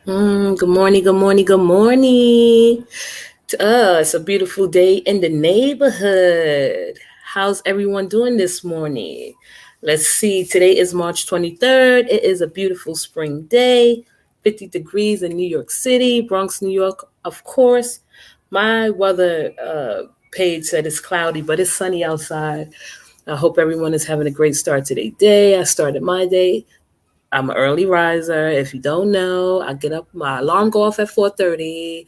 Good morning, good morning, good morning. It's a beautiful day in the neighborhood. How's everyone doing this morning? Let's see, today is March 23rd. It is a beautiful spring day, 50 degrees in New York City, Bronx, New York, of course. My weather page said it's cloudy, but it's sunny outside. I hope everyone is having a great start to their day. I started my day. I'm an early riser. If you don't know, I get up. My alarm go off at 4:30.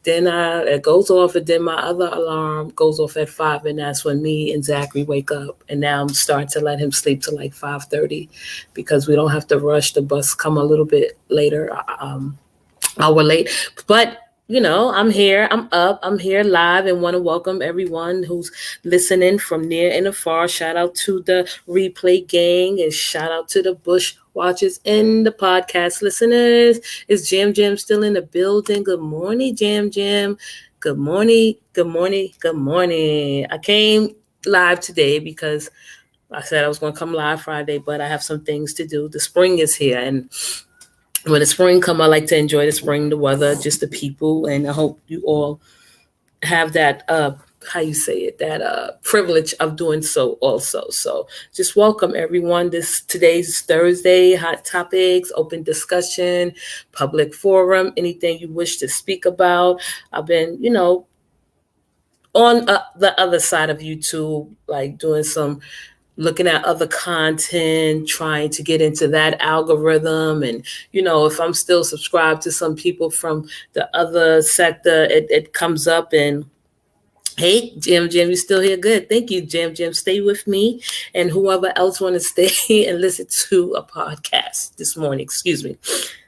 Then it goes off, and then my other alarm goes off at 5, and that's when me and Zachary wake up. And now I'm starting to let him sleep till like 5:30, because we don't have to rush. The bus come a little bit later. Hour late. But I'm here, I'm up, I'm here live, and want to welcome everyone who's listening from near and afar. Shout out to the replay gang, and shout out to the Bush watchers and the podcast listeners. Is Jam Jam still in the building? Good morning, Jam Jam. Good morning, good morning, good morning. I came live today because I said I was going to come live Friday, but I have some things to do. The spring is here, and when the spring come, I like to enjoy the spring, the weather, just the people, and I hope you all have that how you say it, that privilege of doing so also. So just welcome everyone. Today's Thursday, hot topics, open discussion, public forum, anything you wish to speak about. I've been, on the other side of YouTube, like doing some looking at other content, trying to get into that algorithm. And, if I'm still subscribed to some people from the other sector, it comes up and, hey, Jim, you still here? Good. Thank you, Jim. Stay with me. And whoever else want to stay and listen to a podcast this morning, excuse me.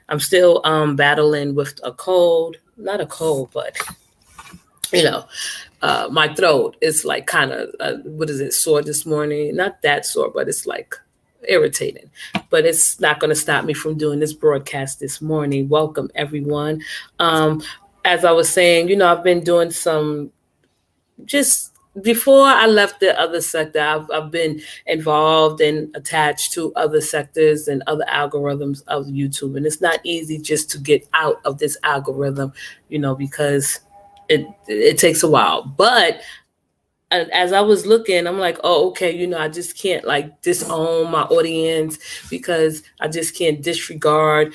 I'm still battling with a cold, not a cold, but you know, my throat is like kind of what is it, sore this morning? Not that sore, but it's like irritating. But it's not going to stop me from doing this broadcast this morning. Welcome everyone. Um, as I was saying, I've been doing some just before I left the other sector. I've been involved and attached to other sectors and other algorithms of YouTube, and it's not easy just to get out of this algorithm, because it takes a while. But as I was looking, I'm like, oh, okay, I just can't like disown my audience, because I just can't disregard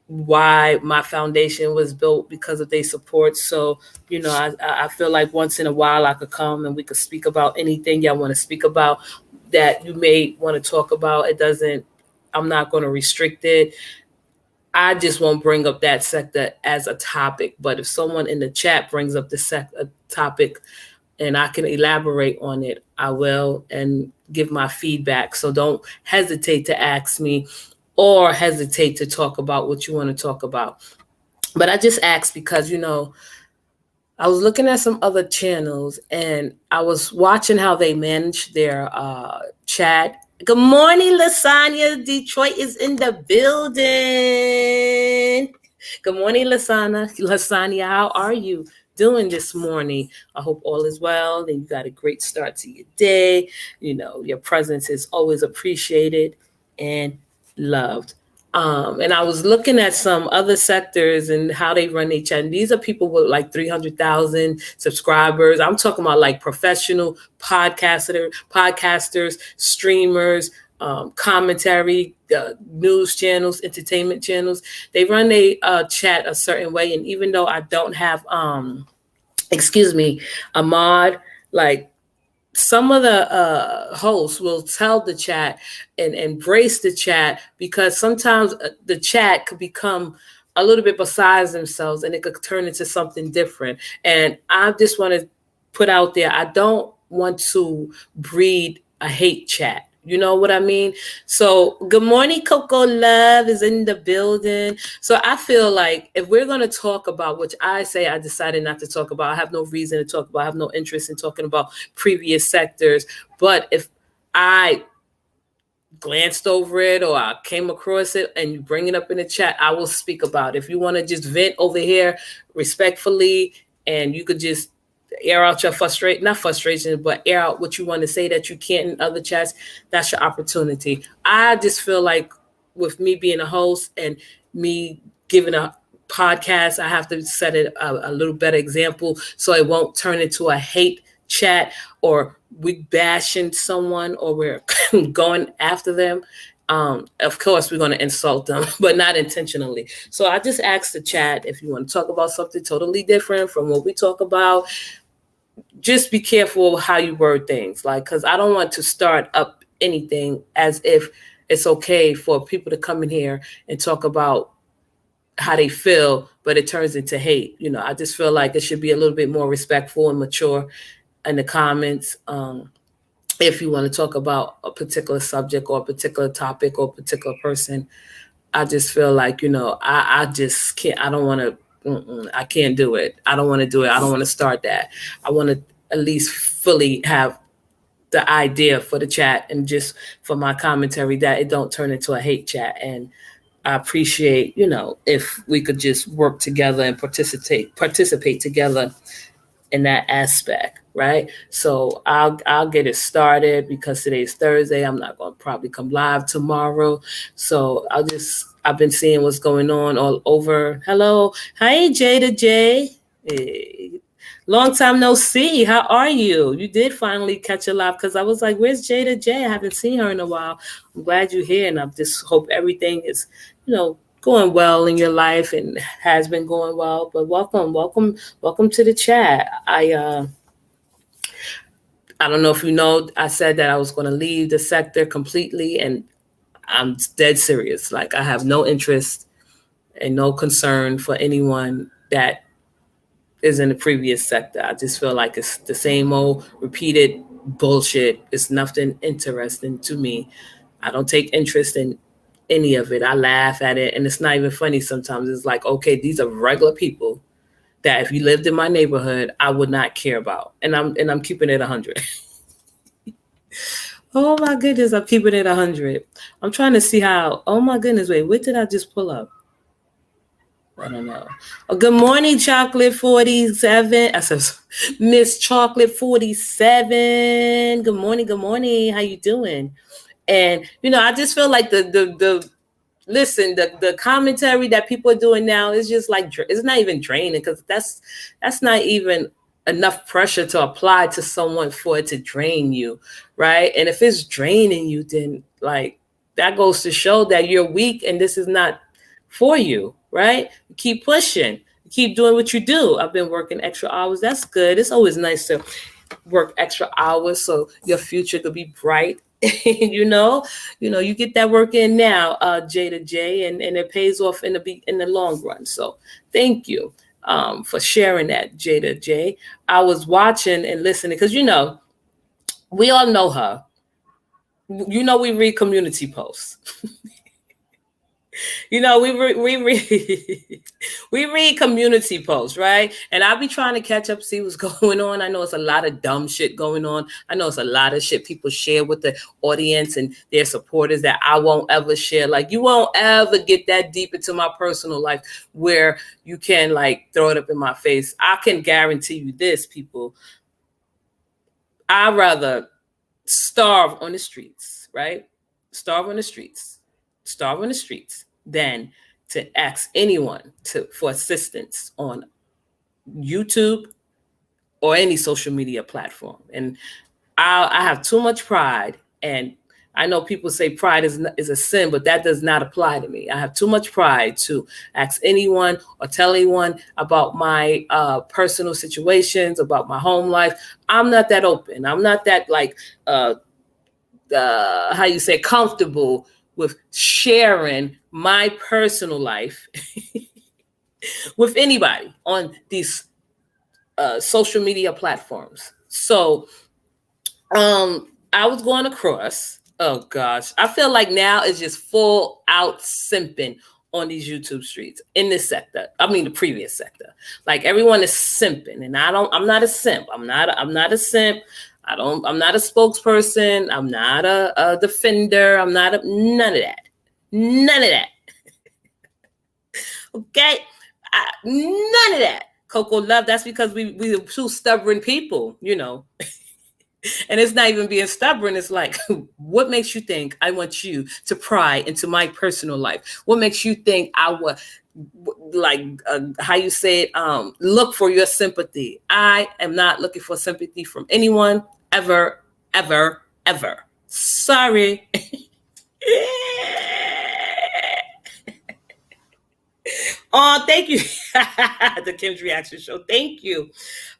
why my foundation was built because of their support. So, I feel like once in a while I could come and we could speak about anything y'all want to speak about that you may want to talk about. I'm not going to restrict it. I just won't bring up that sector as a topic. But if someone in the chat brings up a topic and I can elaborate on it, I will, and give my feedback. So don't hesitate to ask me or hesitate to talk about what you want to talk about. But I just asked because, I was looking at some other channels and I was watching how they manage their chat. Good morning, Lasagna. Detroit is in the building. Good morning, Lasagna, how are you doing this morning? I hope all is well and you got a great start to your day. Your presence is always appreciated and loved. And I was looking at some other sectors and how they run each other. And these are people with like 300,000 subscribers. I'm talking about like professional podcasters, streamers, commentary, news channels, entertainment channels. They run a chat a certain way. And even though I don't have, excuse me, a mod, like some of the hosts will tell the chat and embrace the chat, because sometimes the chat could become a little bit besides themselves and it could turn into something different. And I just want to put out there, I don't want to breed a hate chat. You know what I mean? So, good morning, Coco Love is in the building. So, I feel like if we're going to talk about, which I say I decided not to talk about, I have no reason to talk about, I have no interest in talking about previous sectors. But if I glanced over it or I came across it and you bring it up in the chat, I will speak about it. If you want to just vent over here respectfully, and you could just air out your not frustration, but air out what you want to say that you can't in other chats, that's your opportunity. I just feel like with me being a host and me giving a podcast, I have to set it a little better example so it won't turn into a hate chat or we bashing someone or we're going after them. Of course, we're going to insult them, but not intentionally. So I just asked the chat if you want to talk about something totally different from what we talk about. Just be careful how you word things, like, because I don't want to start up anything as if it's okay for people to come in here and talk about how they feel, but it turns into hate. I just feel like it should be a little bit more respectful and mature in the comments. If you want to talk about a particular subject or a particular topic or a particular person, I just feel like, I just can't, I don't want to, I can't do it. I don't want to do it. I don't want to start that. I want to at least fully have the idea for the chat and just for my commentary that it don't turn into a hate chat. And I appreciate, if we could just work together and participate together in that aspect, right? So I'll get it started because today's Thursday. I'm not going to probably come live tomorrow. So I've been seeing what's going on all over. Hello. Hi, Jada J. Hey. Long time no see. How are you? You did finally catch a live because I was like, where's Jada J? I haven't seen her in a while. I'm glad you're here, and I just hope everything is, going well in your life and has been going well. But welcome to the chat. I don't know if you know, I said that I was going to leave the sector completely, and I'm dead serious. Like, I have no interest and no concern for anyone that is in the previous sector. I just feel like it's the same old repeated bullshit. It's nothing interesting to me. I don't take interest in any of it. I laugh at it, and it's not even funny sometimes. It's like, okay, these are regular people that if you lived in my neighborhood, I would not care about. And I'm keeping it 100. Oh my goodness, I'm keeping it 100. I'm trying to see how, oh my goodness, wait, what did I just pull up? I don't know. Oh, good morning, Chocolate 47. I said, Miss Chocolate 47. Good morning. How you doing? And, I just feel like the commentary that people are doing now is just like, it's not even draining, because that's not even enough pressure to apply to someone for it to drain you, right? And if it's draining you, then like that goes to show that you're weak and this is not for you, right? Keep pushing, keep doing what you do. I've been working extra hours. That's good. It's always nice to work extra hours so your future could be bright. you get that work in now, Jada J, and it pays off in the long run. So thank you for sharing that, Jada J. I was watching and listening because we all know her. We read community posts. we read community posts, right? And I'll be trying to catch up, see what's going on. I know it's a lot of dumb shit going on. I know it's a lot of shit people share with the audience and their supporters that I won't ever share. Like, you won't ever get that deep into my personal life where you can like throw it up in my face. I can guarantee you this, people. I'd rather starve on the streets, right? Starve on the streets than to ask anyone for assistance on YouTube or any social media platform. And I have too much pride, and I know people say pride is a sin, but that does not apply to me. I have too much pride to ask anyone or tell anyone about my personal situations, about my home life. I'm not that open. I'm not that like comfortable with sharing my personal life with anybody on these social media platforms. So I was going across, oh gosh, I feel like now it's just full out simping on these YouTube streets in this sector. I mean, the previous sector. Like, everyone is simping, and I'm not a simp. I'm not a simp. I'm not a spokesperson. I'm not a defender. I'm not none of that. None of that. Okay? None of that. Coco Love, that's because we're two stubborn people, And it's not even being stubborn. It's like, what makes you think I want you to pry into my personal life? What makes you think I would, like, how you say it, look for your sympathy? I am not looking for sympathy from anyone ever, ever, ever. Sorry. Oh, thank you. The Kim's Reaction Show. Thank you.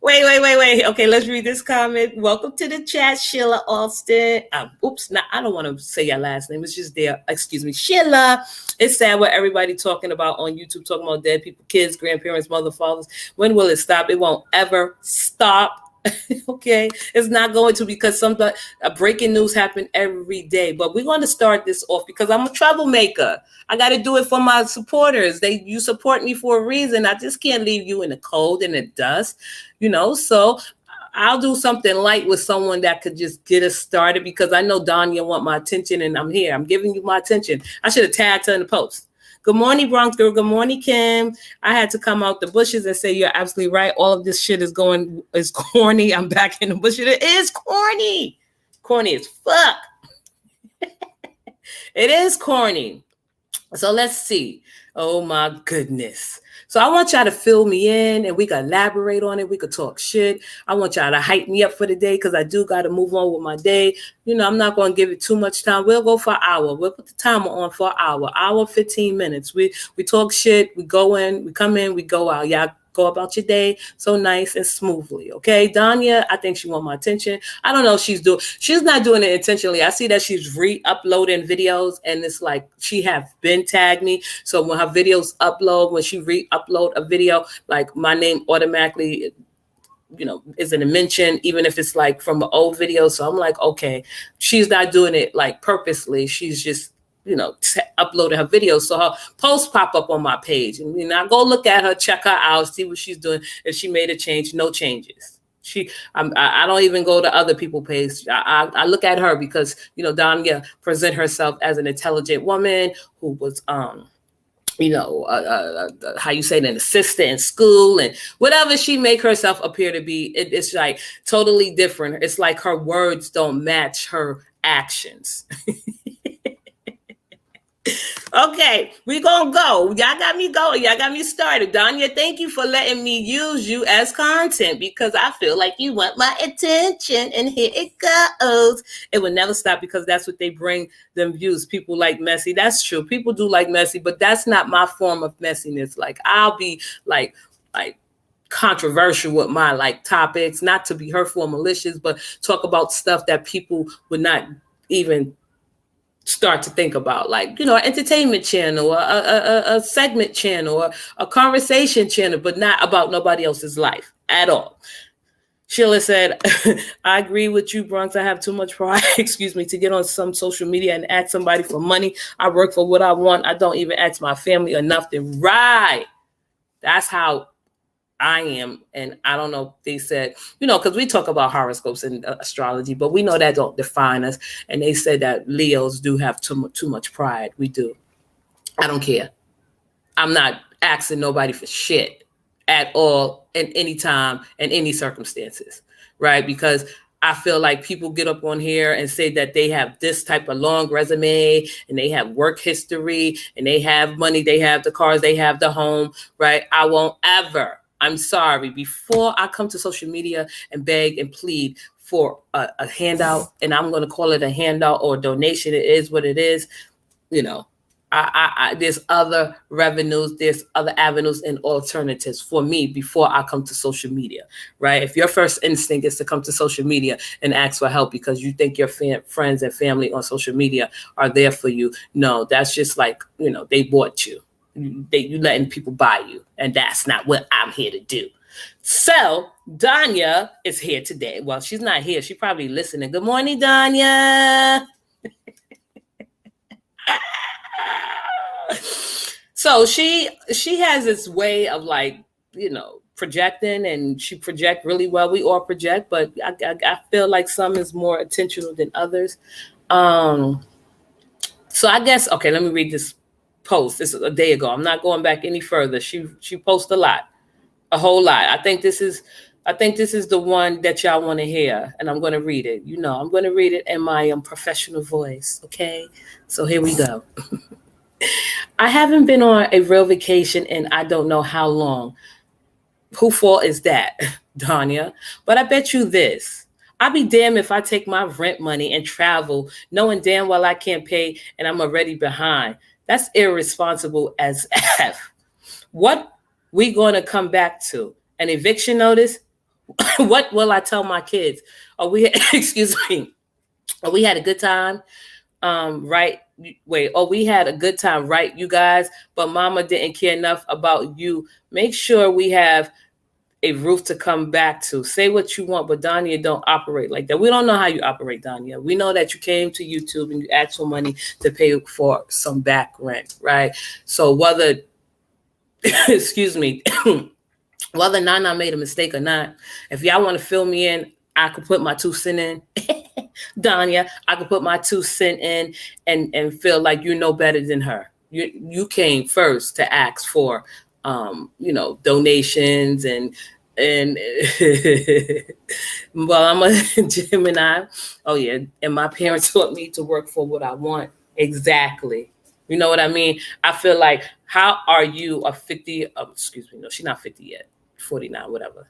Wait. Okay, let's read this comment. Welcome to the chat, Sheila Austin. Oops, I don't want to say your last name. It's just there. Excuse me, Sheila. It's sad what everybody talking about on YouTube, talking about dead people, kids, grandparents, mother, fathers. When will it stop? It won't ever stop. Okay, it's not going to, because breaking news happen every day. But we're going to start this off because I'm a troublemaker. I got to do it for my supporters. You support me for a reason. I just can't leave you in the cold and the dust, So I'll do something light with someone that could just get us started, because I know Danya want my attention, and I'm here. I'm giving you my attention. I should have tagged her in the post. Good morning, Bronx girl. Good morning, Kim. I had to come out the bushes and say you're absolutely right. All of this shit is corny. I'm back in the bushes. It is corny. Corny as fuck. It is corny. So let's see. Oh my goodness. So I want y'all to fill me in, and we can elaborate on it. We could talk shit. I want y'all to hype me up for the day, because I do got to move on with my day. I'm not going to give it too much time. We'll go for an hour. We'll put the timer on for an hour, 15 minutes. We talk shit. We go in, we come in, we go out. Y'all go about your day so nice and smoothly. Okay. Danya, I think she want my attention. I don't know if she's not doing it intentionally. I see that she's re-uploading videos, and it's like she have been tagged me. So when her videos upload, when she re-upload a video, like my name automatically, is in a mention, even if it's like from an old video. So I'm like, okay, she's not doing it like purposely. She's just uploaded her videos, so her posts pop up on my page, and I go look at her, check her out, see what she's doing. If she made a change, no changes. I don't even go to other people's page. I look at her because Danya present herself as an intelligent woman who was how you say, an assistant in school, and whatever she make herself appear to be, it's like totally different. It's like her words don't match her actions. Okay, we gonna go. Y'all got me going. Y'all got me started. Danya, thank you for letting me use you as content, because I feel like you want my attention, and here it goes. It will never stop, because that's what they bring them views. People like messy. That's true. People do like messy, but that's not my form of messiness. Like, I'll be like controversial with my topics, not to be hurtful or malicious, but talk about stuff that people would not even start to think about, an entertainment channel, a segment channel, or a conversation channel, but not about nobody else's life at all. Sheila said, I agree with you, Bronx. I have too much pride, to get on some social media and ask somebody for money. I work for what I want. I don't even ask my family or nothing. Right. That's how I am. And I don't know if they said, because we talk about horoscopes and astrology, but we know that don't define us. And they said that Leos do have too much pride. We do. I don't care. I'm not asking nobody for shit at all, in any time, in any circumstances, right? Because I feel like people get up on here and say that they have this type of long resume, and they have work history, and they have money, they have the cars, they have the home, right? I won't ever. I'm sorry. Before I come to social media and beg and plead for a handout, and I'm going to call it a handout or a donation, it is what it is. There's other revenues, there's other avenues and alternatives for me before I come to social media, right? If your first instinct is to come to social media and ask for help because you think your friends and family on social media are there for you, no, that's just like, they bought you. You letting people buy you, and that's not what I'm here to do. So Danya is here today. Well, she's not here. She's probably listening. Good morning, Danya. So she has this way of projecting, and she project really well. We all project, but I feel like some is more intentional than others. So I guess, okay, let me read this post. This is a day ago. I'm not going back any further. She posted a whole lot. I think this is I think this is the one that y'all want to hear, and I'm going to read it. You know, I'm going to read it in my professional voice, okay? So here we go. I haven't been on a real vacation in I don't know how long. Who fault is that, Danya? But I bet you this. I'll be damned if I take my rent money and travel knowing damn well I can't pay and I'm already behind. That's irresponsible as F. What we going to come back to? An eviction notice? What will I tell my kids? Oh, excuse me. Oh, we had a good time. Right. Wait, oh, we had a good time, right, you guys? But mama didn't care enough about you. Make sure we have a roof to come back to. Say what you want, but Danya don't operate like that. We don't know how you operate, Danya. We know that you came to YouTube and you asked for money to pay for some back rent, right? So whether, excuse me, whether Nana made a mistake or not, if y'all want to fill me in, I could put my 2 cents in. Danya, I could put my 2 cents in and feel like you know better than her. You came first to ask for donations and well, I'm a Gemini. Oh yeah, and my parents taught me to work for what I want. Exactly. You know what I mean? I feel like, how are you a 50? Excuse me, no, she's not 50 yet. 49, whatever.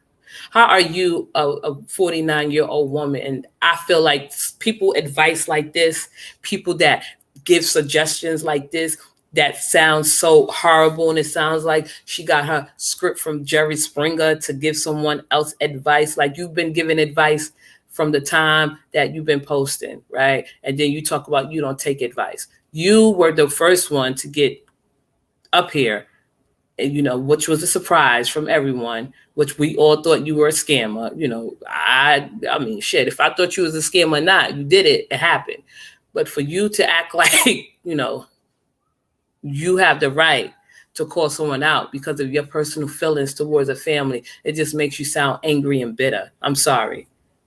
How are you a 49-year-old woman? And I feel like people advice like this, people that give suggestions like this, that sounds so horrible, and it sounds like she got her script from Jerry Springer to give someone else advice. Like, you've been giving advice from the time that you've been posting, right? And then you talk about you don't take advice. You were the first one to get up here, and which was a surprise from everyone, which we all thought you were a scammer. I mean, shit, if I thought you was a scammer or not, you did it, it happened. But for you to act like, you have the right to call someone out because of your personal feelings towards a family, it just makes you sound angry and bitter. I'm sorry.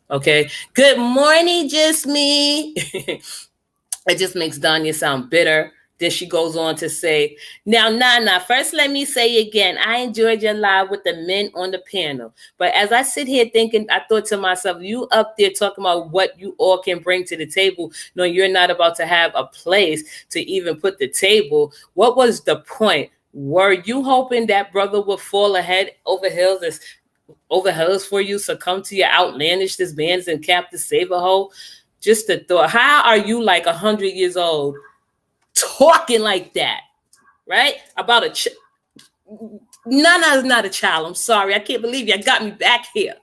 Okay. Good morning, just me. It just makes Danya sound bitter. Then she goes on to say, now, Nana, first let me say again, I enjoyed your live with the men on the panel. But as I sit here thinking, I thought to myself, you up there talking about what you all can bring to the table. No, you're not about to have a place to even put the table. What was the point? Were you hoping that brother would fall ahead over hills for you, succumb to your outlandishness, bands and cap to save a hoe? Just the thought. How are you like 100 years old talking like that, right? About Nana is not a child. I'm sorry. I can't believe you got me back here.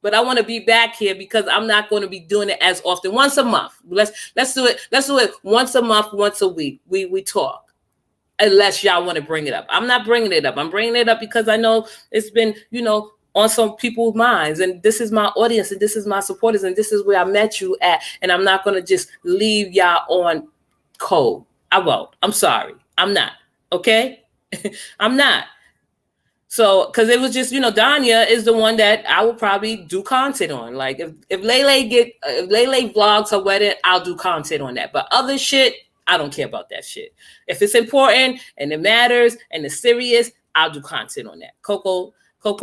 But I want to be back here because I'm not going to be doing it as often. Once a month. Let's do it. Let's do it once a month, once a week. We talk. Unless y'all want to bring it up. I'm not bringing it up. I'm bringing it up because I know it's been, on some people's minds, and this is my audience, and this is my supporters, and this is where I met you at, and I'm not going to just leave y'all on cold. I won't. I'm sorry. I'm not. Okay? I'm not. So, because it was just, Danya is the one that I will probably do content on. Like, if Lele vlogs her wedding, I'll do content on that. But other shit, I don't care about that shit. If it's important and it matters and it's serious, I'll do content on that. Coco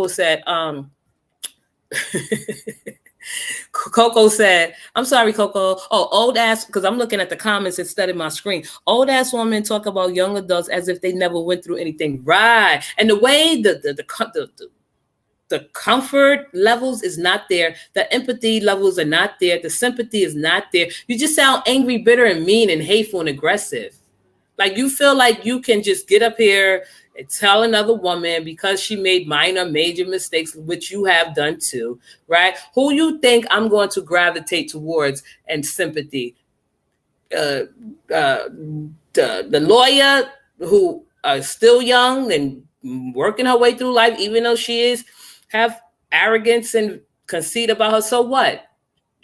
said, Coco said, I'm sorry, Coco. Oh, old ass, because I'm looking at the comments instead of my screen. Old ass women talk about young adults as if they never went through anything. Right. And the way the comfort levels is not there. The empathy levels are not there. The sympathy is not there. You just sound angry, bitter, and mean and hateful and aggressive. Like, you feel like you can just get up here and tell another woman because she made minor, major mistakes, which you have done too, right? Who you think I'm going to gravitate towards and sympathy? The lawyer who is still young and working her way through life, even though she have arrogance and conceit about her. So what?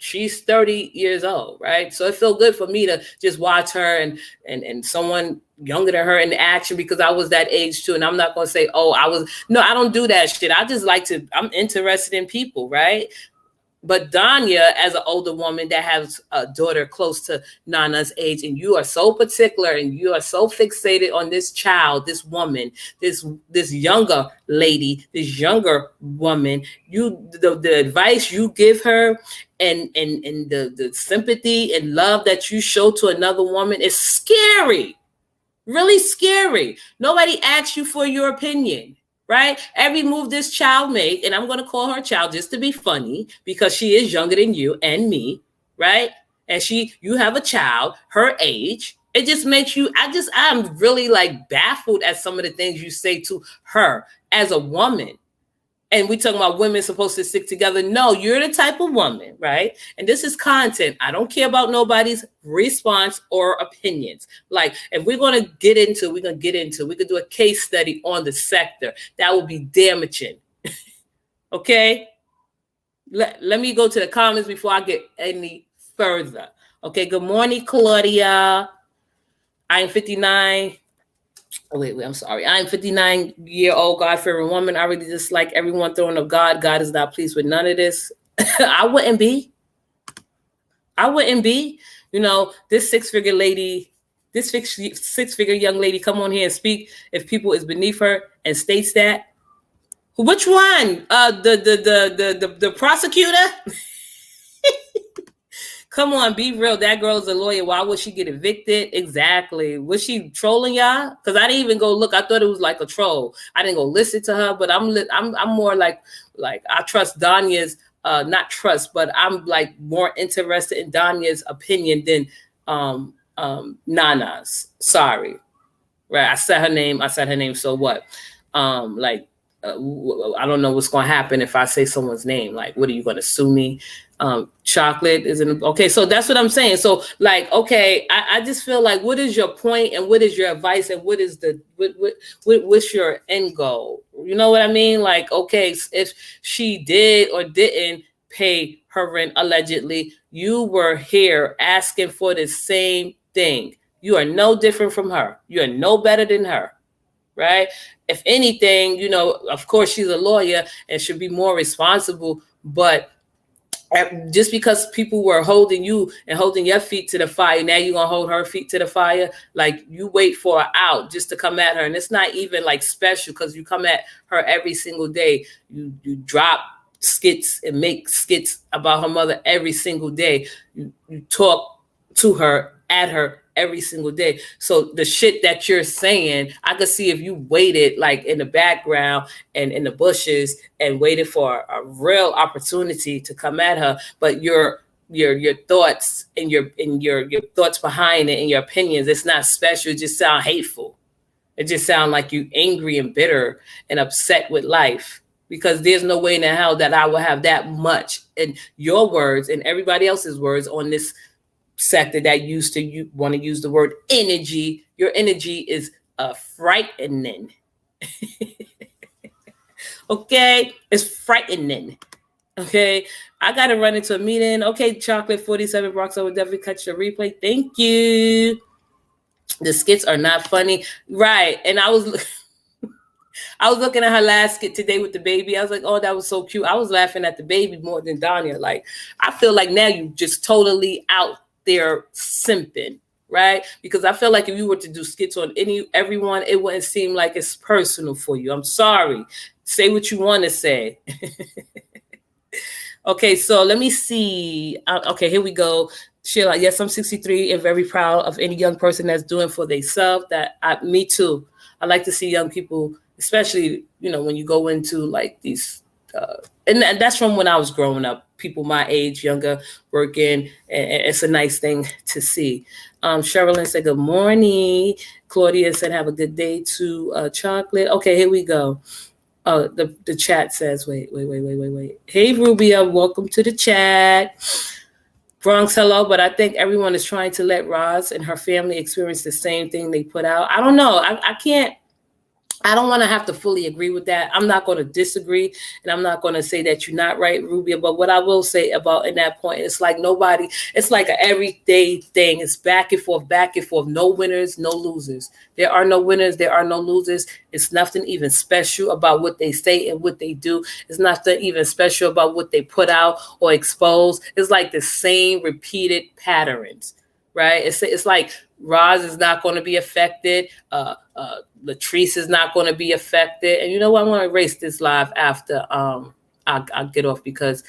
She's 30 years old, right? So it felt good for me to just watch her and someone younger than her in action, because I was that age too. And I'm not going to say, I don't do that shit. I just I'm interested in people, right? But Danya, as an older woman that has a daughter close to Nana's age, and you are so particular and you are so fixated on this child, this woman, this younger lady, this younger woman, the advice you give her and the sympathy and love that you show to another woman is scary. Really scary. Nobody asks you for your opinion, right? Every move this child made, and I'm going to call her child just to be funny because she is younger than you and me, right? And you have a child her age. It just makes you, I'm really like baffled at some of the things you say to her as a woman. And we talking about women supposed to stick together. No, you're the type of woman, right? And this is content. I don't care about nobody's response or opinions. Like, if we're going to get into, we could do a case study on the sector. That would be damaging. Okay? Let me go to the comments before I get any further. Okay, good morning, Claudia. I am 59. Oh, wait, I'm sorry. I am 59-year-old God-fearing woman. I really dislike everyone throwing up God. God is not pleased with none of this. I wouldn't be. You know, this six-figure lady, this six-figure young lady come on here and speak if people is beneath her and states that. Which one? The prosecutor? Come on, be real. That girl is a lawyer. Why would she get evicted? Exactly. Was she trolling y'all? Because I didn't even go look. I thought it was like a troll. I didn't go listen to her, but I'm more like I trust Danya's not trust, but I'm like more interested in Danya's opinion than Nana's. Sorry. Right. I said her name. So what? I don't know what's going to happen if I say someone's name. Like, what are you going to sue me? Chocolate isn't okay. So that's what I'm saying. So like, okay, I just feel like, what is your point and what is your advice and what is what's your end goal? You know what I mean? Like, okay, if she did or didn't pay her rent allegedly, you were here asking for the same thing. You are no different from her. You are no better than her. Right? If anything, you know, of course she's a lawyer and should be more responsible, but just because people were holding you and holding your feet to the fire, now you're gonna hold her feet to the fire. Like, you wait for her out just to come at her, and it's not even like special because you come at her every single day. You drop skits and make skits about her mother every single day. You talk to her, at her every single day. So the shit that you're saying, I could see if you waited like in the background and in the bushes and waited for a real opportunity to come at her. But your thoughts and your thoughts behind it and your opinions, it's not special. It just sound hateful. It just sound like you angry and bitter and upset with life. Because there's no way in the hell that I will have that much in your words and everybody else's words on this sector that you want to use the word energy. Your energy is frightening. Okay, it's frightening. Okay, I gotta run into a meeting. Okay, Chocolate 47 Bronx, I will definitely catch the replay. Thank you. The skits are not funny, right? And I was looking at her last skit today with the baby. I was like, oh, that was so cute. I was laughing at the baby more than Danya. Like, I feel like now you just totally out there simping, right? Because I feel like if you were to do skits on everyone, it wouldn't seem like it's personal for you. I'm sorry. Say what you want to say. Okay, so let me see. Okay, here we go. Sheila, yes, I'm 63 and very proud of any young person that's doing for themselves. Me too. I like to see young people, especially, you know, when you go into like these, and that's from when I was growing up, people my age, younger, working, and it's a nice thing to see. Sherilyn said, good morning. Claudia said, have a good day to Chocolate. Okay, here we go. The chat says, wait. Hey, Rubia, welcome to the chat. Bronx, hello, but I think everyone is trying to let Roz and her family experience the same thing they put out. I don't know. I can't I don't want to have to fully agree with that. I'm not going to disagree, and I'm not going to say that you're not right, Rubia. But what I will say about in that point, it's like nobody, it's like an everyday thing. It's back and forth, back and forth. No winners, no losers. There are no winners, there are no losers. It's nothing even special about what they say and what they do. It's nothing even special about what they put out or expose. It's like the same repeated patterns, right? It's like Roz is not going to be affected. Latrice is not going to be affected. And you know what? I'm going to erase this live after I'll get off because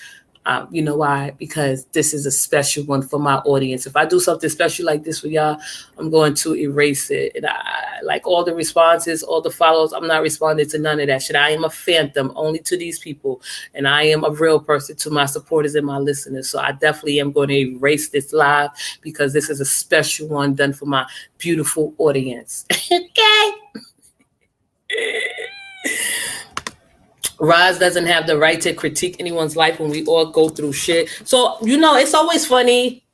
you know why? Because this is a special one for my audience. If I do something special like this for y'all, I'm going to erase it. And I like all the responses, all the follows. I'm not responding to none of that shit. I am a phantom only to these people. And I am a real person to my supporters and my listeners. So I definitely am going to erase this live because this is a special one done for my beautiful audience. Okay. Roz doesn't have the right to critique anyone's life when we all go through shit. So, you know, it's always funny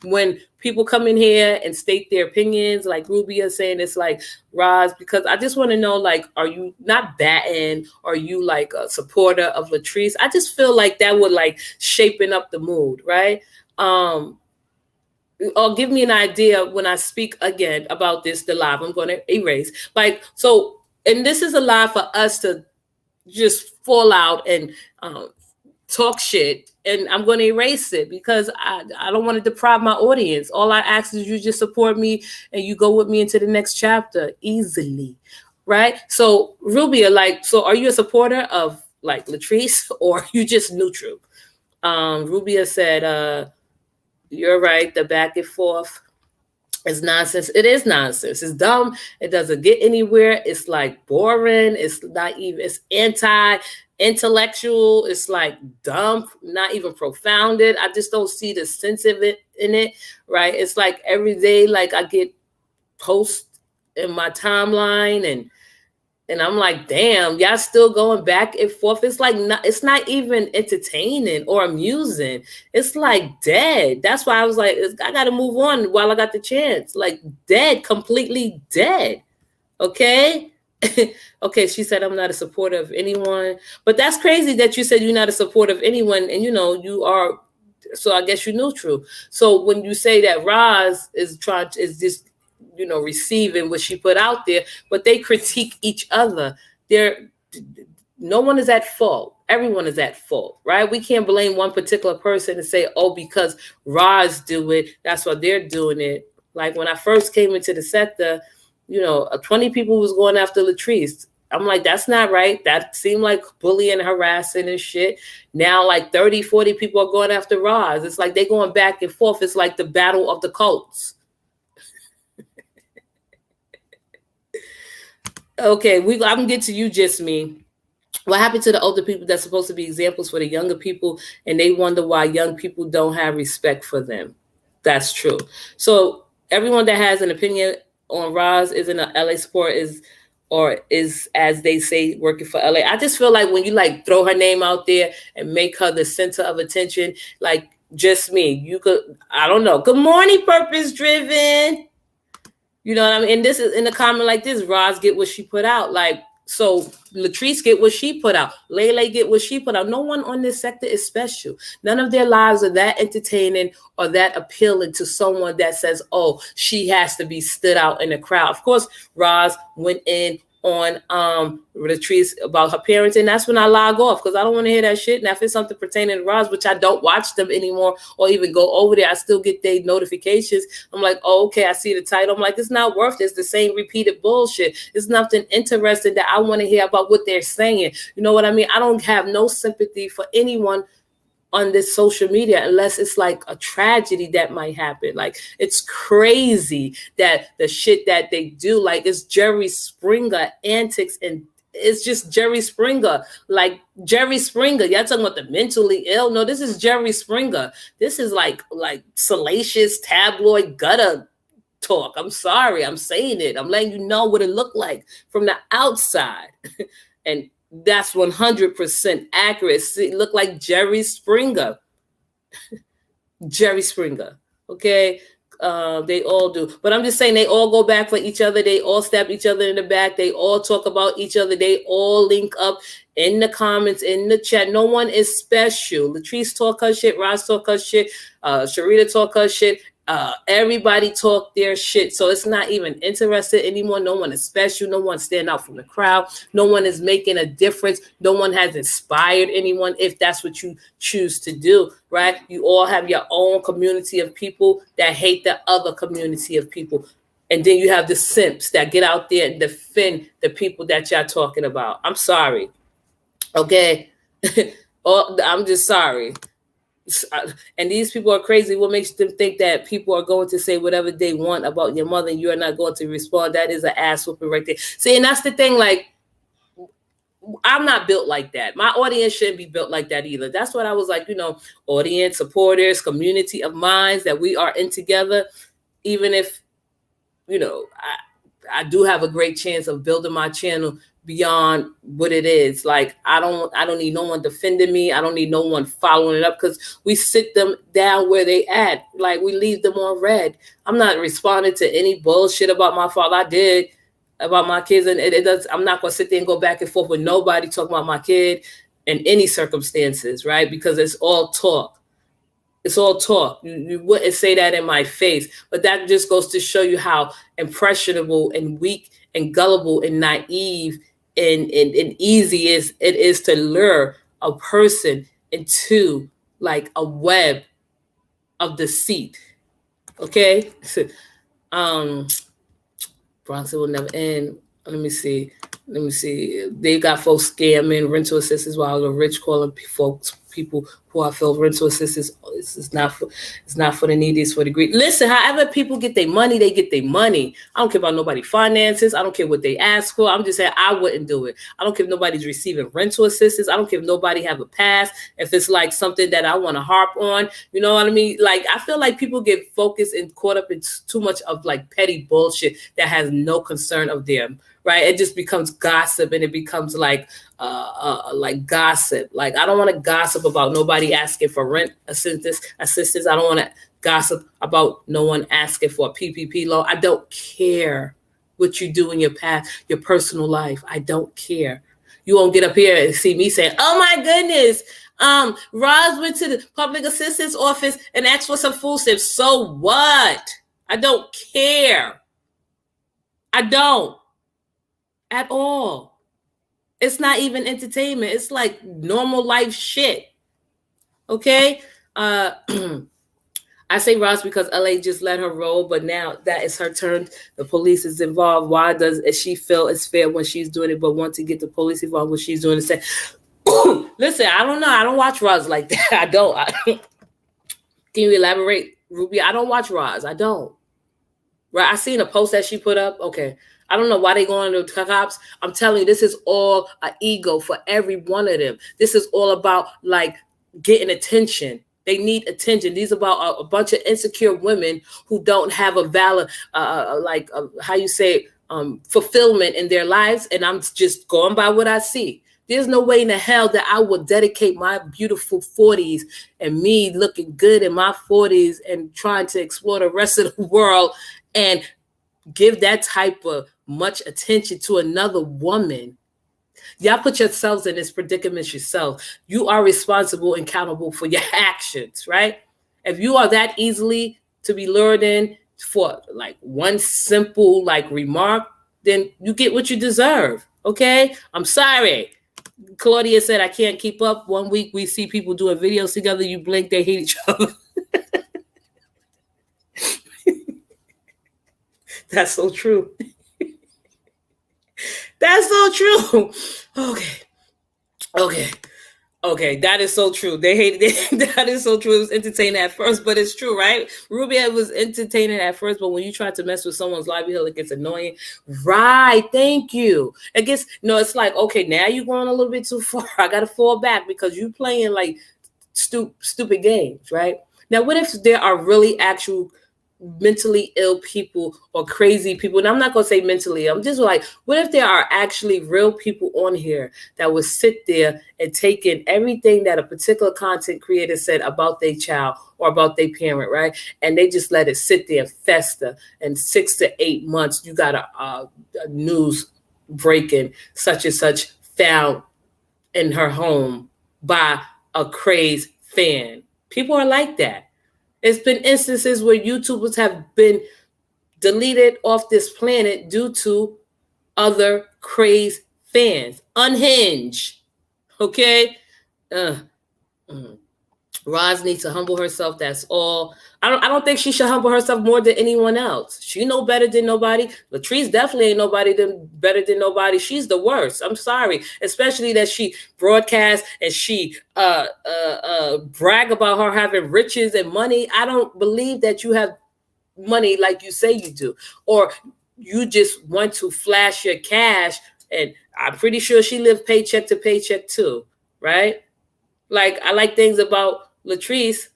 when people come in here and state their opinions, like Rubia saying it's like Roz, because I just want to know, like, are you not batting? Are you like a supporter of Latrice? I just feel like that would like shaping up the mood, right? Or give me an idea when I speak again about this, the live. I'm going to erase. Like, so, and this is a live for us to just fall out and talk shit, and I'm going to erase it because I don't want to deprive my audience. All I ask is you just support me and you go with me into the next chapter easily, right? So Rubia, like, so are you a supporter of like Latrice or you just neutral? Rubia said, you're right, the back and forth is nonsense. It is nonsense. It's dumb. It doesn't get anywhere. It's like boring. It's not even, it's anti-intellectual. It's like dumb, not even profounded. I just don't see the sense of it in it, right? It's like every day, like I get posts in my timeline and I'm like, damn, y'all still going back and forth. It's like, it's not even entertaining or amusing. It's like dead. That's why I was like, I got to move on while I got the chance. Like dead, completely dead. Okay. Okay. She said, I'm not a supporter of anyone, but that's crazy that you said you're not a supporter of anyone. And you know, you are. So I guess you're neutral. So when you say that Roz is just, you know, receiving what she put out there, but they critique each other. No one is at fault. Everyone is at fault, right? We can't blame one particular person and say, oh, because Roz do it, that's why they're doing it. Like when I first came into the sector, you know, 20 people was going after Latrice. I'm like, that's not right. That seemed like bullying, harassing and shit. Now like 30, 40 people are going after Roz. It's like they're going back and forth. It's like the battle of the cults. Okay, I'm gonna get to you, just me. What happened to the older people that's supposed to be examples for the younger people, and they wonder why young people don't have respect for them? That's true. So everyone that has an opinion on Roz isn't a LA support is as they say working for LA. I just feel like when you like throw her name out there and make her the center of attention, like just me, you could, I don't know. Good morning, purpose driven. You know what I mean? And this is in a comment like this, Roz get what she put out. Like, so Latrice get what she put out. Lele get what she put out. No one on this sector is special. None of their lives are that entertaining or that appealing to someone that says, oh, she has to be stood out in the crowd. Of course, Roz went in on Latrice about her parents, and that's when I log off because I don't want to hear that shit. Now, if it's something pertaining to Roz, which I don't watch them anymore or even go over there, I still get their notifications. I'm like, oh, okay, I see the title. I'm like, it's not worth it. It's the same repeated bullshit. It's nothing interesting that I want to hear about what they're saying. You know what I mean? I don't have no sympathy for anyone on this social media unless it's like a tragedy that might happen. Like it's crazy that the shit that they do, like it's Jerry Springer antics, and it's just Jerry Springer. Like Jerry Springer, y'all talking about the mentally ill? No, this is Jerry Springer. This is like salacious tabloid gutter talk. I'm sorry, I'm saying it. I'm letting you know what it looked like from the outside. And that's 100% accurate. It looked like Jerry Springer. Jerry Springer. Okay. They all do. But I'm just saying they all go back for each other. They all stab each other in the back. They all talk about each other. They all link up in the comments, in the chat. No one is special. Latrice talk her shit. Roz talk her shit. Sharita talk her shit. Everybody talk their shit. So it's not even interested anymore. No one is special. No one stand out from the crowd. No one is making a difference. No one has inspired anyone, if that's what you choose to do, right? You all have your own community of people that hate the other community of people. And then you have the simps that get out there and defend the people that y'all talking about. I'm sorry. Okay? I'm just sorry. And these people are crazy. What makes them think that people are going to say whatever they want about your mother and you're not going to respond? That is an ass whooping right there. See, and that's the thing. Like, I'm not built like that. My audience shouldn't be built like that either. That's what I was like, audience, supporters, community of minds that we are in together. Even if, I do have a great chance of building my channel beyond what it is. Like, I don't need no one defending me. I don't need no one following it up, because we sit them down where they at. Like, we leave them on red. I'm not responding to any bullshit about my father. I did about my kids, and I'm not going to sit there and go back and forth with nobody talking about my kid in any circumstances, right? Because it's all talk. It's all talk. You wouldn't say that in my face, but that just goes to show you how impressionable and weak and gullible and naive and easy it is to lure a person into like a web of deceit. Okay? Bronson will never end. Let me see. They got folks scamming rental assistance while the rich calling people who I feel rental assistance is not for the needy, it's for the greedy. Listen, however people get their money, they get their money. I don't care about nobody's finances. I don't care what they ask for. I'm just saying I wouldn't do it. I don't care if nobody's receiving rental assistance. I don't care if nobody have a pass. If it's like something that I want to harp on, you know what I mean? Like, I feel like people get focused and caught up in too much of like petty bullshit that has no concern of them. Right, it just becomes gossip, and it becomes like gossip. Like, I don't want to gossip about nobody asking for rent assistance. I don't want to gossip about no one asking for a PPP loan. I don't care what you do in your personal life. I don't care. You won't get up here and see me saying, "Oh my goodness, Roz went to the public assistance office and asked for some food stamps." So what? I don't care. I don't. At all. It's not even entertainment. It's like normal life shit. Okay? I say Ross because LA just let her roll, but now that it's her turn, the police is involved. Why does she feel it's fair when she's doing it, but want to get the police involved when she's doing it? Listen, I don't know. I don't watch Roz like that. I don't. Can you elaborate, Ruby? I don't watch Roz. I don't. Right? I seen a post that she put up. Okay. I don't know why they going to the cops. I'm telling you, this is all an ego for every one of them. This is all about like getting attention. They need attention. These are about a bunch of insecure women who don't have a valid, fulfillment in their lives. And I'm just going by what I see. There's no way in the hell that I would dedicate my beautiful 40s and me looking good in my 40s and trying to explore the rest of the world and give that type of much attention to another woman. Y'all put yourselves in this predicament yourself. You are responsible and accountable for your actions, right? If you are that easily to be lured in for like one simple like remark, then you get what you deserve, okay? I'm sorry. Claudia said, I can't keep up. 1 week we see people doing videos together. You blink, they hate each other. That's so true. That's so true. Okay. That is so true. They hated it. That is so true. It was entertaining at first, but it's true, right? Ruby, it was entertaining at first, but when you try to mess with someone's livelihood, it gets annoying. Right. Thank you. It gets, it's like, okay, now you're going a little bit too far. I got to fall back because you're playing like stupid games, right? Now, what if there are really actual mentally ill people or crazy people, and I'm not going to say mentally, I'm just like, what if there are actually real people on here that would sit there and take in everything that a particular content creator said about their child or about their parent, right? And they just let it sit there and fester. And 6 to 8 months, you got a news breaking such and such found in her home by a crazed fan. People are like that. It's been instances where YouTubers have been deleted off this planet due to other crazed fans. Unhinged. Okay? Uh, Roz needs to humble herself. That's all. I don't think she should humble herself more than anyone else. She know better than nobody. Latrice definitely ain't better than nobody. She's the worst. I'm sorry. Especially that she broadcasts and she brag about her having riches and money. I don't believe that you have money like you say you do. Or you just want to flash your cash. And I'm pretty sure she lived paycheck to paycheck too. Right? Like, I like things about Latrice.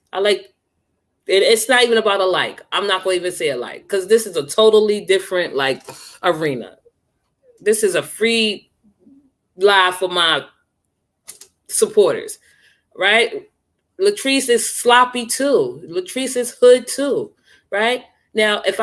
It's not even about a like. I'm not going to even say a like, because this is a totally different like arena. This is a free live for my supporters, right? Latrice is sloppy too. Latrice is hood too, right? Now, if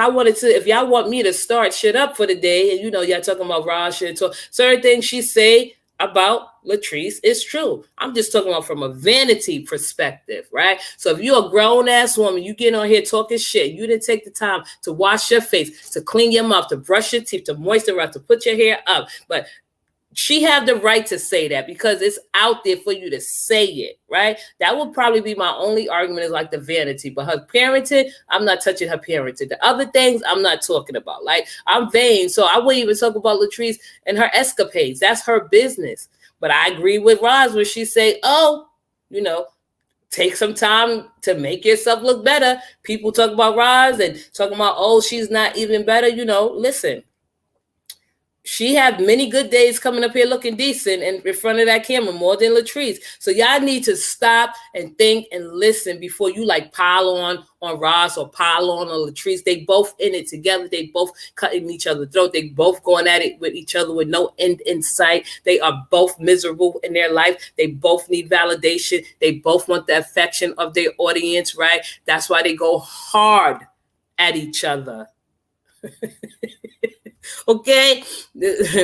y'all want me to start shit up for the day, and y'all talking about raw shit, certain things she say about Latrice is true. I'm just talking about from a vanity perspective, right? So if you're a grown ass woman, you get on here talking shit, you didn't take the time to wash your face, to clean your mouth, to brush your teeth, to moisturize, to put your hair up, but she have the right to say that because it's out there for you to say it, right? That would probably be my only argument, is like the vanity. But her parenting, I'm not touching her parenting. The other things, I'm not talking about. Like, I'm vain, so I wouldn't even talk about Latrice and her escapades. That's her business. But I agree with Roz when she say, take some time to make yourself look better. People talk about Roz and talking about, she's not even better. Listen. She had many good days coming up here looking decent and in front of that camera, more than Latrice. So y'all need to stop and think and listen before you like pile on Roz or pile on Latrice. They both in it together. They both cutting each other's throat. They both going at it with each other with no end in sight. They are both miserable in their life. They both need validation. They both want the affection of their audience, right? That's why they go hard at each other. Okay,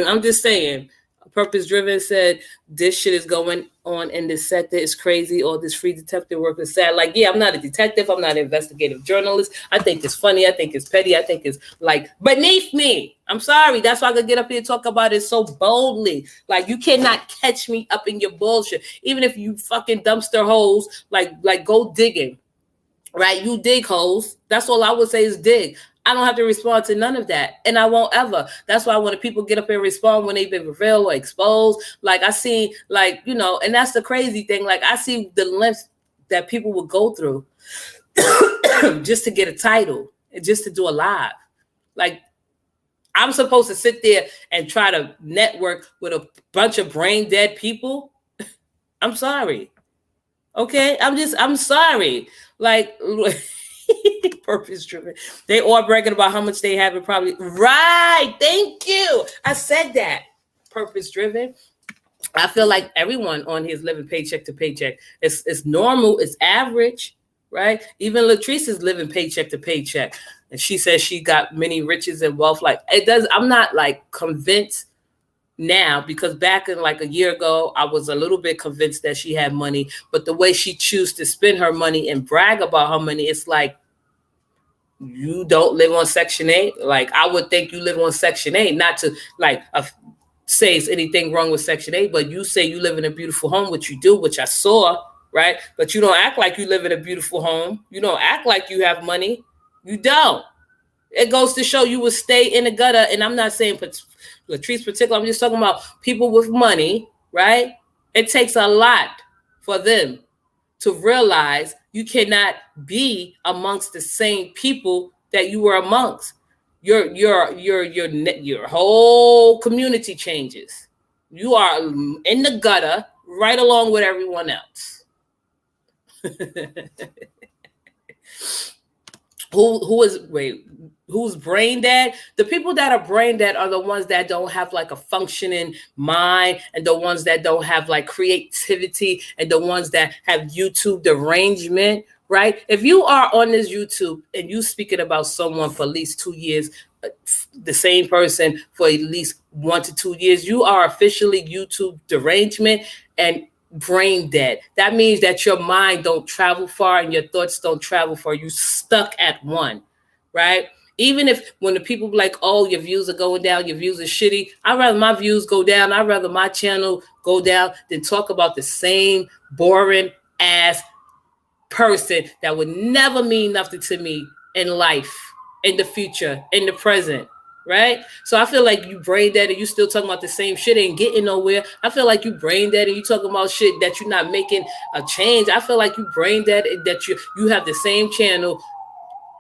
I'm just saying. Purpose Driven said this shit is going on in this sector. It's crazy. All this free detective work is sad. Like, yeah, I'm not a detective. I'm not an investigative journalist. I think it's funny. I think it's petty. I think it's like beneath me. I'm sorry. That's why I could get up here and talk about it so boldly. Like, you cannot catch me up in your bullshit. Even if you fucking dumpster holes, like go digging, right? You dig holes. That's all I would say is dig. I don't have to respond to none of that. And I won't ever. That's why when people get up and respond when they've been revealed or exposed, like I see, and that's the crazy thing. Like, I see the lengths that people would go through just to get a title and just to do a live. Like, I'm supposed to sit there and try to network with a bunch of brain dead people. I'm sorry. Okay? I'm sorry. Like, Purpose Driven. They all bragging about how much they have it probably. Right. Thank you. I said that. Purpose Driven. I feel like everyone on here is living paycheck to paycheck. It's normal. It's average. Right. Even Latrice is living paycheck to paycheck. And she says she got many riches and wealth. Like, it does. I'm not like convinced now, because back in like a year ago, I was a little bit convinced that she had money, but the way she chooses to spend her money and brag about her money, it's like, you don't live on Section 8. Like, I would think you live on Section 8, not to like say it's anything wrong with Section 8, but you say you live in a beautiful home, which you do, which I saw, right? But you don't act like you live in a beautiful home. You don't act like you have money. You don't. It goes to show you will stay in the gutter. And I'm not saying Latrice particular, I'm just talking about people with money, right? It takes a lot for them to realize you cannot be amongst the same people that you were amongst. Your whole community changes. You are in the gutter right along with everyone else. who's brain dead? The people that are brain dead are the ones that don't have like a functioning mind, and the ones that don't have like creativity, and the ones that have YouTube derangement, right? If you are on this YouTube and you speaking about someone for at least 2 years, the same person for at least 1 to 2 years, you are officially YouTube derangement and brain dead. That means that your mind don't travel far and your thoughts don't travel far. You stuck at one, right? Even if when the people be like, oh, your views are going down, your views are shitty, I'd rather my views go down, I'd rather my channel go down than talk about the same boring ass person that would never mean nothing to me in life, in the future, in the present, right? So I feel like you brain dead and you still talking about the same shit, ain't getting nowhere. I feel like you brain dead and you talking about shit that you're not making a change. I feel like you brain dead that you have the same channel,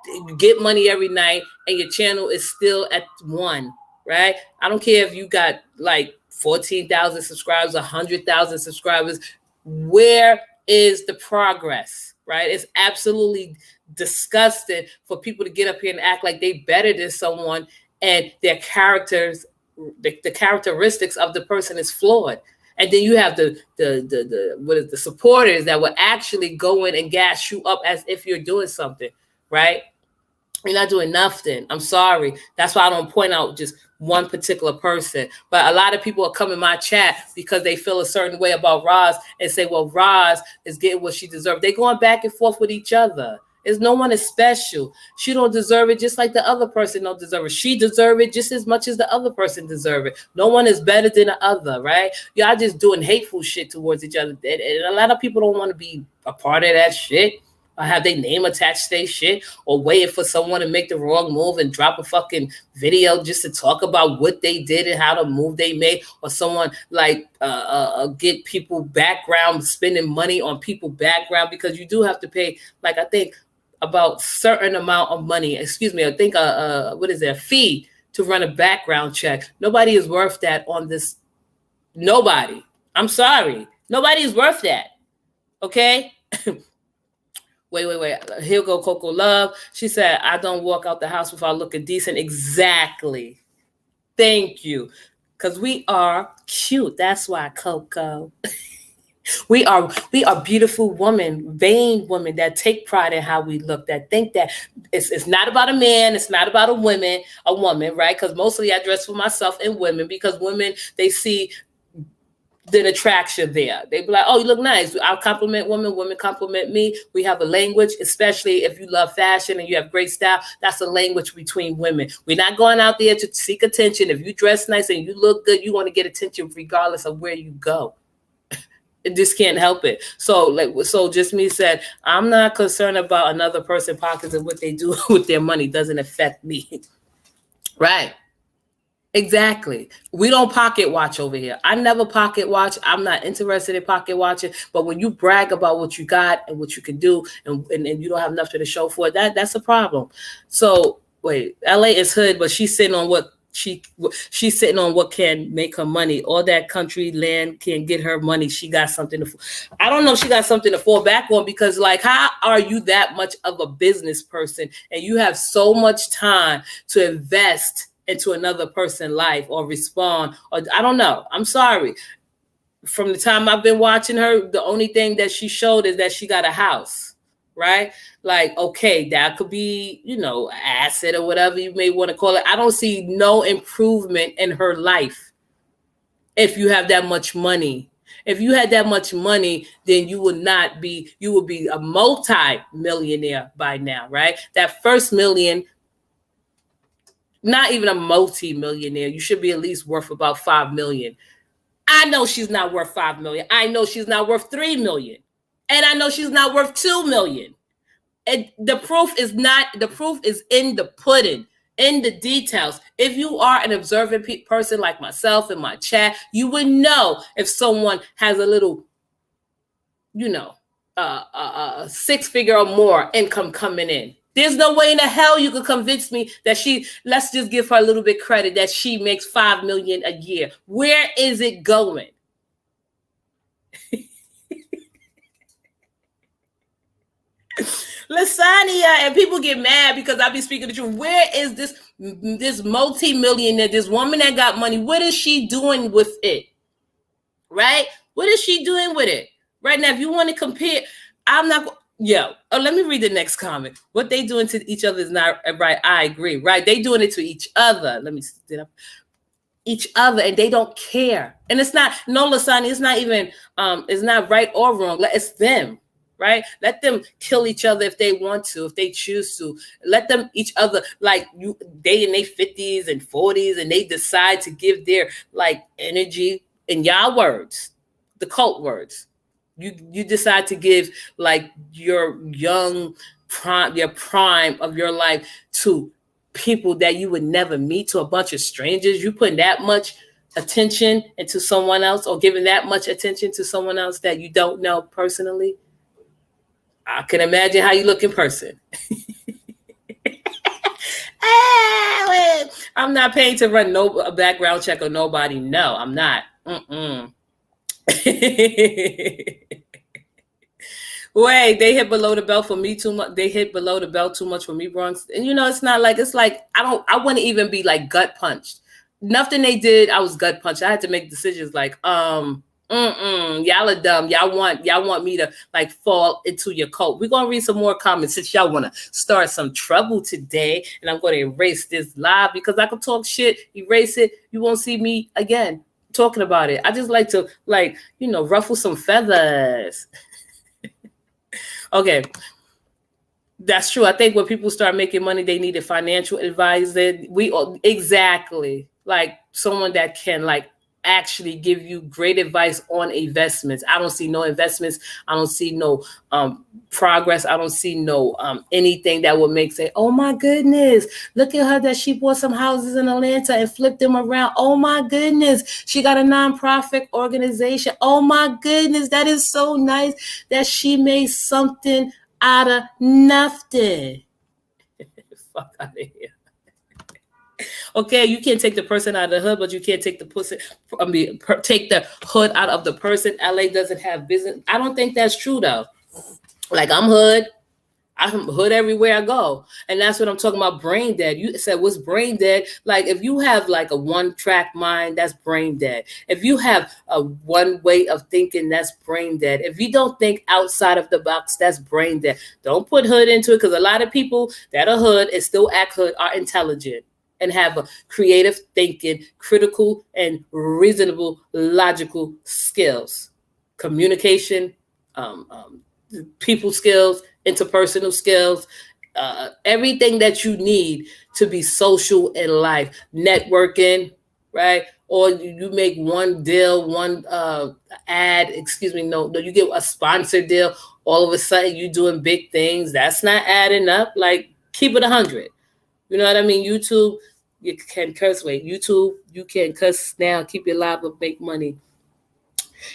you get money every night, and your channel is still at one, right? I don't care if you got like 14,000 subscribers, 100,000 subscribers. Where is the progress, right? It's absolutely disgusting for people to get up here and act like they better than someone, and their characters, the characteristics of the person is flawed. And then you have the supporters that will actually go in and gas you up as if you're doing something, right? You're not doing nothing. I'm sorry. That's why I don't point out just one particular person. But a lot of people are coming my chat because they feel a certain way about Roz and say, well, Roz is getting what she deserves. They're going back and forth with each other. There's no one is special. She don't deserve it just like the other person don't deserve it. She deserve it just as much as the other person deserve it. No one is better than the other, right? Y'all just doing hateful shit towards each other. And a lot of people don't want to be a part of that shit, or have their name attached to their shit, or waiting for someone to make the wrong move and drop a fucking video just to talk about what they did and how the move they made, or someone like get people background, spending money on people background, because you do have to pay, like, I think about certain amount of money, I think what is it, a fee to run a background check. Nobody is worth that on this. Nobody. I'm sorry. Nobody is worth that. Okay? Wait. Here go Coco Love. She said, I don't walk out the house without looking decent. Exactly. Thank you. Because we are cute. That's why, Coco. We are beautiful women, vain women that take pride in how we look, that think that it's not about a man, it's not about a woman, right? Because mostly I dress for myself and women, because women, they see the attraction there. They be like, oh, you look nice. I'll compliment women. Women compliment me. We have a language, especially if you love fashion and you have great style. That's a language between women. We're not going out there to seek attention. If you dress nice and you look good, you want to get attention regardless of where you go. It just can't help it. So just me said, I'm not concerned about another person's pockets and what they do with their money. Doesn't affect me. Right. Exactly. We don't pocket watch over here. I never pocket watch. I'm not interested in pocket watching. But when you brag about what you got and what you can do, and you don't have nothing to show for it, that's a problem. So wait, LA is hood, but she's sitting on what she's sitting on what can make her money. All that country land can get her money. She got something to. I don't know if she got something to fall back on, because like, how are you that much of a business person and you have so much time to invest into another person's life or respond, or I don't know. I'm sorry. From the time I've been watching her, the only thing that she showed is that she got a house, right? Like, okay, that could be, asset or whatever you may want to call it. I don't see no improvement in her life if you have that much money. If you had that much money, then you would be a multi-millionaire by now, right? That first million, not even a multi-millionaire. You should be at least worth about 5 million. I know she's not worth 5 million. I know she's not worth 3 million. And I know she's not worth 2 million. And the proof is in the pudding, in the details. If you are an observant person like myself in my chat, you would know if someone has a little, a 6-figure or more income coming in. There's no way in the hell you could convince me that let's just give her a little bit credit, that she makes 5 million a year. Where is it going? Lasagna, and people get mad because I be speaking the truth. Where is this multi-millionaire, this woman that got money? What is she doing with it? Right? What is she doing with it? Right now, if you want to compare, I'm not. Let me read the next comment. What they doing to each other is not right. I agree. Right? They doing it to each other. Let me sit up. Each other, and they don't care. And it's not Lasagna. It's not even. It's not right or wrong. It's them. Right? Let them kill each other if they want to, if they choose to. Let them each other, like they in their 50s and 40s, and they decide to give their like energy, in y'all words, the cult words. You decide to give like your young prime, your prime of your life to people that you would never meet, to a bunch of strangers. You putting that much attention into someone else, or giving that much attention to someone else that you don't know personally. I can imagine how you look in person. I'm not paying to run a background check on nobody. No, I'm not. Wait, they hit below the belt for me too much. They hit below the belt too much for me, Bronx. And it's not like, it's like I wouldn't even be like gut punched. Nothing they did, I was gut punched. I had to make decisions like, y'all are dumb. Y'all want me to like fall into your cult. We're gonna read some more comments since y'all want to start some trouble today. And I'm going to erase this live because I can talk shit, erase it. You won't see me again talking about it. I just like to ruffle some feathers. Okay. That's true. I think when people start making money, they need a financial advisor. Exactly, like someone that can like actually give you great advice on investments. I don't see no investments. I don't see no progress. I don't see no anything that would make say, oh my goodness, look at her that she bought some houses in Atlanta and flipped them around. Oh my goodness, she got a nonprofit organization. Oh my goodness, that is so nice that she made something out of nothing. Fuck out of here. Okay, you can't take the person out of the hood, but you can't take the pussy. Take the hood out of the person. LA doesn't have business. I don't think that's true though. Like I'm hood everywhere I go, and that's what I'm talking about. Brain dead. You said what's brain dead? Like if you have like a one-track mind, that's brain dead. If you have a one way of thinking, that's brain dead. If you don't think outside of the box, that's brain dead. Don't put hood into it, because a lot of people that are hood and still act hood are intelligent and have a creative thinking, critical and reasonable, logical skills, communication, people skills, interpersonal skills, everything that you need to be social in life, networking, right? Or you make one deal, one ad, no, you get a sponsor deal. All of a sudden you doing big things. That's not adding up. Like keep it 100. You know what I mean? YouTube, you can curse. Wait, YouTube, you can cuss now, keep it live, but make money.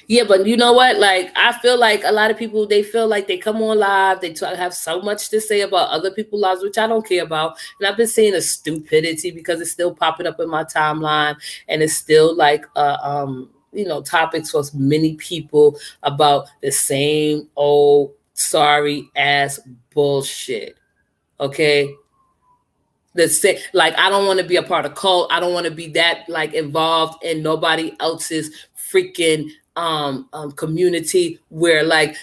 Yeah, but you know what? Like, I feel like a lot of people, they feel like they come on live, they have so much to say about other people's lives, which I don't care about. And I've been seeing a stupidity because it's still popping up in my timeline, and it's still like, topics for many people about the same old sorry ass bullshit. Okay. Like, I don't want to be a part of cult. I don't want to be that like involved in nobody else's freaking community where like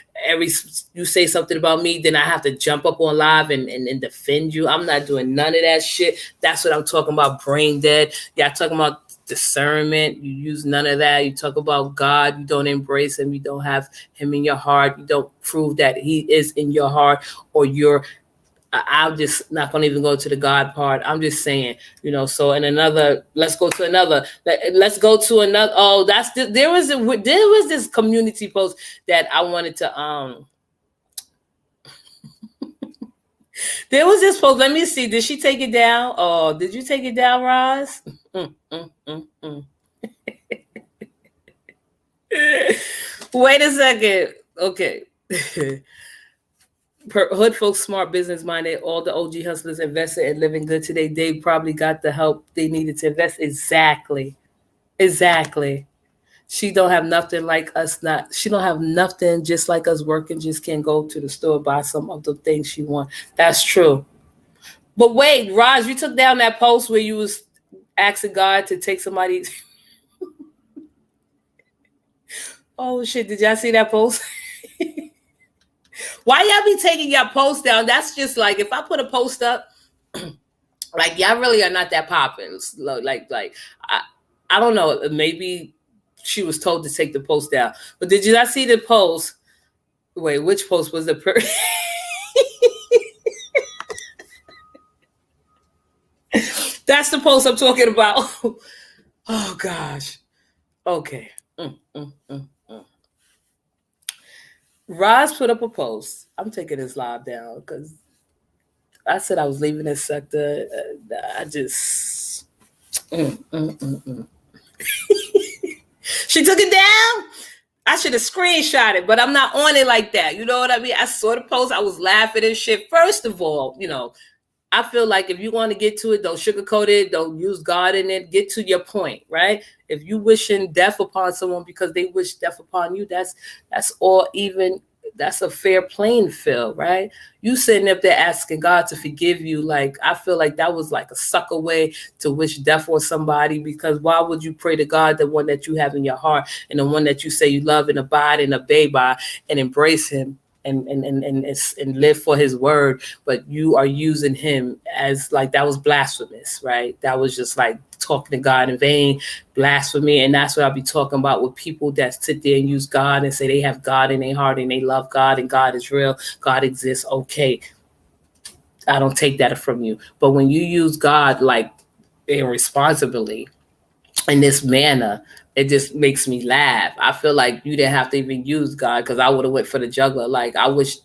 you say something about me, then I have to jump up on live and defend you. I'm not doing none of that shit. That's what I'm talking about. Brain dead. Yeah, talking about discernment. You use none of that. You talk about God. You don't embrace him. You don't have him in your heart. You don't prove that he is in your heart, or I'm just not going to even go to the God part. I'm just saying, so let's go to another. Oh, there was this community post that I wanted to, there was this post. Let me see. Did she take it down? Oh, did you take it down, Roz? Wait a second. Okay. Hood folks, smart, business minded, all the OG hustlers invested and living good today. They probably got the help they needed to invest. Exactly. She don't have nothing like us. Not she don't have nothing just like us working. Just can't go to the store buy some of the things she want. That's true. But wait, Raj, you took down that post where you was asking God to take somebody. Oh shit! Did y'all see that post? Why y'all be taking your post down? That's just like if I put a post up, like y'all really are not that popping. Like I don't know. Maybe she was told to take the post down. But did you not see the post? Wait, which post was the? That's the post I'm talking about. Oh gosh. Okay. Roz put up a post. I'm taking this live down because I said I was leaving this sector. I just. She took it down. I should have screenshot it, but I'm not on it like that. You know what I mean? I saw the post. I was laughing and shit. First of all, I feel like if you want to get to it, don't sugarcoat it. Don't use God in it. Get to your point, right? If you wishing death upon someone because they wish death upon you, that's all even. That's a fair playing field, right? You sitting up there asking God to forgive you. Like, I feel like that was like a sucker way to wish death on somebody, because why would you pray to God, the one that you have in your heart and the one that you say you love and abide and obey by and embrace him and live for his word, but you are using him as like, that was blasphemous, right? That was just like talking to God in vain, blasphemy. And that's what I'll be talking about with people that sit there and use God and say they have God in their heart and they love God and God is real, God exists. Okay, I don't take that from you. But when you use God like irresponsibly in this manner, it just makes me laugh. I feel like you didn't have to even use God, because I would have went for the juggler. Like, I wish,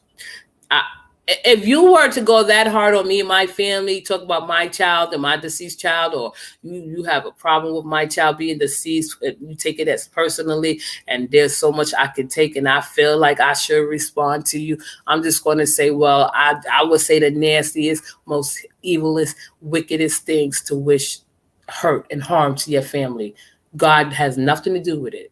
if you were to go that hard on me and my family, talk about my child and my deceased child, or you have a problem with my child being deceased, you take it as personally, and there's so much I can take, and I feel like I should respond to you, I'm just going to say, well, I would say the nastiest, most evilest, wickedest things to wish hurt and harm to your family. God has nothing to do with it.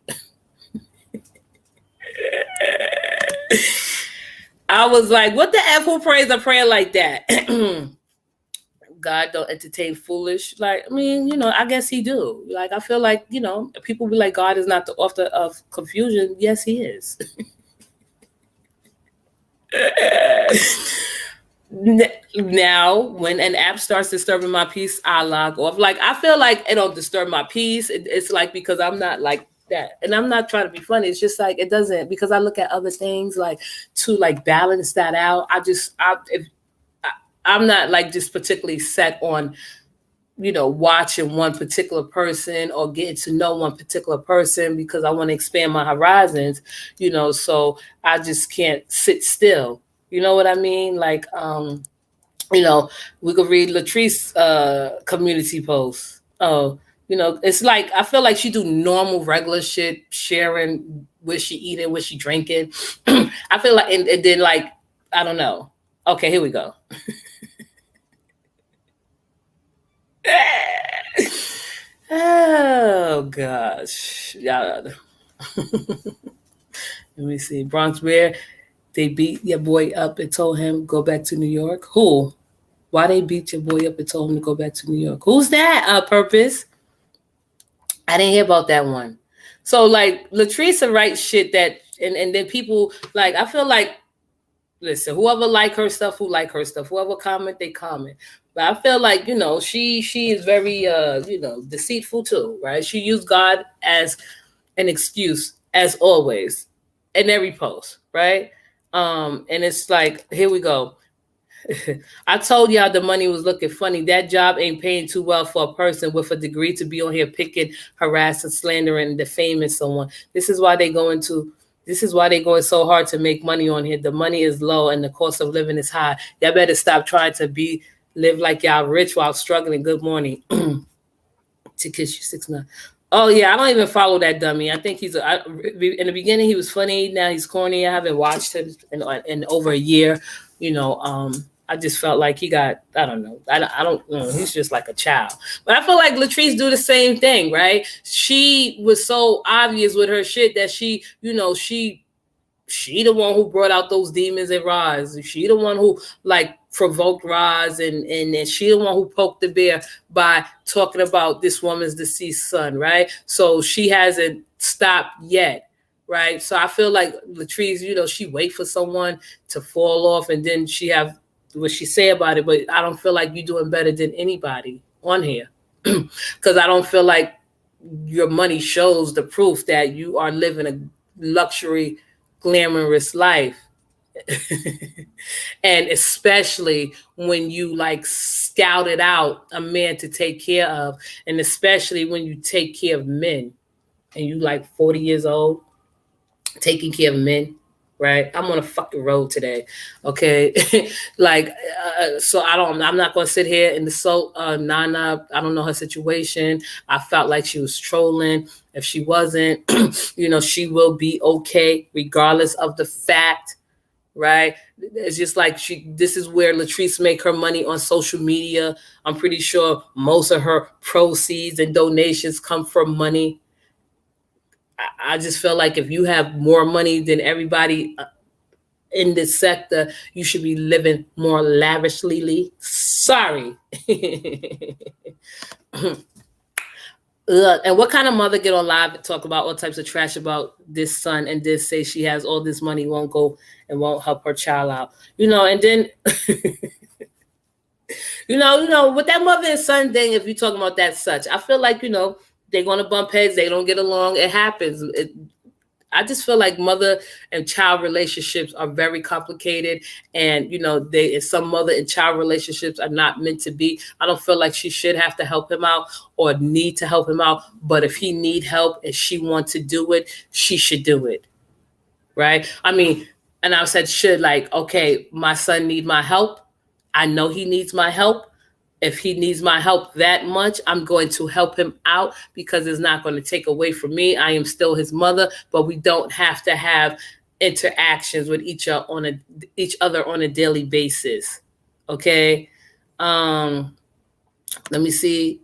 I was like, what the F, who prays a prayer like that? God don't entertain foolish. Like, I mean, I guess he do. Like, I feel like, people be like, God is not the author of confusion. Yes, he is. Now, when an app starts disturbing my peace, I log off. Like, I feel like it don't disturb my peace. It's like, because I'm not like that, and I'm not trying to be funny. It's just like, it doesn't, because I look at other things like to like balance that out. I'm not like just particularly set on, watching one particular person or getting to know one particular person, because I want to expand my horizons, so I just can't sit still. You know what I mean? Like, we could read Latrice's community posts. Oh, it's like, I feel like she do normal, regular shit, sharing what she eating, what she drinking. I feel like, and then like, I don't know. Okay, here we go. Oh gosh, yeah. Let me see. Bronx Bear, they beat your boy up and told him go back to New York. Who? Why they beat your boy up and told him to go back to New York? Who's that? Purpose. I didn't hear about that one. So like, Latrice writes shit that, and then people like, I feel like, listen, whoever like her stuff, who like her stuff, whoever comment, they comment. But I feel like, she is very, deceitful too, right? She used God as an excuse, as always, in every post, right? And it's like, here we go. I told y'all the money was looking funny. That job ain't paying too well for a person with a degree to be on here picking, harassing, slandering, defaming someone. This is why they going so hard to make money on here. The money is low and the cost of living is high. Y'all better stop trying to live like y'all rich while struggling. Good morning. To kiss you 6'9". Oh yeah, I don't even follow that dummy. I think in the beginning he was funny. Now he's corny. I haven't watched him in over a year. I just felt like he got, I don't know. I don't know. He's just like a child. But I feel like Latrice do the same thing, right? She was so obvious with her shit that she, she the one who brought out those demons in Roz. She the one who like provoked Roz, and she the one who poked the bear by talking about this woman's deceased son, right? So she hasn't stopped yet. Right. So I feel like Latrice, she wait for someone to fall off and then she have what she say about it. But I don't feel like you're doing better than anybody on here. Because I don't feel like your money shows the proof that you are living a luxury, glamorous life. And especially when you like scouted out a man to take care of, and especially when you take care of men and you like 40 years old taking care of men, right? I'm on a fucking road today, okay? So I'm not gonna sit here and insult Nana. I don't know her situation. I felt like she was trolling. If she wasn't, she will be okay regardless of the fact, right? It's just like this is where Latrice make her money on social media. I'm pretty sure most of her proceeds and donations come from money. I just feel like if you have more money than everybody in this sector, you should be living more lavishly. Sorry. And what kind of mother get on live and talk about all types of trash about this son and this say she has all this money, won't go and won't help her child out, and then with that mother and son thing, if you're talking about that such, I feel like they're going to bump heads. They don't get along. It happens. I just feel like mother and child relationships are very complicated. And, some mother and child relationships are not meant to be. I don't feel like she should have to help him out or need to help him out. But if he need help and she wants to do it, she should do it. Right? I mean, and I said, okay, my son need my help. I know he needs my help. If he needs my help that much, I'm going to help him out because it's not going to take away from me. I am still his mother, but we don't have to have interactions with each other on a daily basis. Okay. Let me see.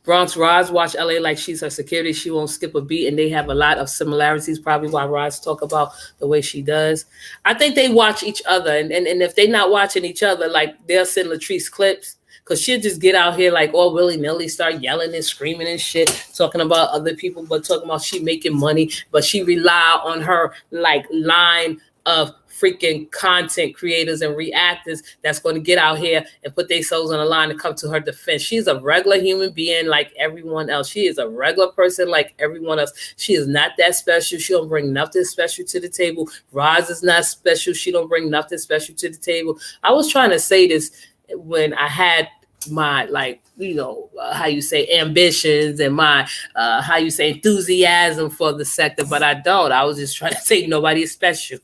Bronx Roz watch LA like she's her security. She won't skip a beat, and they have a lot of similarities. Probably why Roz talk about the way she does. I think they watch each other, and if they're not watching each other, like they'll send Latrice clips. Because she'll just get out here like all willy-nilly, start yelling and screaming and shit, talking about other people, but talking about she making money. But she rely on her like line of freaking content creators and reactors that's going to get out here and put their souls on the line to come to her defense. She's a regular human being like everyone else. She is a regular person like everyone else. She is not that special. She don't bring nothing special to the table. Roz is not special. She don't bring nothing special to the table. I was trying to say this when I had my how you say ambitions and my how you say enthusiasm for the sector, but I don't. I was just trying to say nobody is special.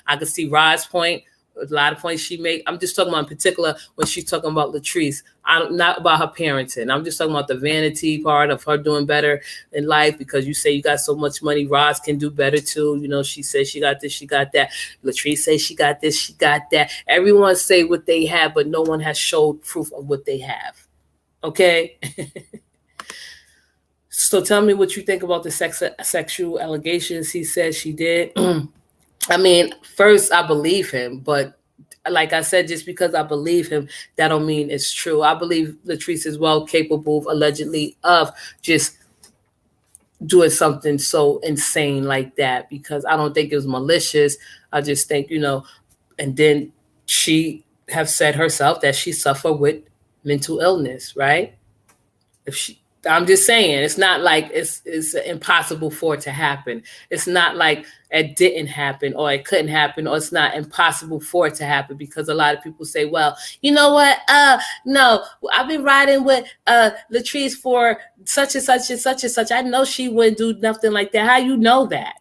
I could see Rod's point, a lot of points she make. I'm just talking about in particular when she's talking about Latrice. I'm not about her parenting. I'm just talking about the vanity part of her doing better in life because you say you got so much money. Roz can do better too. She says she got this, she got that. Latrice says she got this, she got that. Everyone say what they have, but no one has showed proof of what they have. Okay? So tell me what you think about the sexual allegations he says she did. I mean, first, I believe him, but like I said, just because I believe him, that don't mean it's true. I believe Latrice is well capable, allegedly, of just doing something so insane like that because I don't think it was malicious. I just think, and then she have said herself that she suffered with mental illness, right? I'm just saying, it's not like it's impossible for it to happen. It's not like it didn't happen or it couldn't happen or it's not impossible for it to happen because a lot of people say, well, you know what? No, I've been riding with Latrice for such and such and such and such. I know she wouldn't do nothing like that. How you know that?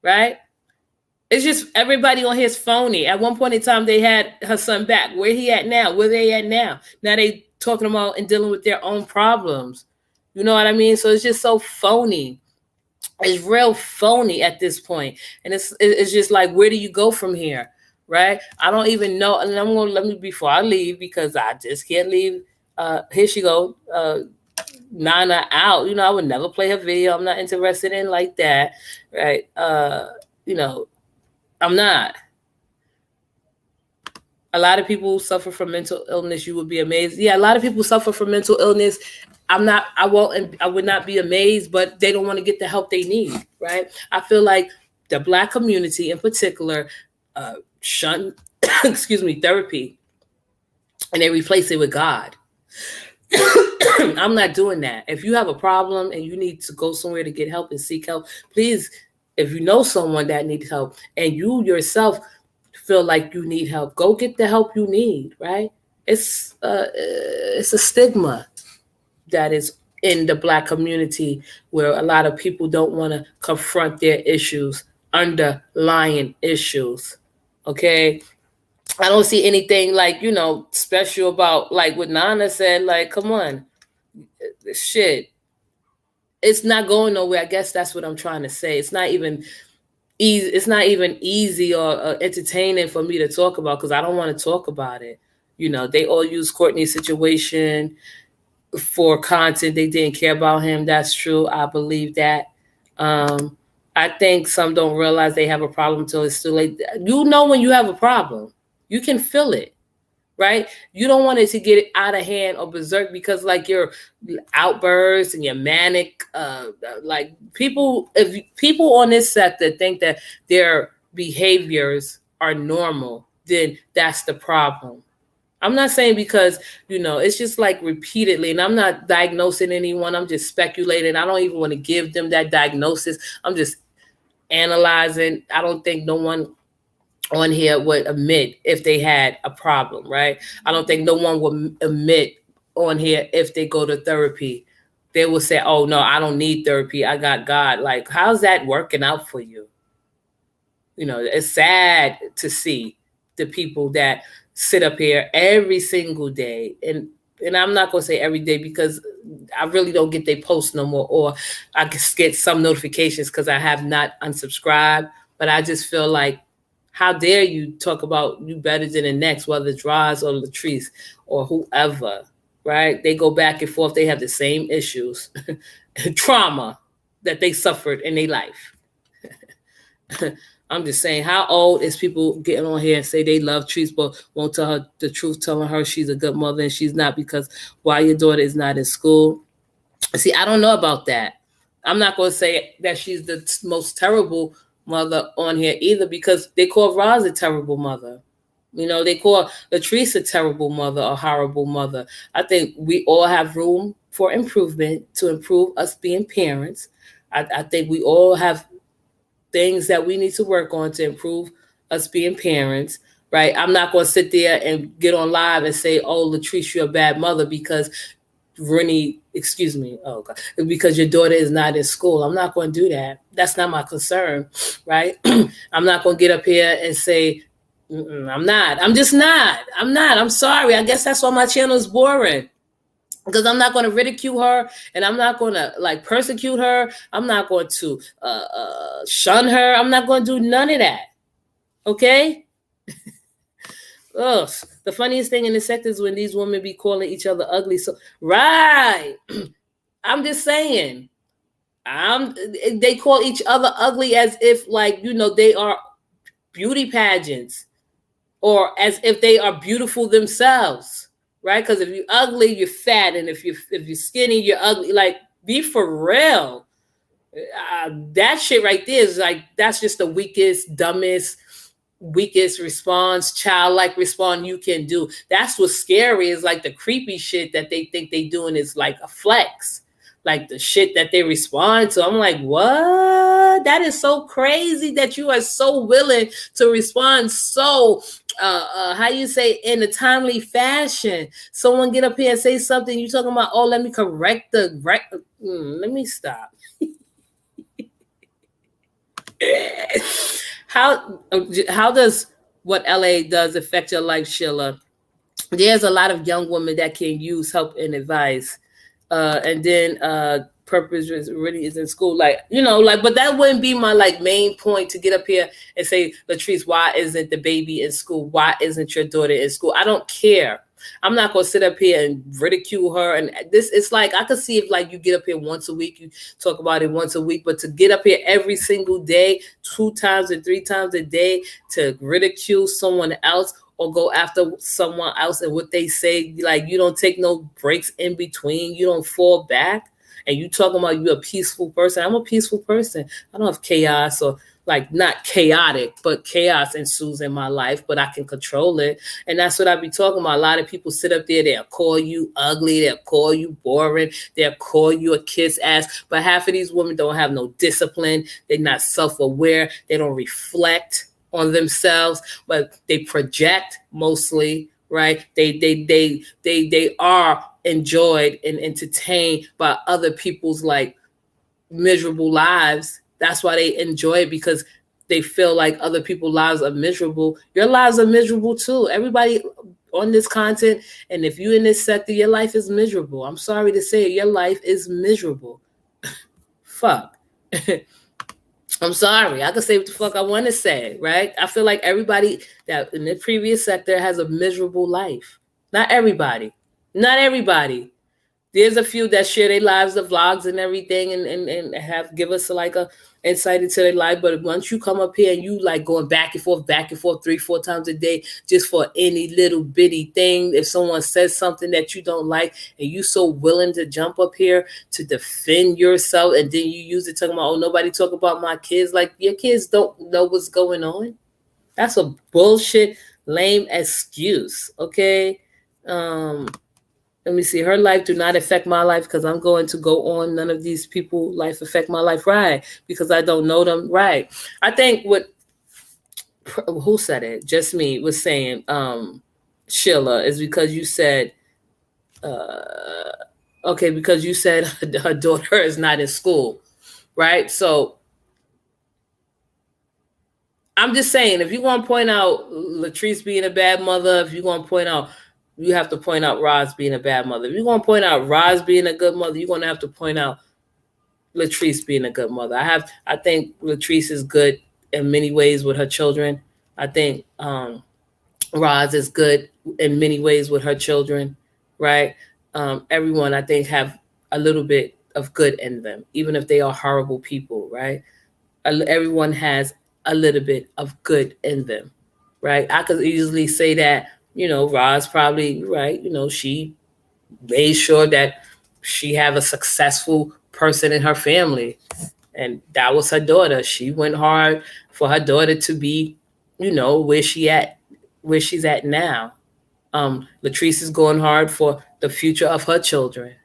Right? It's just everybody on here is phony. At one point in time, they had her son back. Where he at now? Where they at now? Now they talking about and dealing with their own problems. You know what I mean? So it's just so phony. It's real phony at this point. And it's just like, where do you go from here? right? I don't even know, and I'm gonna let me before I leave because I just can't leave. Here she go. Nana out. I would never play her video. I'm not interested in like that, right? You know, I'm not. A lot of people suffer from mental illness. You would be amazed. Yeah, a lot of people suffer from mental illness. I would not be amazed, but they don't want to get the help they need, right? I feel like the Black community in particular shun, excuse me, therapy, and they replace it with God. I'm not doing that. If you have a problem and you need to go somewhere to get help and seek help, please, if you know someone that needs help and you yourself feel like you need help, go get the help you need, right? It's a stigma that is in the Black community where a lot of people don't want to confront their issues, underlying issues. Okay. I don't see anything like, special about like what Nana said, like, come on. Shit. It's not going nowhere. I guess that's what I'm trying to say. It's not even easy. It's not even easy or entertaining for me to talk about because I don't want to talk about it. They all use Courtney's situation for content. They didn't care about him. That's true. I believe that. I think some don't realize they have a problem until it's too late. When you have a problem, you can feel it, right? You don't want it to get out of hand or berserk because like your outbursts and your manic, like people on this sector think that their behaviors are normal, then that's the problem. I'm not saying because, it's just like repeatedly, and I'm not diagnosing anyone. I'm just speculating. I don't even want to give them that diagnosis. I'm just analyzing. I don't think no one on here would admit if they had a problem, right? I don't think no one would admit on here if they go to therapy. They will say, oh, no, I don't need therapy. I got God. Like, how's that working out for you? It's sad to see the people that sit up here every single day. And I'm not going to say every day because I really don't get their posts no more, or I just get some notifications because I have not unsubscribed. But I just feel like, how dare you talk about you better than the next, whether it's Roz or Latrice or whoever, right? They go back and forth. They have the same issues, trauma that they suffered in their life. I'm just saying, how old is people getting on here and say they love Treese, but won't tell her the truth, telling her she's a good mother and she's not because why your daughter is not in school? See, I don't know about that. I'm not going to say that she's the most terrible mother on here either because they call Roz a terrible mother. They call Latrice a terrible mother, a horrible mother. I think we all have room for improvement to improve us being parents. I think we all have things that we need to work on to improve us being parents, right? I'm not going to sit there and get on live and say, oh, Latrice, you're a bad mother because because your daughter is not in school. I'm not going to do that. That's not my concern, right? I'm not going to get up here and say, I'm not. I'm just not. I'm not. I'm sorry. I guess that's why my channel is boring. Because I'm not going to ridicule her and I'm not going to like persecute her. I'm not going to shun her. I'm not going to do none of that. Okay? Ugh. The funniest thing in the sector is when these women be calling each other ugly. So, right. I'm just saying. They call each other ugly as if like, they are beauty pageants or as if they are beautiful themselves. Right? Because if you're ugly, you're fat. And if you're skinny, you're ugly. Like, be for real. That shit right there is like, that's just the weakest, dumbest, response, childlike response you can do. That's what's scary is like the creepy shit that they think they doing is like a flex. Like the shit that they respond to. I'm like, what? That is so crazy that you are so willing to respond so how you say in a timely fashion. Someone get up here and say something, you talking about, oh, let me correct let me stop. How does what LA does affect your life, Sheila? There's a lot of young women that can use help and advice. And then purpose really is in school. Like, but that wouldn't be my like main point to get up here and say, Latrice, why isn't the baby in school? Why isn't your daughter in school? I don't care. I'm not gonna sit up here and ridicule her. And this, it's like I could see if like you get up here once a week, you talk about it once a week, but to get up here every single day, 2 times and 3 times a day, to ridicule someone else or go after someone else and what they say, like you don't take no breaks in between, you don't fall back, and you talking about you a peaceful person. I'm a peaceful person. I don't have chaos, or like not chaotic, but chaos ensues in my life, but I can control it. And that's what I be talking about. A lot of people sit up there, they'll call you ugly, they'll call you boring, they'll call you a kiss ass. But half of these women don't have no discipline. They're not self-aware. They don't reflect on themselves, but they project mostly, right? They are enjoyed and entertained by other people's like miserable lives. That's why they enjoy it, because they feel like other people's lives are miserable. Your lives are miserable too. Everybody on this content, and if you're in this sector, your life is miserable. I'm sorry to say it, your life is miserable. Fuck. I'm sorry. I can say what the fuck I want to say, right? I feel like everybody that in the previous sector has a miserable life. Not everybody. Not everybody. There's a few that share their lives, the vlogs and everything, and have give us like a insight into their life. But once you come up here and you like going back and forth, 3-4 times a day, just for any little bitty thing, if someone says something that you don't like, and you so willing to jump up here to defend yourself, and then you use it talking about, oh, nobody talk about my kids. Like, your kids don't know what's going on. That's a bullshit, lame excuse. Okay. Let me see. Her life do not affect my life because I'm going to go on. None of these people life affect my life, right? Because I don't know them, right? I think who said it? Just me was saying, Sheila, is because you said, okay, because you said her daughter is not in school, right? So I'm just saying, if you want to point out Latrice being a bad mother, if you want to point out, you have to point out Roz being a bad mother. If you're going to point out Roz being a good mother, you're going to have to point out Latrice being a good mother. I think Latrice is good in many ways with her children. I think Roz is good in many ways with her children, right? Everyone, I think, have a little bit of good in them, even if they are horrible people, right? Everyone has a little bit of good in them, right? I could easily say that, Roz probably, right, she made sure that she have a successful person in her family. And that was her daughter. She went hard for her daughter to be, where she's at now. Latrice is going hard for the future of her children.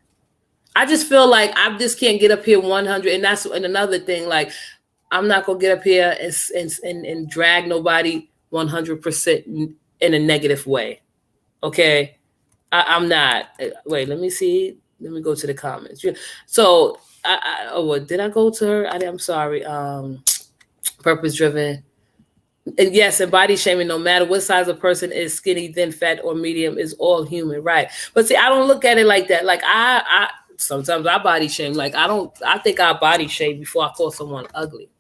I just feel like I just can't get up here 100. And that's another thing. Like, I'm not going to get up here and drag nobody 100% in a negative way. Okay. I'm not. Wait, let me see. Let me go to the comments. So, did I go to her? I'm sorry. Purpose driven. And yes, and body shaming, no matter what size a person is, skinny, thin, fat, or medium, is all human, right? But see, I don't look at it like that. Like I sometimes I body shame. Like I think I body shame before I call someone ugly,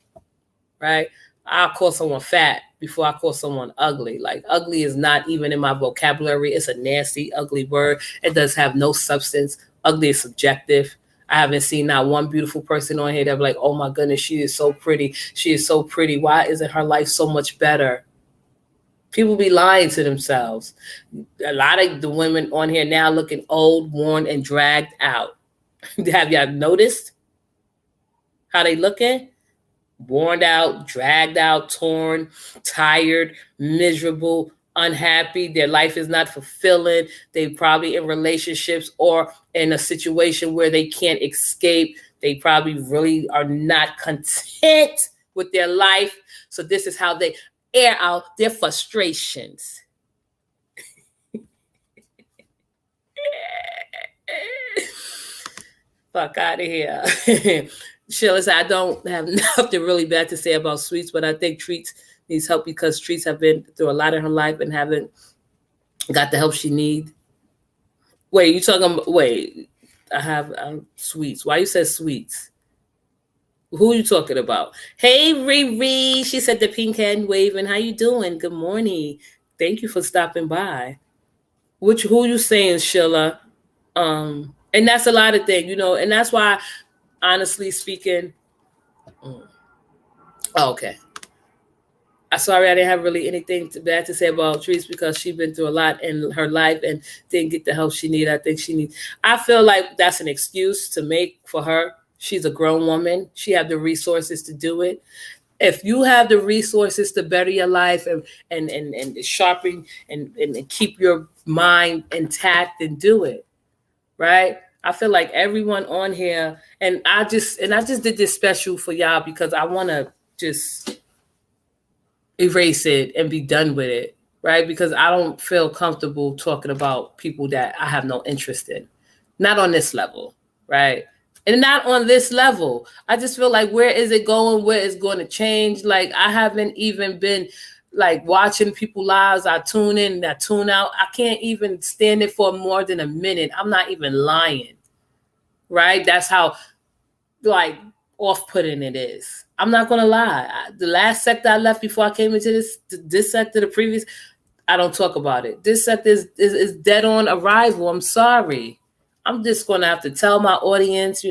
right? I'll call someone fat before I call someone ugly. Like, ugly is not even in my vocabulary. It's a nasty, ugly word. It does have no substance. Ugly is subjective. I haven't seen not one beautiful person on here that be like, oh my goodness, she is so pretty. She is so pretty. Why isn't her life so much better? People be lying to themselves. A lot of the women on here now looking old, worn, and dragged out. Have y'all noticed how they looking? Worn out, dragged out, torn, tired, miserable, unhappy. Their life is not fulfilling. They probably in relationships or in a situation where they can't escape. They probably really are not content with their life. So this is how they air out their frustrations. Fuck out of here. Sheila said, I don't have nothing really bad to say about Sweets, but I think Treats needs help because Treats have been through a lot in her life and haven't got the help she needs. Wait, I have sweets. Why you said sweets? Who are you talking about? Hey, Riri. She said the pink hand waving. How you doing? Good morning. Thank you for stopping by. Who you saying, Sheila? And that's a lot of things, and that's why, honestly speaking, okay. I'm sorry I didn't have really anything bad to say about Trees because she's been through a lot in her life and didn't get the help she needed. I think she needs. I feel like that's an excuse to make for her. She's a grown woman. She have the resources to do it. If you have the resources to better your life and sharpen and keep your mind intact, and do it, right? I feel like everyone on here, and I just did this special for y'all because I want to just erase it and be done with it, right? Because I don't feel comfortable talking about people that I have no interest in. Not on this level, right? And not on this level. I just feel like, where is it going? Where is it going to change? Like, I haven't even been like watching people lives. I tune in, I tune out. I can't even stand it for more than a minute. I'm not even lying, right? That's how like off-putting it is. I'm not gonna lie. The last sector I left before I came into this sector, the previous, I don't talk about it. This sector is dead on arrival. I'm sorry. I'm just gonna have to tell my audience,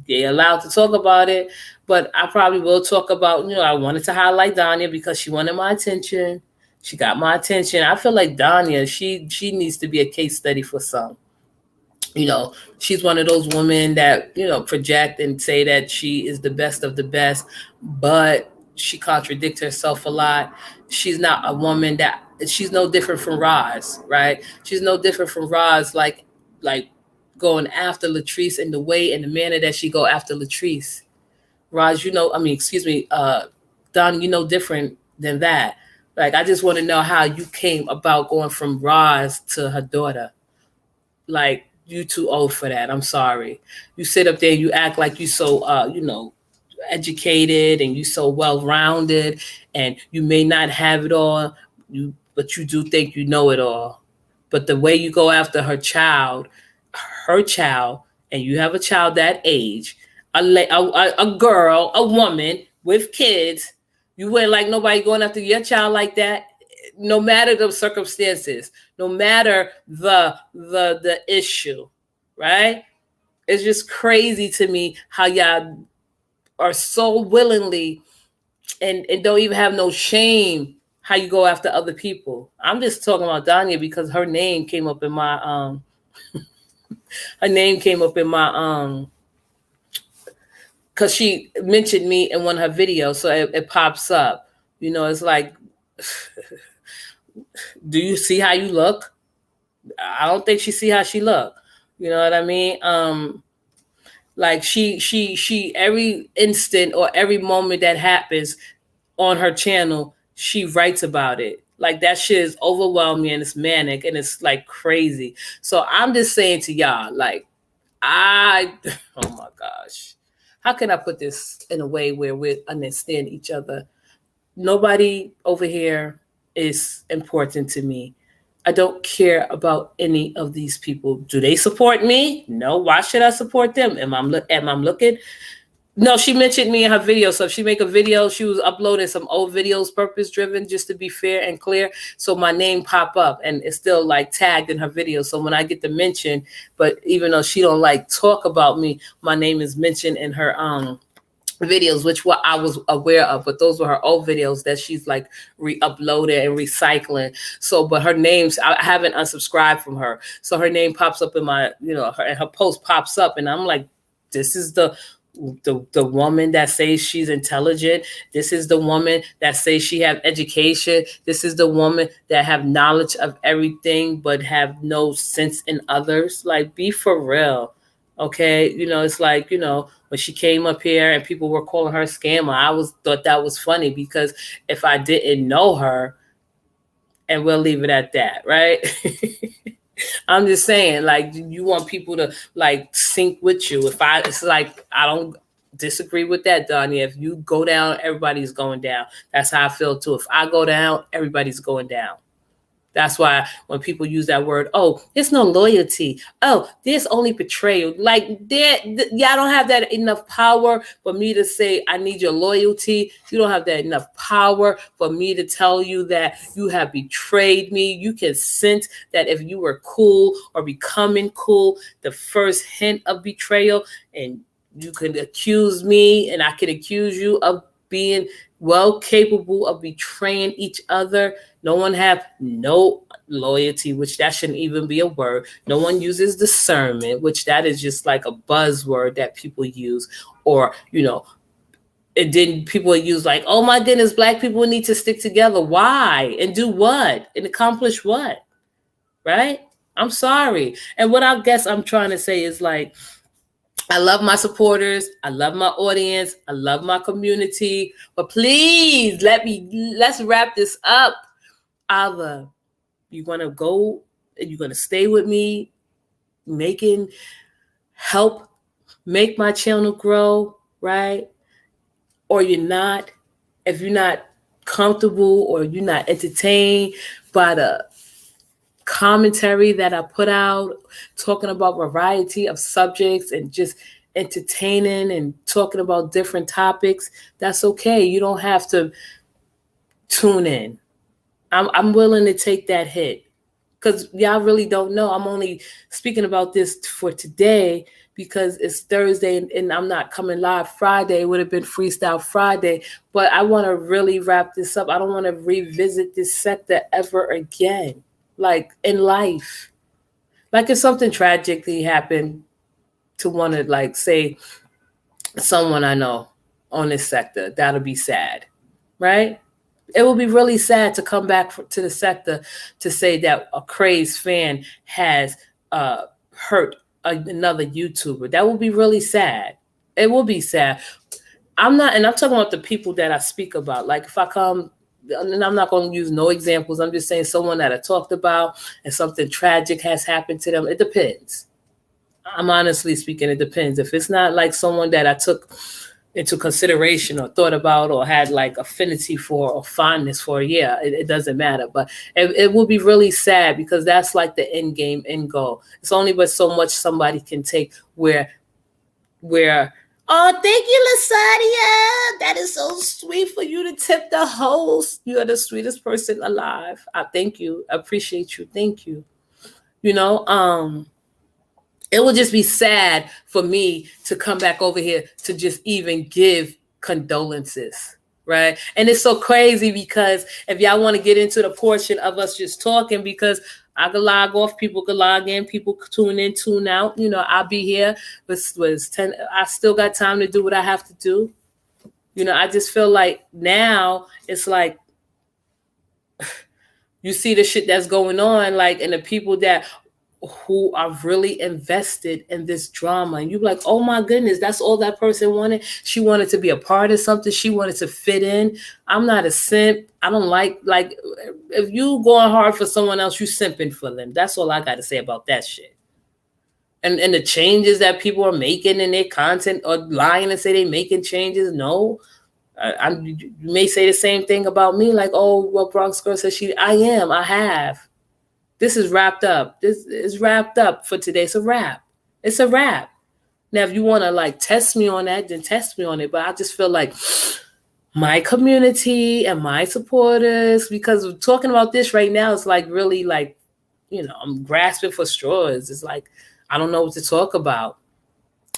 they're allowed to talk about it, but I probably will talk about, I wanted to highlight Danya because she wanted my attention. She got my attention. I feel like Danya, she needs to be a case study for some. She's one of those women that, project and say that she is the best of the best, but she contradicts herself a lot. She's not a woman she's no different from Roz, right? She's no different from Roz, like going after Latrice in the way and the manner that she go after Latrice. Roz, excuse me, Don, different than that. Like, I just want to know how you came about going from Roz to her daughter. Like, you too old for that. I'm sorry. You sit up there and you act like you so educated and you so well rounded, and you may not have it all, but you do think you know it all. But the way you go after her child, and you have a child that age, a girl, a woman with kids, you wouldn't like nobody going after your child like that, no matter the circumstances, no matter the issue, right? It's just crazy to me how y'all are so willingly and don't even have no shame how you go after other people. I'm just talking about Danya because her name came up in my because she mentioned me in one of her videos, so it pops up. It's like, do you see how you look? I don't think she see how she look. You know what I mean? Like, she every instant or every moment that happens on her channel, she writes about it. Like, that shit is overwhelming and it's manic and it's like crazy. So I'm just saying to y'all, like, oh my gosh, how can I put this in a way where we understand each other? Nobody over here is important to me. I don't care about any of these people. Do they support me? No. Why should I support them? Am I looking? No, she mentioned me in her video. So if she make a video, she was uploading some old videos, purpose driven, just to be fair and clear. So my name pop up and it's still like tagged in her video. So when I get the mention, but even though she don't like talk about me, my name is mentioned in her videos, which what I was aware of, but those were her old videos that she's like re-uploaded and recycling. So, but her name's, I haven't unsubscribed from her. So her name pops up in my, her post pops up and I'm like, this is the woman that says she's intelligent. This is the woman that says she have education. This is the woman that have knowledge of everything, but have no sense in others. Like, be for real. Okay. It's like, when she came up here and people were calling her a scammer, I thought that was funny because if I didn't know her, and we'll leave it at that, right? I'm just saying, like, you want people to like sync with you. It's like, I don't disagree with that, Danya. If you go down, everybody's going down. That's how I feel too. If I go down, everybody's going down. That's why when people use that word, oh, there's no loyalty. Oh, there's only betrayal. Like, y'all don't have that enough power for me to say, I need your loyalty. You don't have that enough power for me to tell you that you have betrayed me. You can sense that if you were cool or becoming cool, the first hint of betrayal, and you can accuse me and I can accuse you of being well capable of betraying each other. No one have no loyalty, which that shouldn't even be a word. No one uses discernment, which that is just like a buzzword that people use. Or, and then people use like, oh my goodness, Black people need to stick together. Why? And do what? And accomplish what? Right? I'm sorry. And what I guess I'm trying to say is like, I love my supporters. I love my audience. I love my community. But please let's wrap this up. Either you're going to go and you're going to stay with me, help make my channel grow, right? Or you're not. If you're not comfortable or you're not entertained by the commentary that I put out, talking about variety of subjects and just entertaining and talking about different topics, that's okay. You don't have to tune in. I'm willing to take that hit because y'all really don't know. I'm only speaking about this for today because it's Thursday and I'm not coming live Friday. It would have been Freestyle Friday, but I want to really wrap this up. I don't want to revisit this sector ever again. Like in life, like if something tragically happened to one of, like, say, someone I know on this sector, that'll be sad, right? It will be really sad to come back to the sector to say that a crazed fan has hurt another YouTuber. That will be really sad. It will be sad. I'm talking about the people that I speak about. Like if I come, and I'm not going to use no examples. I'm just saying someone that I talked about and something tragic has happened to them. It depends. I'm honestly speaking, it depends. If it's not like someone that I took into consideration or thought about or had like affinity for or fondness for, yeah, it doesn't matter. But it will be really sad because that's like the end game, end goal. It's only but so much somebody can take where oh, thank you, Lasadia. That is so sweet for you to tip the host. You are the sweetest person alive. I thank you. I appreciate you. Thank you. It would just be sad for me to come back over here to just even give condolences, right? And it's so crazy because if y'all want to get into the portion of us just talking, because I could log off, people could log in, people tune in, tune out. I'll be here. Was 10. I still got time to do what I have to do. I just feel like now it's like you see the shit that's going on, like, and the people who are really invested in this drama. And you're like, oh my goodness, that's all that person wanted. She wanted to be a part of something. She wanted to fit in. I'm not a simp. I don't like if you going hard for someone else, you simping for them. That's all I got to say about that shit. And the changes that people are making in their content or lying and say they making changes. No, you may say the same thing about me. Like, oh, well, Bronx Girl says I have. This is wrapped up. This is wrapped up for today. It's a wrap. It's a wrap. Now, if you want to like test me on that, then test me on it. But I just feel like my community and my supporters, because we're talking about this right now, it's like really like, I'm grasping for straws. It's like, I don't know what to talk about.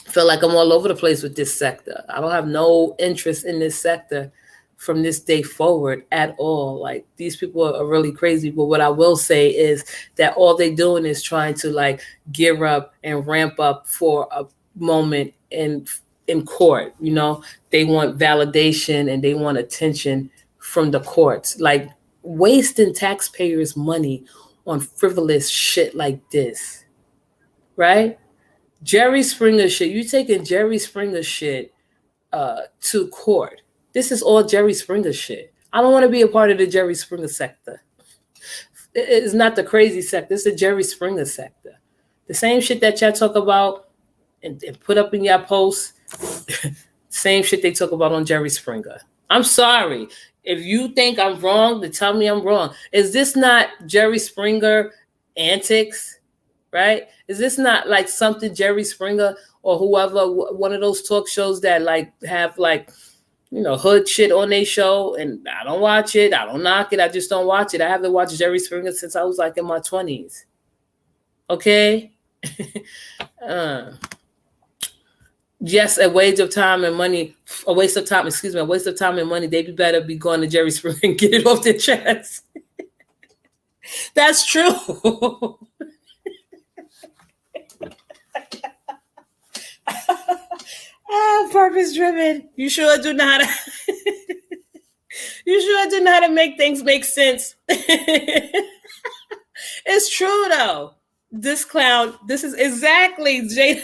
I feel like I'm all over the place with this sector. I don't have no interest in this sector from this day forward at all. Like, these people are really crazy. But what I will say is that all they're doing is trying to like gear up and ramp up for a moment in court. They want validation and they want attention from the courts, like wasting taxpayers' money on frivolous shit like this, right? Jerry Springer shit. You taking Jerry Springer shit to court. This is all Jerry Springer shit. I don't want to be a part of the Jerry Springer sector. It's not the crazy sector. It's the Jerry Springer sector. The same shit that y'all talk about and put up in your posts, same shit they talk about on Jerry Springer. I'm sorry. If you think I'm wrong, then tell me I'm wrong. Is this not Jerry Springer antics? Right? Is this not like something Jerry Springer or whoever, one of those talk shows that like have like, hood shit on their show? And I don't watch it. I don't knock it. I just don't watch it. I haven't watched Jerry Springer since I was like in my 20s. Okay? Yes, a waste of time and money. A waste of time, excuse me, a waste of time and money. They better be going to Jerry Springer and get it off their chest. That's true. Purpose driven. You sure do know how to you sure do know how to make things make sense. It's true though. This clown, this is exactly Jay.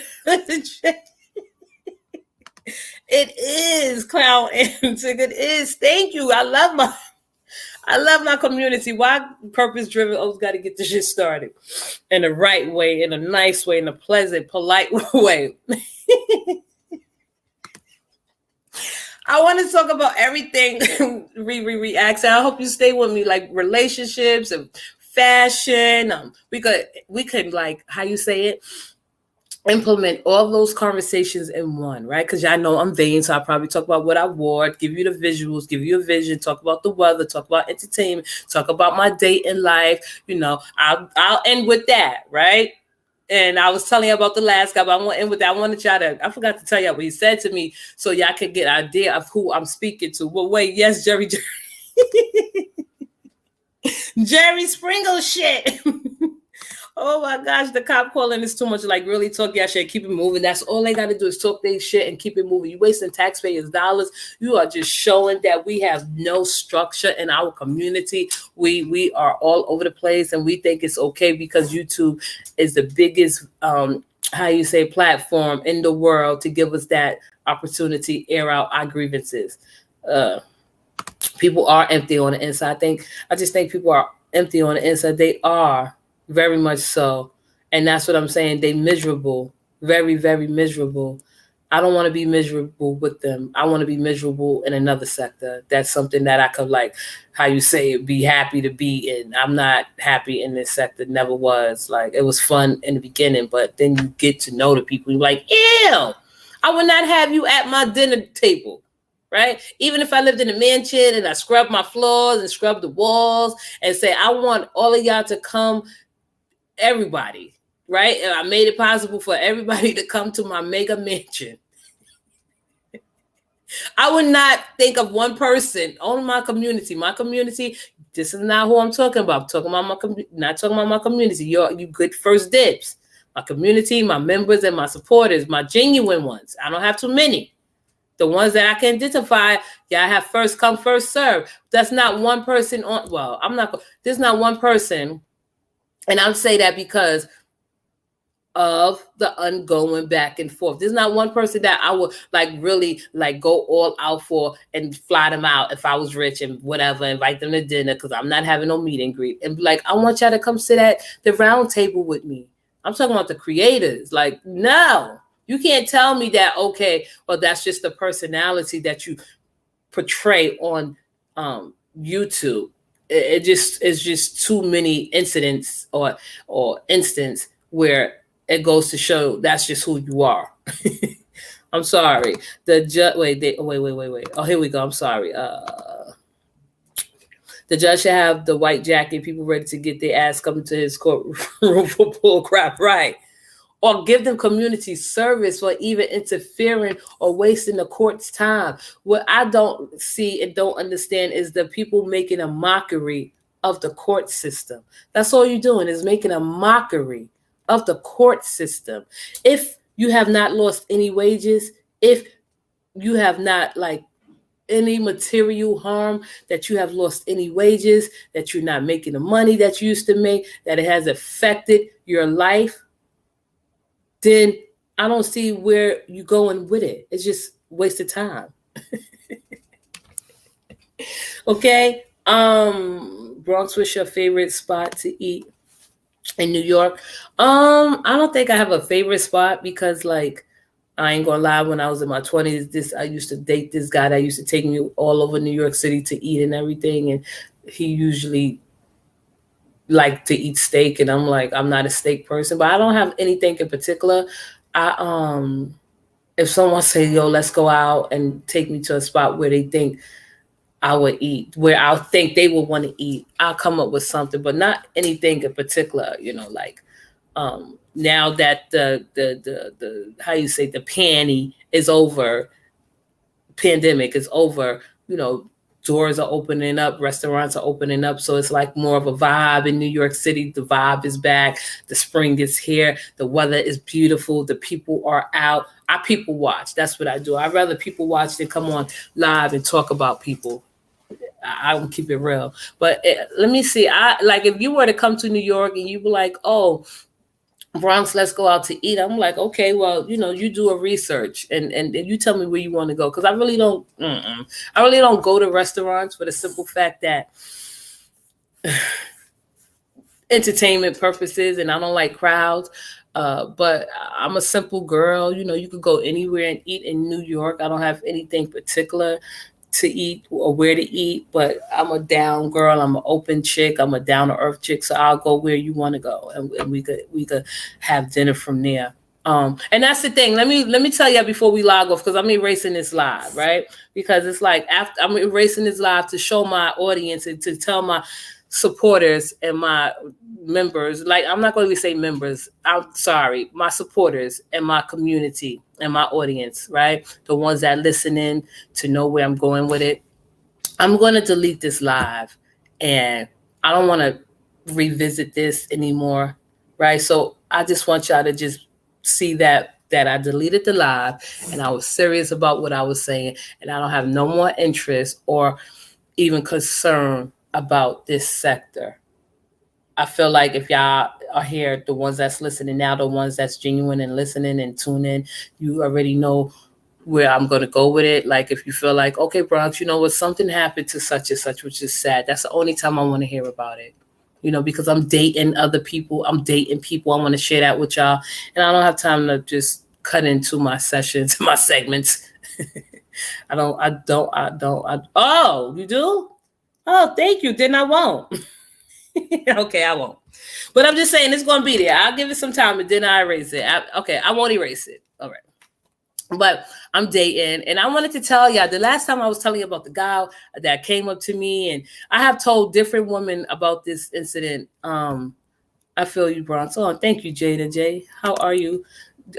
It is clown antic. It is. Thank you. I love my community. Why purpose driven always got to get this shit started in the right way, in a nice way, in a pleasant, polite way. I want to talk about everything Riri acts. I hope you stay with me, like relationships and fashion. We could like, how you say it, implement all those conversations in one, right? Because y'all know I'm vain, so I'll probably talk about what I wore, give you the visuals, give you a vision, talk about the weather, talk about entertainment, talk about my date in life. I'll end with that, right? And I was telling you about the last guy, but I want to end with that. I wanted y'all to, I forgot to tell y'all what he said to me so y'all could get an idea of who I'm speaking to. Well, wait, yes, Jerry Jerry Springer shit. Oh my gosh, the cop calling is too much. Like, really talk your shit, keep it moving. That's all they got to do is talk their shit and keep it moving. You wasting taxpayers' dollars. You are just showing that we have no structure in our community. We are all over the place, and we think it's okay because YouTube is the biggest, platform in the world to give us that opportunity, air out our grievances. People are empty on the inside. I just think people are empty on the inside. They are. Very much so. And that's what I'm saying. They miserable. Very, very miserable. I don't want to be miserable with them. I want to be miserable in another sector. That's something that I could, like, how you say it, be happy to be in. I'm not happy in this sector. Never was. Like, it was fun in the beginning, but then you get to know the people. You're like, ew, I would not have you at my dinner table. Right? Even if I lived in a mansion and I scrubbed my floors and scrubbed the walls and say, I want all of y'all to come, everybody, right? And I made it possible for everybody to come to my mega mansion. I would not think of one person on my community. My community, this is not who I'm talking about. I'm talking about not talking about my community. You good first dibs. My community, my members, and my supporters, my genuine ones. I don't have too many. The ones that I can identify, I have first come, first serve. That's not one person on. Well, there's not one person. And I'll say that because of the ongoing back and forth. There's not one person that I would like really like go all out for and fly them out if I was rich and whatever, invite them to dinner because I'm not having no meet and greet. And be like, I want y'all to come sit at the round table with me. I'm talking about the creators. Like, no, you can't tell me that, okay, well, that's just the personality that you portray on YouTube. It's just too many incidents or instance where it goes to show that's just who you are. I'm sorry. The judge. Wait. Oh, here we go. I'm sorry. The judge should have the white jacket. People ready to get their ass coming to his courtroom for bull crap, right? Or give them community service for even interfering or wasting the court's time. What I don't see and don't understand is the people making a mockery of the court system. That's all you're doing is making a mockery of the court system. If you have not lost any wages, if you have not like any material harm, that you have lost any wages, that you're not making the money that you used to make, that it has affected your life, then I don't see where you're going with it. It's just wasted time. Okay. Bronx, what's your favorite spot to eat in New York? I don't think I have a favorite spot because like I ain't gonna lie, when I was in my 20s, I used to date this guy that used to take me all over New York City to eat and everything. And he usually liked to eat steak. And I'm like, I'm not a steak person, but I don't have anything in particular. I if someone say, yo, let's go out and take me to a spot where they think I would eat, where I think they would want to eat, I'll come up with something, but not anything in particular, like now that the how you say, the is over, pandemic is over, doors are opening up, restaurants are opening up, so it's like more of a vibe in New York City. The vibe is back, the spring is here, the weather is beautiful, the people are out. I people watch. That's what I do. I'd rather people watch than come on live and talk about people. I will keep it real. But let me see. Like, if you were to come to New York and you were like, oh, Bronx, let's go out to eat. I'm like, okay, well, you do a research and you tell me where you want to go. Cause I really don't go to restaurants for the simple fact that entertainment purposes, and I don't like crowds. But I'm a simple girl. You could go anywhere and eat in New York. I don't have anything particular to eat or where to eat, but I'm a down girl. I'm an open chick. I'm a down to earth chick. So I'll go where you want to go, and we could have dinner from there. And that's the thing. Let me tell you before we log off, because I'm erasing this live, right? Because it's like, after I'm erasing this live to show my audience and to tell my supporters and my members, like, I'm not going to say members, I'm sorry, my supporters and my community and my audience, right? The ones that listen in to know where I'm going with it. I'm going to delete this live, and I don't want to revisit this anymore, right? So I just want y'all to just see that I deleted the live and I was serious about what I was saying, and I don't have no more interest or even concern about this sector. I feel like if y'all are here, the ones that's listening now, the ones that's genuine and listening and tuning, you already know where I'm going to go with it. Like, if you feel like, okay, Bronx, what, something happened to such and such, which is sad. That's the only time I want to hear about it. Because I'm dating other people. I'm dating people. I want to share that with y'all. And I don't have time to just cut into my sessions, my segments. Oh, you do? Oh, thank you. Then I won't. Okay, I won't. But I'm just saying it's going to be there. I'll give it some time, and then I erase it. I won't erase it. All right. But I'm dating, and I wanted to tell y'all, the last time I was telling you about the guy that came up to me, and I have told different women about this incident. I feel you, Bronx. Oh, thank you, Jada J. How are you?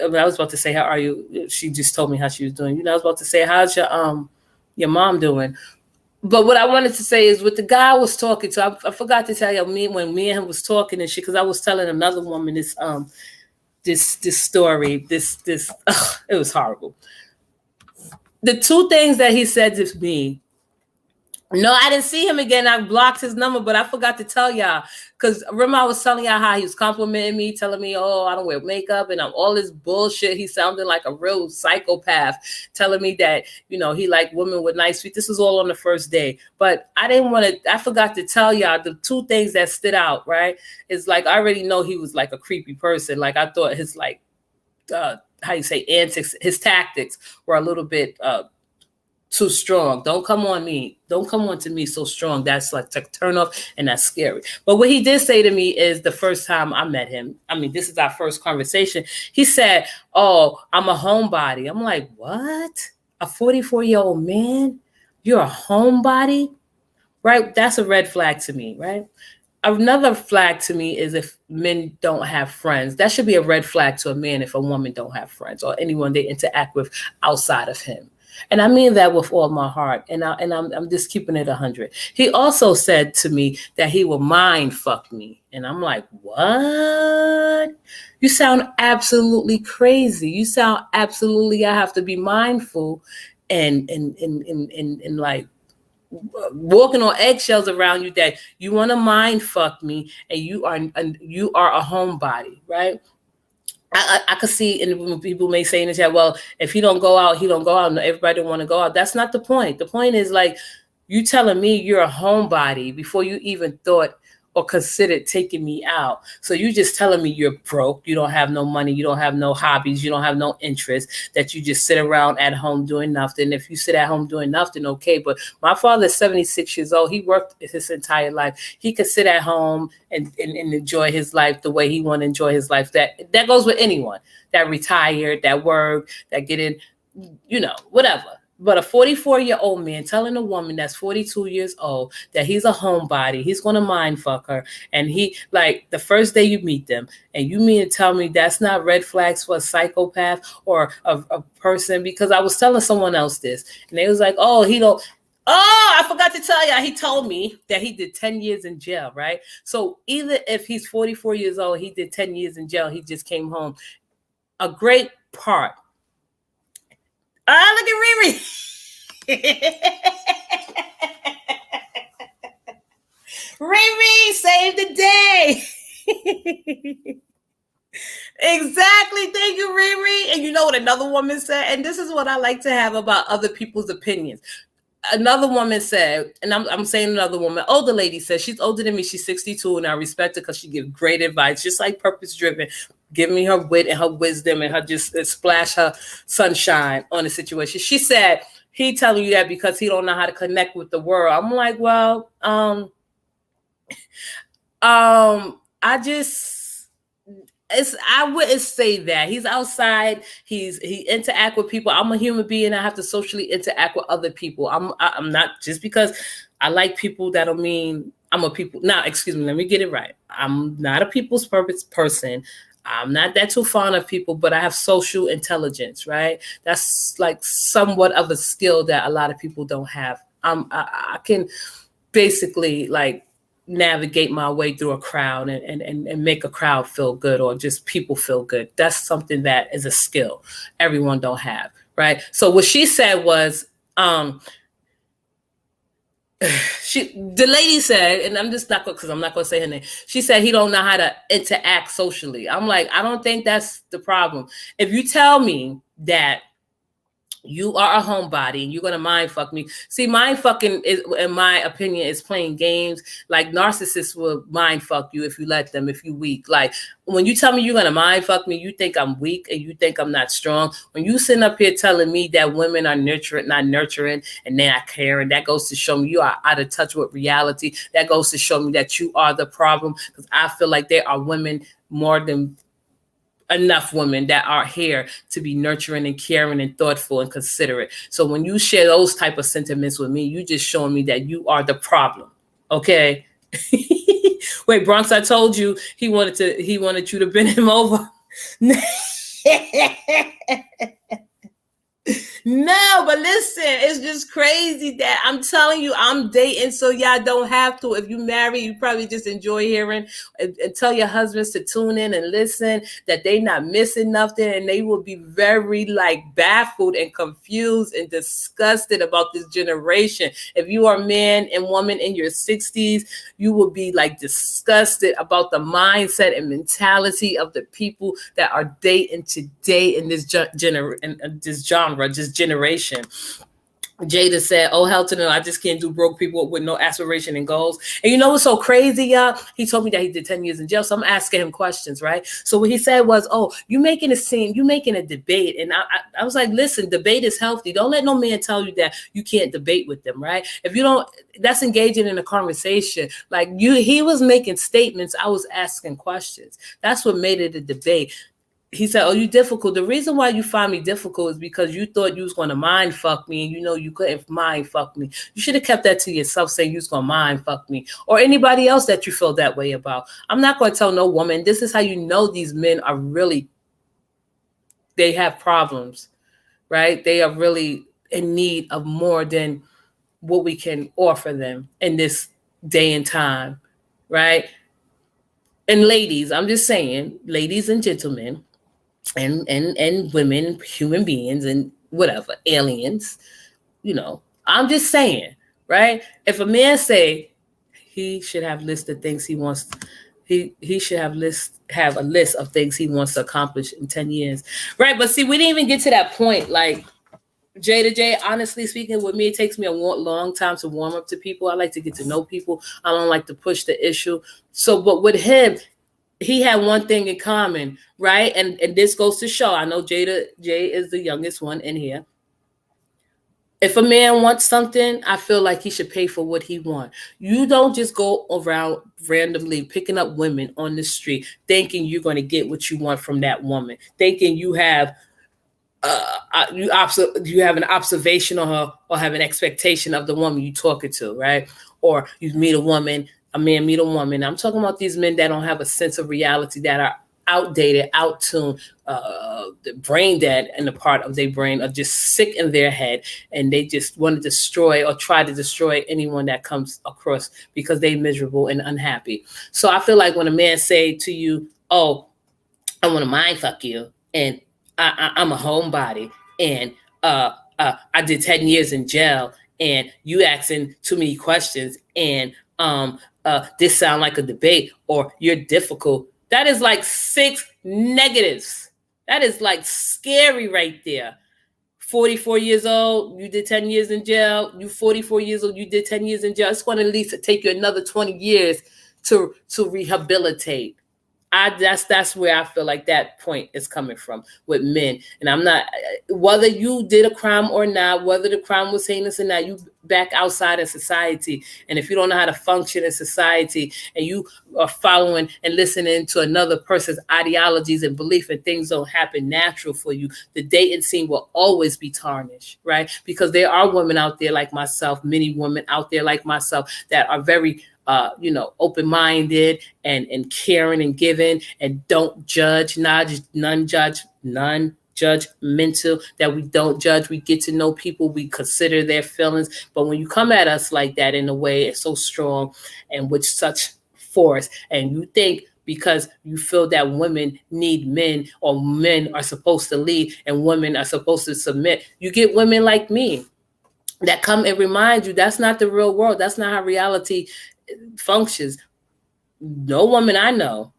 I was about to say, how are you? She just told me how she was doing. I was about to say, how's your mom doing? But what I wanted to say is, what the guy was talking to, I forgot to tell you, when me and him was talking and shit, because I was telling another woman this story, it was horrible. The two things that he said to me. No, I didn't see him again. I blocked his number, but I forgot to tell y'all, because remember I was telling y'all how he was complimenting me, telling me, oh, I don't wear makeup and I'm all this bullshit. He sounded like a real psychopath, telling me that, he liked women with nice feet. This was all on the first day, but I forgot to tell y'all the two things that stood out, right? It's like, I already know he was like a creepy person. Like, I thought his how you say, antics, his tactics were a little bit, too strong. Don't come on to me so strong. That's like a turn off, and that's scary. But what he did say to me is, the first time I met him, this is our first conversation. He said, oh, I'm a homebody. I'm like, what? A 44-year-old man? You're a homebody? Right? That's a red flag to me, right? Another flag to me is if men don't have friends. That should be a red flag to a man if a woman don't have friends or anyone they interact with outside of him. And I mean that with all my heart. And I'm just keeping it 100. He also said to me that he will mind fuck me. And I'm like, what? You sound absolutely crazy. You sound absolutely, I have to be mindful and like walking on eggshells around you, that you want to mind fuck me, and you are a homebody, right? I could see, and people may say in the chat, well, if he don't go out, he don't go out. Everybody don't want to go out. That's not the point. The point is, like, you telling me you're a homebody before you even thought or considered taking me out. So you just telling me you're broke, you don't have no money, you don't have no hobbies, you don't have no interests, that you just sit around at home doing nothing. If you sit at home doing nothing, okay. But my father's 76 years old. He worked his entire life. He could sit at home and enjoy his life the way he want to enjoy his life. That goes with anyone that retired, that work, that get in, whatever. But a 44-year-old man telling a woman that's 42 years old that he's a homebody, he's going to mind fuck her. And he, like, the first day you meet them, and you mean to tell me that's not red flags for a psychopath or a person? Because I was telling someone else this, and they was like, oh, he don't. Oh, I forgot to tell you. He told me that he did 10 years in jail, right? So either if he's 44 years old, he did 10 years in jail, he just came home. A great part. Look at Riri. Riri saved the day. Exactly. Thank you, Riri. And you know what another woman said? And this is what I like to have about other people's opinions. Another woman said, and I'm saying another woman, older lady said, she's older than me. She's 62, and I respect her because she gives great advice, just like Purpose Driven, giving me her wit and her wisdom and her just splash her sunshine on the situation. She said, he telling you that because he don't know how to connect with the world. I'm like, well, I wouldn't say that. He's outside. He interact with people. I'm a human being. I have to socially interact with other people. I'm not, just because I like people, that don't mean I'm a people. Now, excuse me. Let me get it right. I'm not a people's purpose person. I'm not that too fond of people, but I have social intelligence, right? That's like somewhat of a skill that a lot of people don't have. I can basically like navigate my way through a crowd and make a crowd feel good, or just people feel good. That's something that is a skill everyone don't have, right? So what she said was, the lady said, and I'm just not, because I'm not going to say her name. She said he don't know how to interact socially. I'm like, I don't think that's the problem. If you tell me that you are a homebody and you're going to mind fuck me. See, mind fucking, is, in my opinion, is playing games. Like, narcissists will mind fuck you if you let them, if you weak. Like, when you tell me you're going to mind fuck me, you think I'm weak and you think I'm not strong. When you sitting up here telling me that women are not nurturing and they're not caring, that goes to show me you are out of touch with reality. That goes to show me that you are the problem, because I feel like there are women, more than enough women, that are here to be nurturing and caring and thoughtful and considerate. So when you share those type of sentiments with me, you just showing me that you are the problem. Okay. Wait, Bronx, I told you he wanted you to bend him over. No, but listen, it's just crazy that I'm telling you, I'm dating, so y'all don't have to. If you marry, you probably just enjoy hearing, and tell your husbands to tune in and listen, that they not missing nothing, and they will be very like baffled and confused and disgusted about this generation. If you are man and woman in your 60s, you will be like disgusted about the mindset and mentality of the people that are dating today in this genre, just generation. Jada said, oh, hell to no, I just can't do broke people with no aspiration and goals. And you know what's so crazy, y'all? He told me that he did 10 years in jail. So I'm asking him questions, right? So what he said was, oh, you making a scene, you making a debate. And I was like, listen, debate is healthy. Don't let no man tell you that you can't debate with them, right? If you don't, that's engaging in a conversation. Like he was making statements. I was asking questions. That's what made it a debate. He said, oh, you difficult. The reason why you find me difficult is because you thought you was going to mind fuck me, and you know you couldn't mind fuck me. You should have kept that to yourself, saying you was going to mind fuck me, or anybody else that you feel that way about. I'm not going to tell no woman. This is how you know these men are really, they have problems, right? They are really in need of more than what we can offer them in this day and time, right? And ladies, I'm just saying, ladies and gentlemen, and women, human beings, and whatever, aliens, you know, I'm just saying, right? If a man say he should have list of things he wants, he should have a list of things he wants to accomplish in 10 years, right? But see, we didn't even get to that point. Like, J to J, honestly speaking, with me, it takes me a long time to warm up to people. I like to get to know people. I don't like to push the issue. So, but with him, he had one thing in common, right? And this goes to show. I know Jay is the youngest one in here. If a man wants something, I feel like he should pay for what he wants. You don't just go around randomly picking up women on the street thinking you're going to get what you want from that woman, thinking you have you have an observation on her or have an expectation of the woman you talking to, right? Or you meet a man meet a woman. I'm talking about these men that don't have a sense of reality, that are outdated, out-tuned, the brain dead in the part of their brain, are just sick in their head, and they just want to destroy or try to destroy anyone that comes across because they're miserable and unhappy. So I feel like when a man say to you, "Oh, I want to mind fuck you," and I'm a homebody, and I did 10 years in jail, and you asking too many questions, and this sound like a debate, or you're difficult. That is like 6 negatives. That is like scary right there. 44 years old, you did 10 years in jail. You 44 years old, you did 10 years in jail. It's going to at least take you another 20 years to rehabilitate. That's where I feel like that point is coming from with men. And I'm not, whether you did a crime or not, whether the crime was heinous or not, you back outside of society. And if you don't know how to function in society, and you are following and listening to another person's ideologies and belief, and things don't happen natural for you, the dating scene will always be tarnished, right? Because there are women out there like myself, many women out there like myself, that are very open-minded and caring and giving, and don't judge, none judgmental, that we don't judge. We get to know people, we consider their feelings. But when you come at us like that in a way it's so strong and with such force, and you think because you feel that women need men, or men are supposed to lead and women are supposed to submit, you get women like me that come and remind you that's not the real world. That's not how reality functions. No woman I know,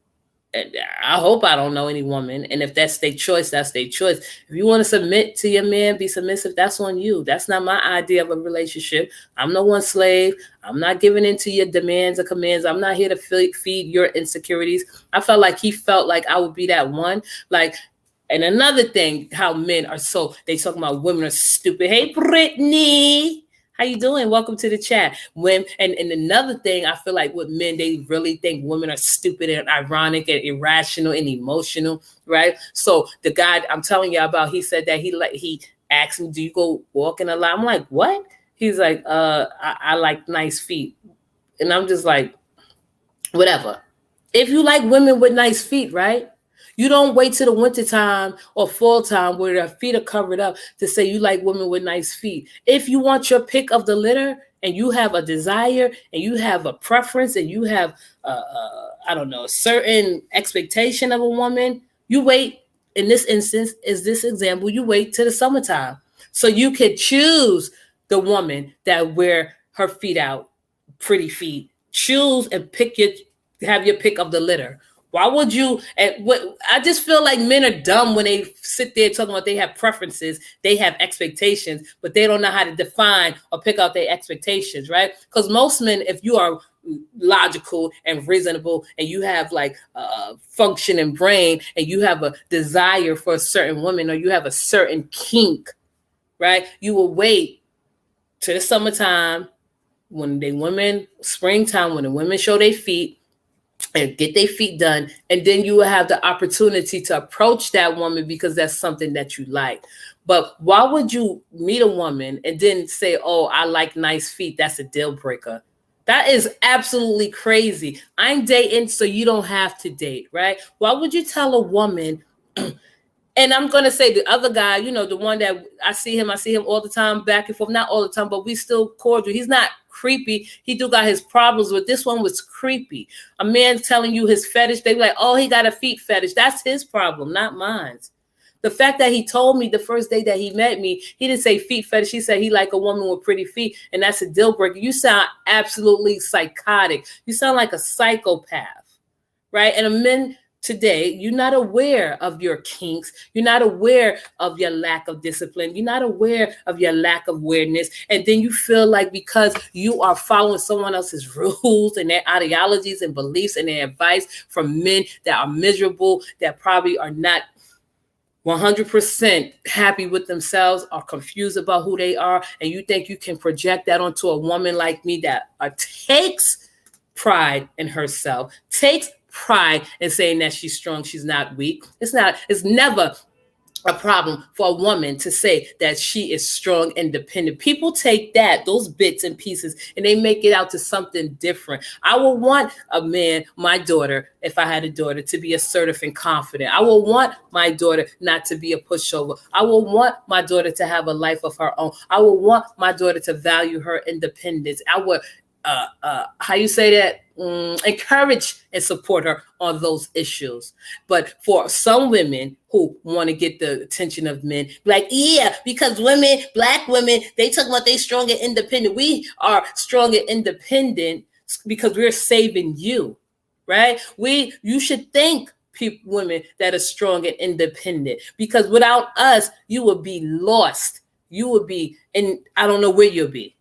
and I hope I don't know any woman, and if that's their choice, that's their choice. If you want to submit to your man, be submissive, that's on you. That's not my idea of a relationship. I'm no one's slave. I'm not giving into your demands or commands. I'm not here to feed your insecurities. I felt like he felt like I would be that one. Like, and another thing, how men are they talking about women are stupid. Hey, Brittany. How you doing? Welcome to the chat. And another thing, I feel like with men, they really think women are stupid and ironic and irrational and emotional, right? So the guy I'm telling you about, he said that he asked me, "Do you go walking a lot?" I'm like, "What?" He's like, I like nice feet," and I'm just like, whatever. If you like women with nice feet, right? You don't wait till the wintertime or fall time where their feet are covered up to say you like women with nice feet. If you want your pick of the litter and you have a desire and you have a preference and you have, I don't know, a certain expectation of a woman, you wait. In this instance, is this example, you wait till the summertime. So you could choose the woman that wear her feet out, pretty feet. Choose and have your pick of the litter. Why would you? I just feel like men are dumb when they sit there talking about they have preferences, they have expectations, but they don't know how to define or pick out their expectations, right? Because most men, if you are logical and reasonable and you have like functioning brain and you have a desire for a certain woman or you have a certain kink, right? You will wait to the summertime springtime, when the women show their feet and get their feet done, and then you will have the opportunity to approach that woman because that's something that you like. But why would you meet a woman and then say, "Oh, I like nice feet"? That's a deal breaker. That is absolutely crazy. I'm dating so you don't have to date, right? Why would you tell a woman? And I'm going to say the other guy, the one that I see him all the time, back and forth, not all the time, but we still cordial. He's not creepy. He do got his problems, but this one was creepy. A man telling you his fetish, they be like, "Oh, he got a feet fetish." That's his problem, not mine. The fact that he told me the first day that he met me, he didn't say feet fetish. He said he like a woman with pretty feet, and that's a deal breaker. You sound absolutely psychotic. You sound like a psychopath, right? And today, you're not aware of your kinks. You're not aware of your lack of discipline. You're not aware of your lack of awareness. And then you feel like because you are following someone else's rules and their ideologies and beliefs and their advice from men that are miserable, that probably are not 100% happy with themselves, are confused about who they are, and you think you can project that onto a woman like me that takes pride in herself, takes pride in saying that she's strong, she's not weak. It's never a problem for a woman to say that she is strong, independent. People take those bits and pieces, and they make it out to something different. I would want a man, my daughter, if I had a daughter, to be assertive and confident. I would want my daughter not to be a pushover. I would want my daughter to have a life of her own. I would want my daughter to value her independence. I would how you say that? Encourage and support her on those issues. But for some women who want to get the attention of men, like, yeah, because women, black women, they talk about they strong and independent. We are strong and independent because we're saving you, right? You should thank women that are strong and independent, because without us, you would be lost. You would be, and I don't know where you'll be.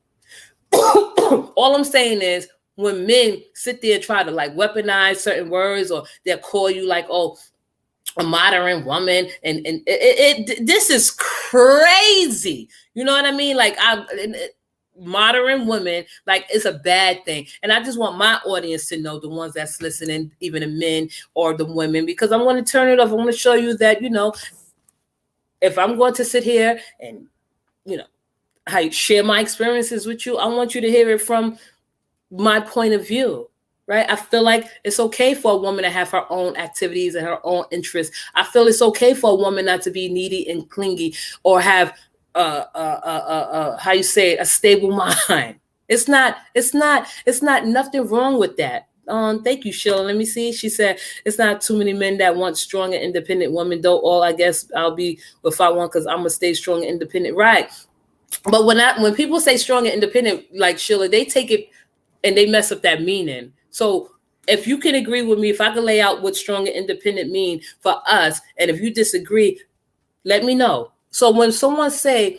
All I'm saying is, when men sit there and try to like weaponize certain words, or they'll call you like, oh, a modern woman, and this is crazy. You know what I mean? Like, modern women, like, it's a bad thing. And I just want my audience to know, the ones that's listening, even the men or the women, because I'm going to turn it off. I want to show you that, if I'm going to sit here and, I share my experiences with you, I want you to hear it from my point of view, right? I feel like it's okay for a woman to have her own activities and her own interests. I feel it's okay for a woman not to be needy and clingy, or have how you say it, a stable mind. It's not nothing wrong with that. Thank you, Sheila. Let me see. She said it's not too many men that want strong and independent women, though. All I guess I'll be if I want, because I'm gonna stay strong and independent, right? But when people say strong and independent, like Sheila, they take it and they mess up that meaning. So if you can agree with me, if I can lay out what strong and independent mean for us, and if you disagree, let me know. So when someone say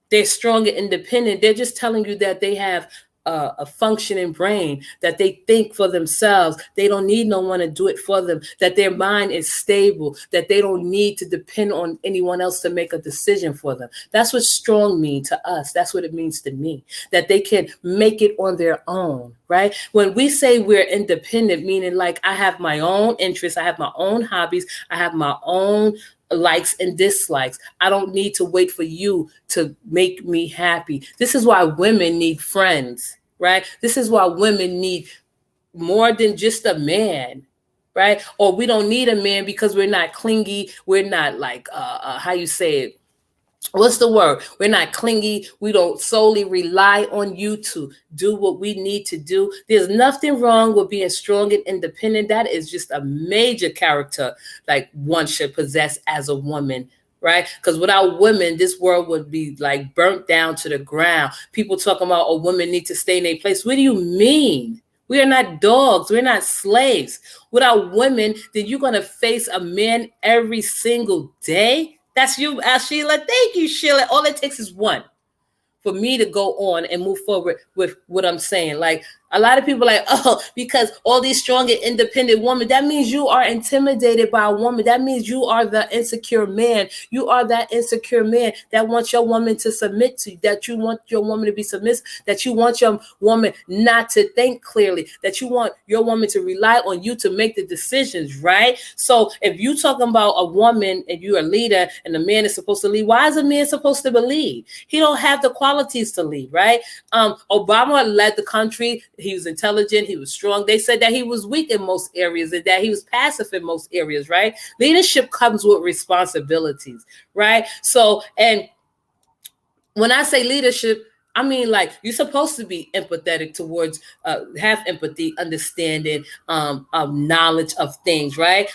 they're strong and independent, they're just telling you that they have a functioning brain, that they think for themselves. They don't need no one to do it for them, that their mind is stable, that they don't need to depend on anyone else to make a decision for them. That's what strong means to us. That's what it means to me, that they can make it on their own, right? When we say we're independent, meaning like I have my own interests, I have my own hobbies, I have my own likes and dislikes. I don't need to wait for you to make me happy. This is why women need friends, right? This is why women need more than just a man, right? Or we don't need a man because we're not clingy. We're not like, how you say it? What's the word? We're not clingy. We don't solely rely on you to do what we need to do. There's nothing wrong with being strong and independent. That is just a major character like one should possess as a woman, right? Because without women, this world would be like burnt down to the ground. People talking about, oh, women need to stay in their place. What do you mean? We are not dogs. We're not slaves. Without women, then you're going to face a man every single day. That's you, Sheila. Thank you, Sheila. All it takes is one for me to go on and move forward with what I'm saying. Like, a lot of people are like, oh, because all these strong and independent women, that means you are intimidated by a woman. That means you are the insecure man. You are that insecure man that wants your woman to submit to you, that you want your woman to be submissive, that you want your woman not to think clearly, that you want your woman to rely on you to make the decisions, right? So if you talking about a woman and you're a leader and the man is supposed to lead, why is a man supposed to lead? He don't have the qualities to lead, right? Obama led the country. He was intelligent. He was strong. They said that he was weak in most areas and that he was passive in most areas, right? Leadership comes with responsibilities, right? So, and when I say leadership, I mean, like, you're supposed to be empathetic towards, have empathy, understanding, knowledge of things, right?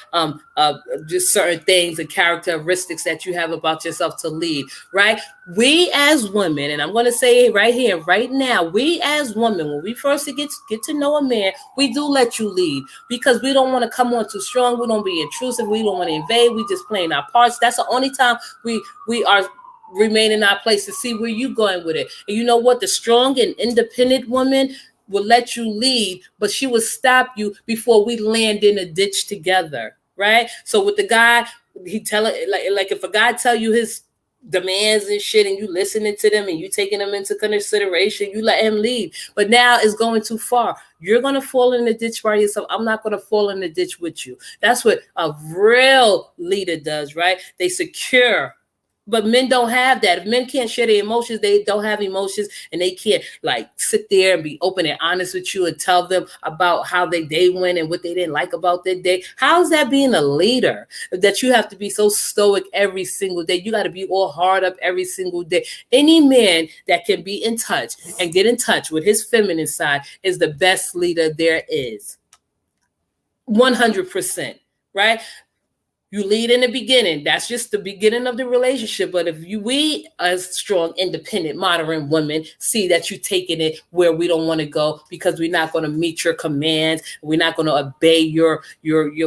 Just certain things and characteristics that you have about yourself to lead, right? We as women, and I'm going to say it right here, right now, we as women, when we first get to know a man, we do let you lead because we don't want to come on too strong. We don't be intrusive. We don't want to invade. We just playing our parts. That's the only time we are remain in our place to see where you going with it. And you know what? The strong and independent woman will let you lead, but she will stop you before we land in a ditch together, right? So with the guy, he tell it like if a guy tell you his demands and shit and you listening to them and you taking them into consideration, you let him lead. But now it's going too far. You're going to fall in the ditch by yourself. I'm not going to fall in the ditch with you. That's what a real leader does, right? They secure. But men don't have that. If men can't share their emotions, they don't have emotions, and they can't like sit there and be open and honest with you and tell them about how their day went and what they didn't like about their day. How's that being a leader? That you have to be so stoic every single day. You got to be all hard up every single day. Any man that can be in touch and get in touch with his feminine side is the best leader there is. 100%, right? You lead in the beginning. That's just the beginning of the relationship. But if we as strong, independent, modern women see that you're taking it where we don't want to go because we're not going to meet your commands, we're not going to obey your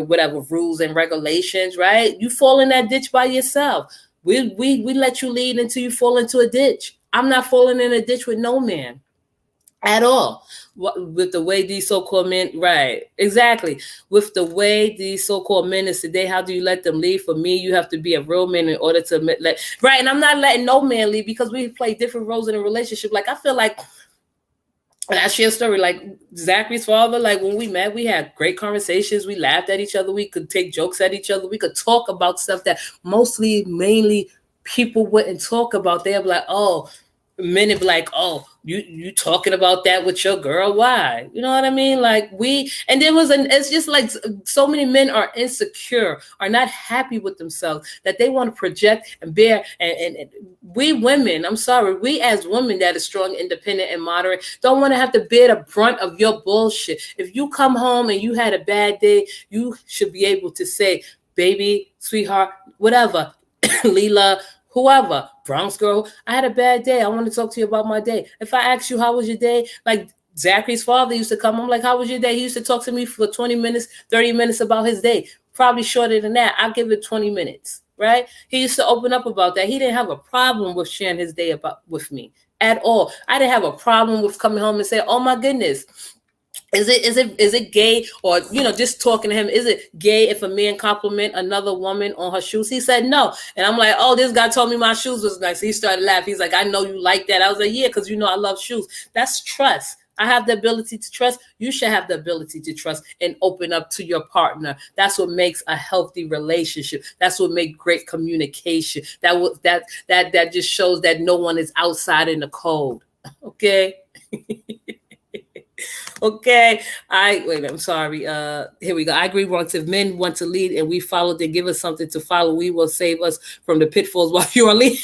whatever rules and regulations, right? You fall in that ditch by yourself. We let you lead until you fall into a ditch. I'm not falling in a ditch with no man at all. With the way these so-called men, right, exactly. With the way these so-called men is today, how do you let them lead? For me, you have to be a real man in order to let, right? And I'm not letting no man lead because we play different roles in a relationship. Like, I feel like, and I share a story, like Zachary's father, like when we met, we had great conversations. We laughed at each other. We could take jokes at each other. We could talk about stuff that mainly people wouldn't talk about. They'd be like, oh, men would be like, oh, you talking about that with your girl? Why? You know what I mean? Like it's just like so many men are insecure, are not happy with themselves, that they want to project and bear. And we women, I'm sorry, we as women that are strong, independent, and moderate, don't want to have to bear the brunt of your bullshit. If you come home and you had a bad day, you should be able to say, baby, sweetheart, whatever, Leela, whoever, Bronx girl, I had a bad day. I want to talk to you about my day. If I ask you, how was your day? Like Zachary's father used to come. I'm like, how was your day? He used to talk to me for 20 minutes, 30 minutes about his day. Probably shorter than that. I'll give it 20 minutes, right? He used to open up about that. He didn't have a problem with sharing his day with me at all. I didn't have a problem with coming home and saying, oh my goodness, is it gay, or just talking to him, is it gay if a man compliment another woman on her shoes? He said no. And I'm like, oh, this guy told me my shoes was nice. He started laughing. He's like, I know you like that. I was like, yeah, because I love shoes. That's trust. I have the ability to trust. You should have the ability to trust and open up to your partner. That's what makes a healthy relationship. That's what makes great communication. That just shows that no one is outside in the cold. Okay. Okay. I'm sorry. Here we go. I agree. If men want to lead and we follow, then give us something to follow. We will save us from the pitfalls while you are leading.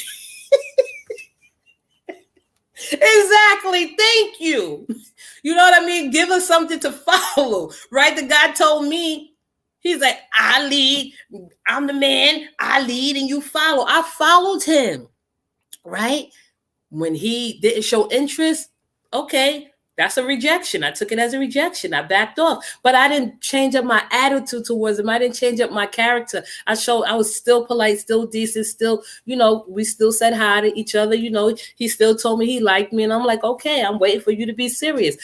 Exactly. Thank you. You know what I mean? Give us something to follow, right? The guy told me, he's like, I lead. I'm the man. I lead and you follow. I followed him, right? When he didn't show interest, okay, that's a rejection. I took it as a rejection. I backed off, but I didn't change up my attitude towards him. I didn't change up my character. I was still polite, still decent, still, we still said hi to each other. He still told me he liked me. And I'm like, okay, I'm waiting for you to be serious.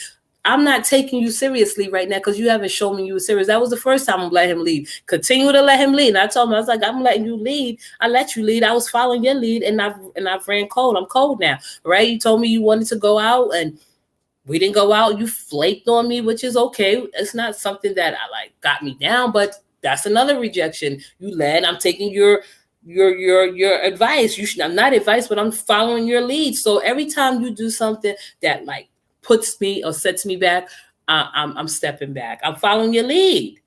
I'm not taking you seriously right now because you haven't shown me you were serious. That was the first time I'm letting him lead. Continue to let him lead. And I told him, I was like, I'm letting you lead. I let you lead. I was following your lead, and I've ran cold. I'm cold now, right? You told me you wanted to go out, and we didn't go out. You flaked on me, which is okay. It's not something that got me down, but that's another rejection. You led. I'm taking your advice. I'm not advice, but I'm following your lead. So every time you do something that puts me or sets me back, I'm stepping back. I'm following your lead,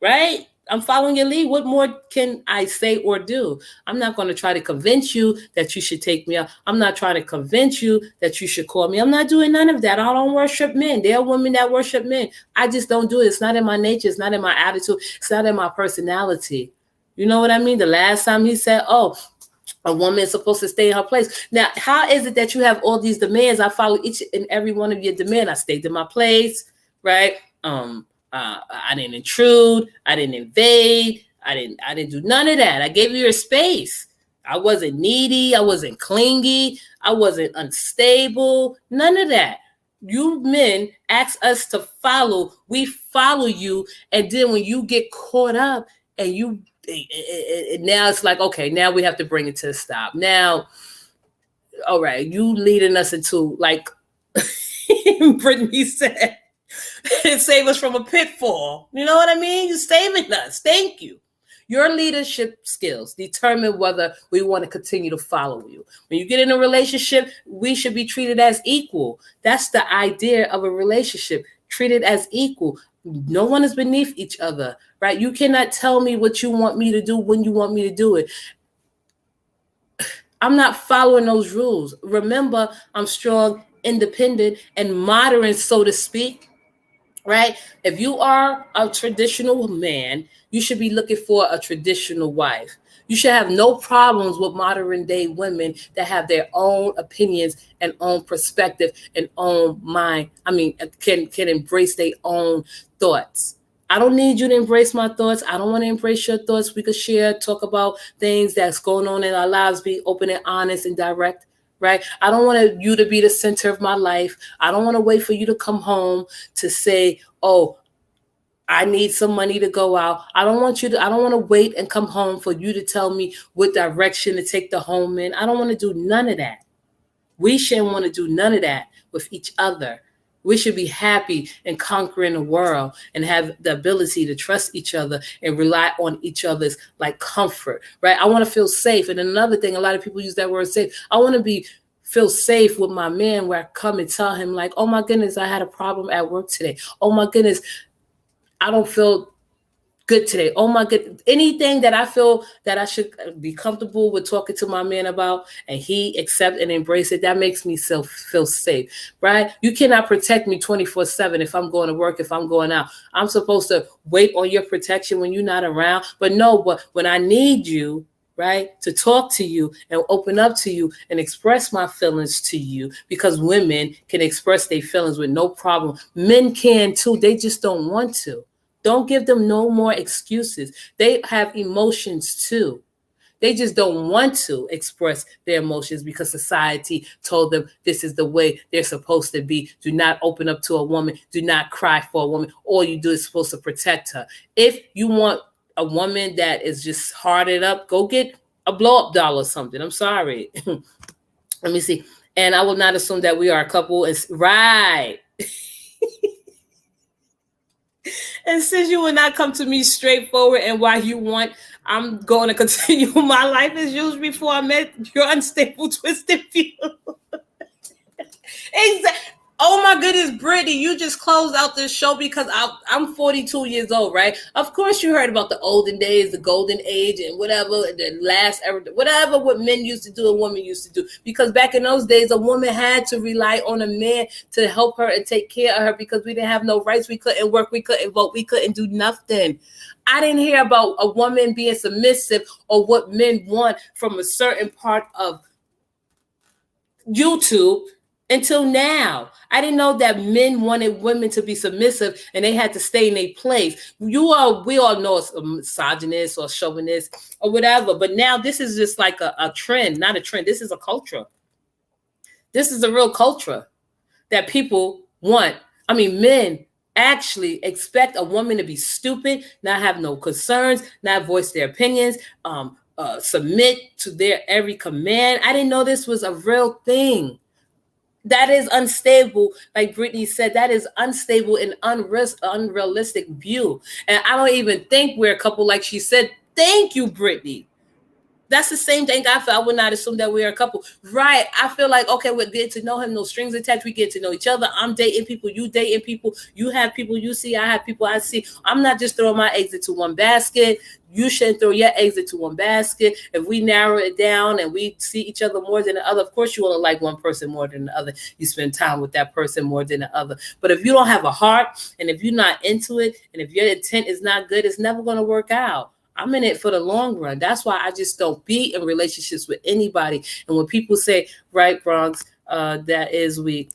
right? I'm following your lead. What more can I say or do? I'm not going to try to convince you that you should take me out. I'm not trying to convince you that you should call me. I'm not doing none of that. I don't worship men. There are women that worship men. I just don't do it. It's not in my nature. It's not in my attitude. It's not in my personality. You know what I mean? The last time he said, oh, a woman is supposed to stay in her place. Now, how is it that you have all these demands? I follow each and every one of your demands. I stayed in my place, right? I didn't intrude. I didn't invade. I didn't do none of that. I gave you your space. I wasn't needy. I wasn't clingy. I wasn't unstable. None of that. You men ask us to follow. We follow you. And then when you get caught up and you now it's like, okay, now we have to bring it to a stop. Now, all right, you leading us into, like Brittany said, save us from a pitfall. You know what I mean? You're saving us. Thank you. Your leadership skills determine whether we want to continue to follow you. When you get in a relationship, we should be treated as equal. That's the idea of a relationship. Treated as equal. No one is beneath each other, right? You cannot tell me what you want me to do when you want me to do it. I'm not following those rules. Remember, I'm strong, independent, and modern, so to speak. Right? If you are a traditional man, you should be looking for a traditional wife. You should have no problems with modern day women that have their own opinions and own perspective and own mind. I mean, can embrace their own thoughts. I don't need you to embrace my thoughts. I don't want to embrace your thoughts. We could share, talk about things that's going on in our lives, be open and honest and direct. Right? I don't want you to be the center of my life. I don't want to wait for you to come home to say, oh, I need some money to go out. I don't want to wait and come home for you to tell me what direction to take the home in. I don't want to do none of that. We shouldn't want to do none of that with each other. We should be happy and conquering the world and have the ability to trust each other and rely on each other's like comfort, right? I want to feel safe. And another thing, a lot of people use that word safe. I want to feel safe with my man where I come and tell him like, oh my goodness, I had a problem at work today. Oh my goodness, I don't feel good today. Oh my good, anything that I feel that I should be comfortable with talking to my man about and he accept and embrace it, that makes me feel safe, right? You cannot protect me 24/7 if I'm going to work, if I'm going out. I'm supposed to wait on your protection when you're not around. But no, but when I need you, right, to talk to you and open up to you and express my feelings to you, because women can express their feelings with no problem. Men can too. They just don't want to. Don't give them no more excuses. They have emotions too. They just don't want to express their emotions because society told them this is the way they're supposed to be. Do not open up to a woman. Do not cry for a woman. All you do is supposed to protect her. If you want a woman that is just hearted up, go get a blow-up doll or something. I'm sorry. Let me see. And I will not assume that we are a couple. Right. And since you will not come to me straightforward and why you want, I'm going to continue my life as usual before I met your unstable, twisted view. Exactly. Oh my goodness, Brittany, you just closed out this show because I'm 42 years old, right? Of course you heard about the olden days, the golden age and whatever, the last ever, whatever what men used to do and women used to do. Because back in those days, a woman had to rely on a man to help her and take care of her because we didn't have no rights. We couldn't work, we couldn't vote, we couldn't do nothing. I didn't hear about a woman being submissive or what men want from a certain part of YouTube until now. I didn't know that men wanted women to be submissive and they had to stay in their place. We all know it's a misogynist or chauvinist or whatever, but now this is just like a trend, not a trend. This is a culture. This is a real culture that people want. I mean, men actually expect a woman to be stupid, not have no concerns, not voice their opinions, submit to their every command. I didn't know this was a real thing. That is unstable, like Brittany said. That is unstable and unrealistic view. And I don't even think we're a couple, like she said. Thank you, Brittany. That's the same thing I feel. I would not assume that we're a couple. Right. I feel like, okay, we're getting to know him, no strings attached. We get to know each other. I'm dating people, you dating people, you have people you see, I have people I see. I'm not just throwing my eggs into one basket. You shouldn't throw your eggs into one basket. If we narrow it down and we see each other more than the other, of course you want to like one person more than the other. You spend time with that person more than the other. But if you don't have a heart and if you're not into it and if your intent is not good, it's never going to work out. I'm in it for the long run. That's why I just don't be in relationships with anybody. And when people say, right, Bronx, that is weak.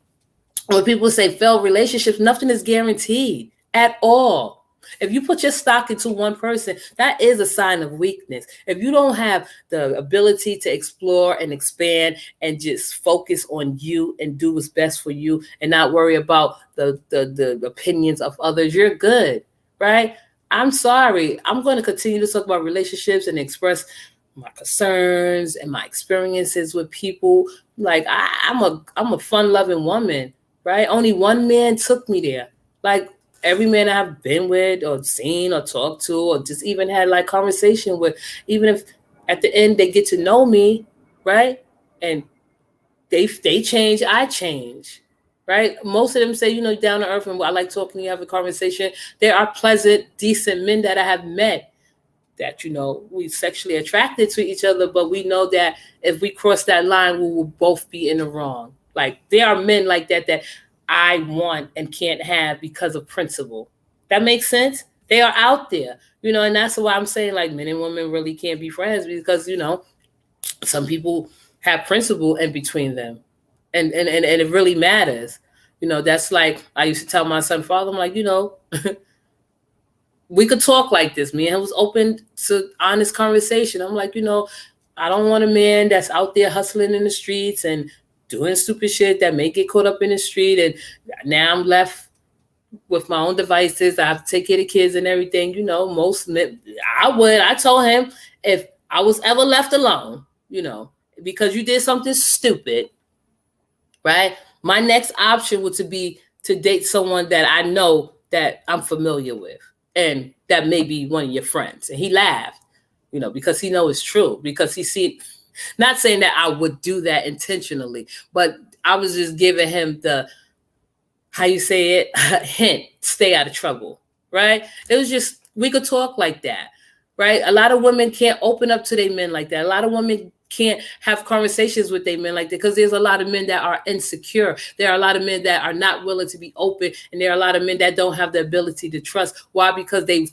When people say failed relationships, nothing is guaranteed at all. If you put your stock into one person, that is a sign of weakness. If you don't have the ability to explore and expand and just focus on you and do what's best for you and not worry about the opinions of others, you're good, right? I'm sorry. I'm going to continue to talk about relationships and express my concerns and my experiences with people. Like I'm a fun-loving woman, right? Only one man took me there. Like every man I've been with or seen or talked to or just even had like conversation with, even if at the end they get to know me, right? And they change, I change. Right? Most of them say, down to earth and I like talking to you, have a conversation. There are pleasant, decent men that I have met that, we sexually attracted to each other, but we know that if we cross that line, we will both be in the wrong. Like there are men like that I want and can't have because of principle. That makes sense? They are out there, and that's why I'm saying like men and women really can't be friends because, some people have principle in between them. And it really matters. That's like I used to tell my son, father, I'm like, we could talk like this. Me and him was open to honest conversation. I'm like, I don't want a man that's out there hustling in the streets and doing stupid shit that may get caught up in the street. And now I'm left with my own devices. I have to take care of the kids and everything. Most men, I told him if I was ever left alone, because you did something stupid, right? My next option would to be to date someone that I know that I'm familiar with and that may be one of your friends. And he laughed, because he knows it's true, because he see, not saying that I would do that intentionally, but I was just giving him the, how you say it, hint, stay out of trouble, right? It was just, we could talk like that, right? A lot of women can't open up to their men like that. A lot of women can't have conversations with their men like that because there's a lot of men that are insecure. There are a lot of men that are not willing to be open, and there are a lot of men that don't have the ability to trust. Why? Because they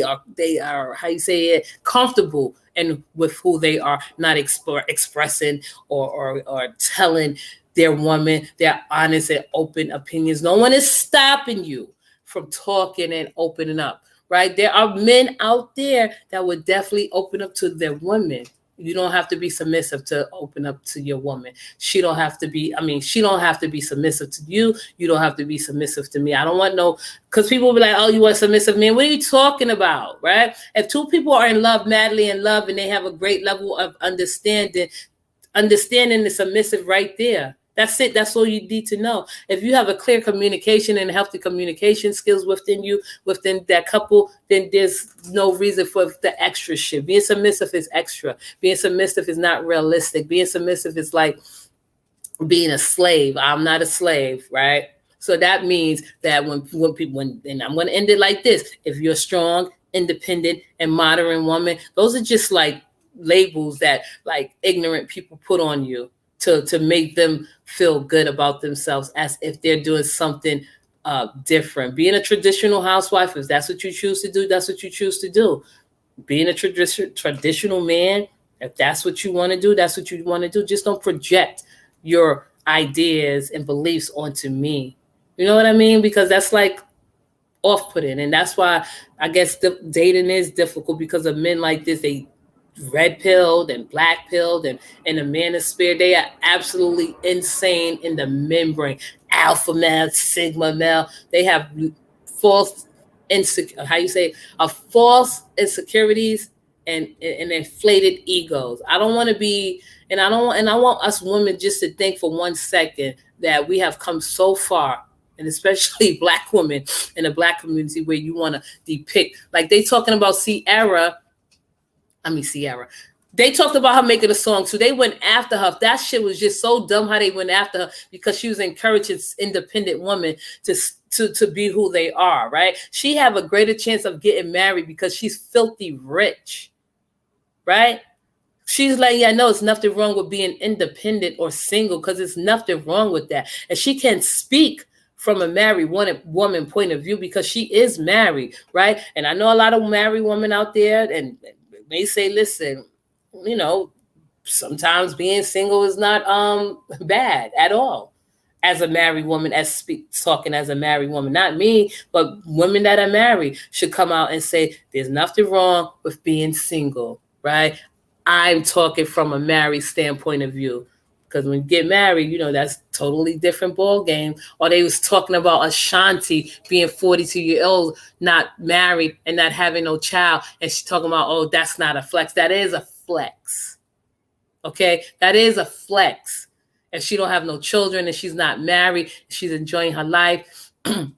are how you say it, comfortable and with who they are, not expressing or telling their woman their honest and open opinions. No one is stopping you from talking and opening up, right? There are men out there that would definitely open up to their women. You don't have to be submissive to open up to your woman. She don't have to be submissive to you. You don't have to be submissive to me. I don't want because people will be like, oh, you want a submissive man? What are you talking about, right? If two people are in love, madly in love, and they have a great level of understanding is submissive right there. That's it. That's all you need to know. If you have a clear communication and healthy communication skills within you, within that couple, then there's no reason for the extra shit. Being submissive is extra. Being submissive is not realistic. Being submissive is like being a slave. I'm not a slave, right? So that means that when people, and I'm going to end it like this. If you're a strong, independent, and modern woman, those are just like labels that like ignorant people put on you to make them feel good about themselves as if they're doing something different. Being a traditional housewife, if that's what you choose to do, that's what you choose to do. Being a traditional man, if that's what you want to do, that's what you want to do. Just don't project your ideas and beliefs onto me. You know what I mean? Because that's like off-putting. And that's why I guess the dating is difficult, because of men like this. They red pilled and black pilled and the manosphere. They are absolutely insane in the membrane. Alpha male, sigma male. They have false false insecurities and inflated egos. I don't want to be, and I want us women just to think for 1 second that we have come so far, and especially black women in the black community, where you want to depict, like they talking about Sierra. They talked about her making a song too. They went after her. That shit was just so dumb how they went after her because she was encouraging independent women to be who they are, right? She have a greater chance of getting married because she's filthy rich, right? She's like, yeah, no, it's nothing wrong with being independent or single because it's nothing wrong with that. And she can speak from a married woman point of view because she is married, right? And I know a lot of married women out there and they say, listen, you know, sometimes being single is not bad at all. As a married woman, talking as a married woman, not me, but women that are married should come out and say there's nothing wrong with being single, right? I'm talking from a married standpoint of view. Because when you get married, you know, that's totally different ball game. Or they was talking about Ashanti being 42 years old, not married and not having no child. And she's talking about, oh, that's not a flex. That is a flex. Okay? That is a flex. And she don't have no children and she's not married. She's enjoying her life. And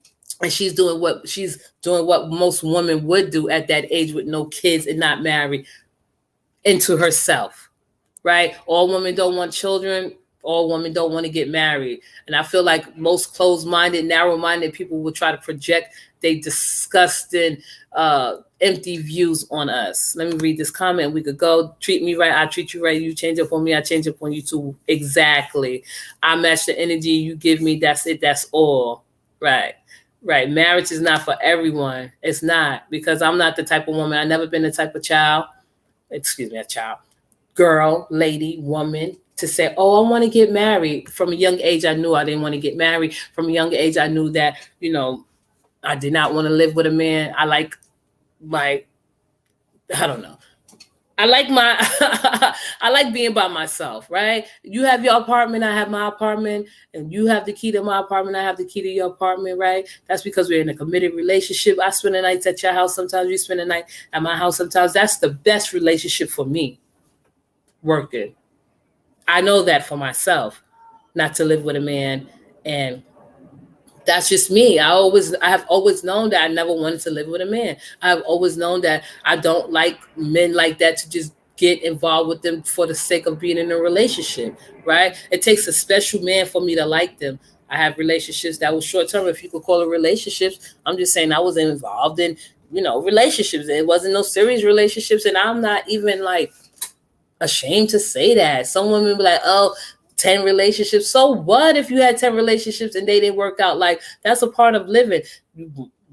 she's doing what most women would do at that age with no kids and not married into herself. Right? All women don't want children. All women don't want to get married. And I feel like most closed-minded, narrow-minded people will try to project they disgusting, empty views on us. Let me read this comment. We could go, treat me right, I treat you right. You change up on me, I change up on you too. Exactly. I match the energy you give me. That's it. That's all. Right. Right. Marriage is not for everyone. It's not, because I'm not the type of woman. I've never been the type of girl, lady, woman, to say, oh, I want to get married. From a young age, I knew I didn't want to get married. From a young age, I knew that, you know, I did not want to live with a man. I like I like being by myself, right? You have your apartment, I have my apartment, and you have the key to my apartment, I have the key to your apartment, right? That's because we're in a committed relationship. I spend the nights at your house sometimes, you spend the night at my house sometimes. That's the best relationship for me. Working. I know that for myself, not to live with a man, and that's just me. I have always known that I never wanted to live with a man. I've always known that I don't like men like that to just get involved with them for the sake of being in a relationship, right? It takes a special man for me to like them. I have relationships that was short term, if you could call it relationships. I'm just saying I was involved in, relationships. It wasn't no serious relationships, and I'm not even like ashamed to say that. Some women be like, oh, 10 relationships. So what if you had 10 relationships and they didn't work out? Like, that's a part of living.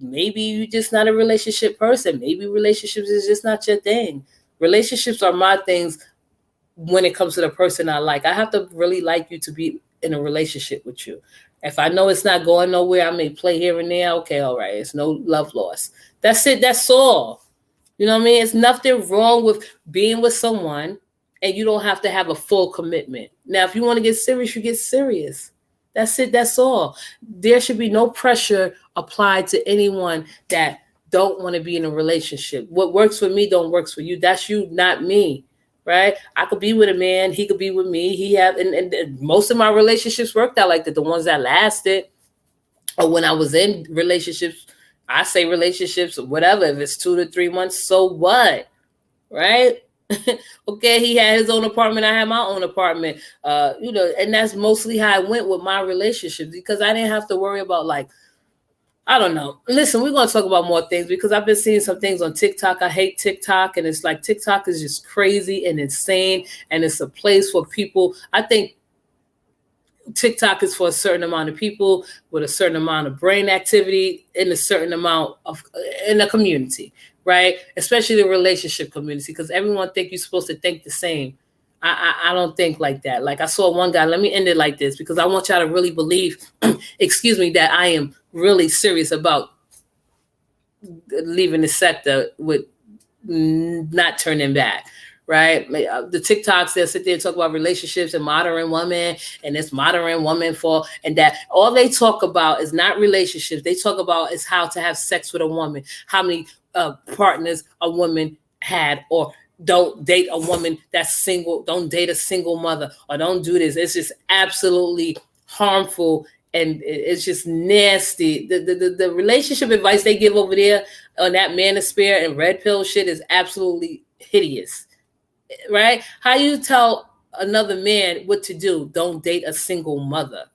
Maybe you're just not a relationship person. Maybe relationships is just not your thing. Relationships are my things when it comes to the person I like. I have to really like you to be in a relationship with you. If I know it's not going nowhere, I may play here and there. Okay, all right. It's no love lost. That's it. That's all. You know what I mean? It's nothing wrong with being with someone and you don't have to have a full commitment. Now, if you want to get serious, you get serious. That's it. That's all. There should be no pressure applied to anyone that don't want to be in a relationship. What works for me don't work for you. That's you, not me, right? I could be with a man. He could be with me. And most of my relationships worked out like that. The ones that lasted, or when I was in relationships, I say relationships, whatever. If it's 2 to 3 months, so what, right? Okay, he had his own apartment, I had my own apartment, and that's mostly how I went with my relationships, because I didn't have to worry about, like, I don't know. Listen, we're going to talk about more things because I've been seeing some things on TikTok. I hate TikTok, and it's like TikTok is just crazy and insane, and it's a place for people. I think TikTok is for a certain amount of people with a certain amount of brain activity in a certain amount of in a community, right? Especially the relationship community, because everyone think you're supposed to think the same. I don't think like that. Like, I saw one guy, let me end it like this, because I want y'all to really believe, excuse me, that I am really serious about leaving the sector with not turning back. Right? The TikToks that sit there and talk about relationships and modern women and this modern woman and that all they talk about is not relationships. They talk about is how to have sex with a woman, how many partners a woman had, or don't date a woman that's single, don't date a single mother, or don't do this. It's just absolutely harmful. And it's just nasty. The relationship advice they give over there on that manosphere and red pill shit is absolutely hideous. right? How you tell another man what to do? Don't date a single mother.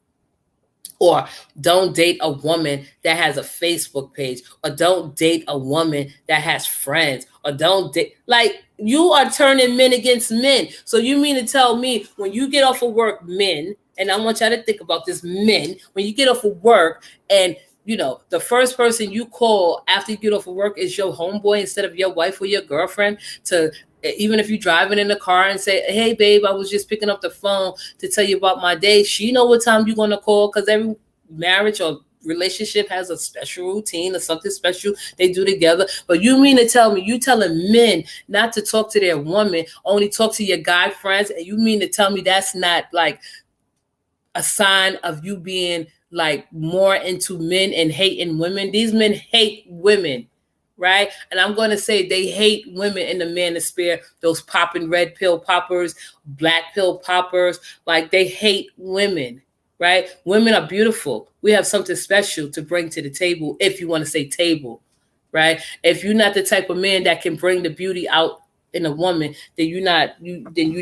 Or don't date a woman that has a Facebook page, or don't date a woman that has friends, or don't date, like, you are turning men against men. So you mean to tell me when you get off of work, men, and I want y'all to think about this, men, when you get off of work and the first person you call after you get off of work is your homeboy instead of your wife or your girlfriend, to even if you're driving in the car and say, hey babe, I was just picking up the phone to tell you about my day. She know what time you're going to call, because every marriage or relationship has a special routine or something special they do together. But you mean to tell me you telling men not to talk to their woman, only talk to your guy friends, and you mean to tell me that's not like a sign of you being like more into men and hating women? These men hate women, right? And I'm going to say they hate women in the manosphere, those popping red pill poppers, black pill poppers, like they hate women, right? Women are beautiful. We have something special to bring to the table, if you want to say table, right? If you're not the type of man that can bring the beauty out in a woman, then you're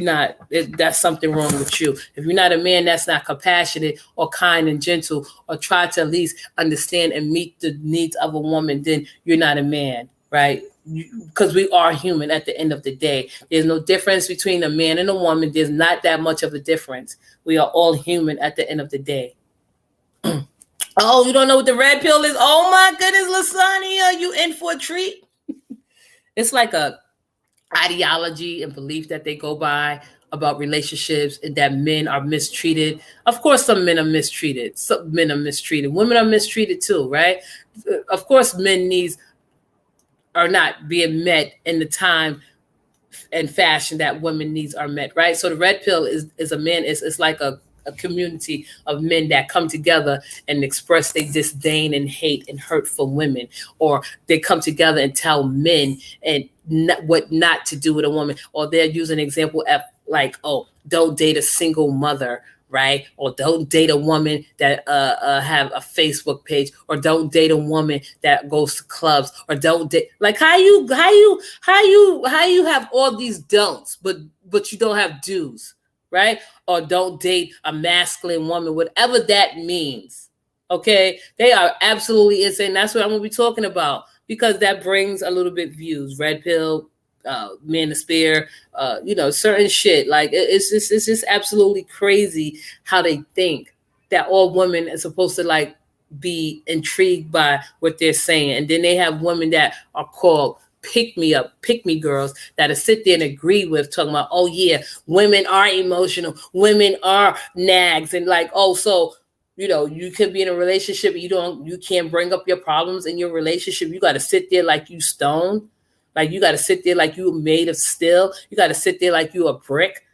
not, that's something wrong with you. If you're not a man that's not compassionate or kind and gentle, or try to at least understand and meet the needs of a woman, then you're not a man, right? Because we are human at the end of the day. There's no difference between a man and a woman. There's not that much of a difference. We are all human at the end of the day. Oh, you don't know what the red pill is? Oh my goodness, Lasagna, you in for a treat? It's like a ideology and belief that they go by about relationships, and that men are mistreated. Of course, some men are mistreated. Some men are mistreated. Women are mistreated too, right? Of course, men needs are not being met in the time and fashion that women needs are met, right? So the red pill is a man. It's like a community of men that come together and express their disdain and hate and hurt for women, or they come together and tell men and what not to do with a woman, or they'll use an example of like, oh, don't date a single mother, right? Or don't date a woman that have a Facebook page, or don't date a woman that goes to clubs, or don't date, like, how you have all these don'ts, but you don't have do's, right? Or don't date a masculine woman, whatever that means. Okay, they are absolutely insane. That's what I'm gonna be talking about, because that brings a little bit views. Red pill, manosphere, certain shit. Like it's just absolutely crazy how they think that all women are supposed to like be intrigued by what they're saying, and then they have women that are called pick me girls that'll sit there and agree with, talking about, oh yeah, women are emotional, women are nags, and like, oh, so you could be in a relationship, you can't bring up your problems in your relationship. You got to sit there like you stoned, like you got to sit there like you made of steel. You got to sit there like you a brick,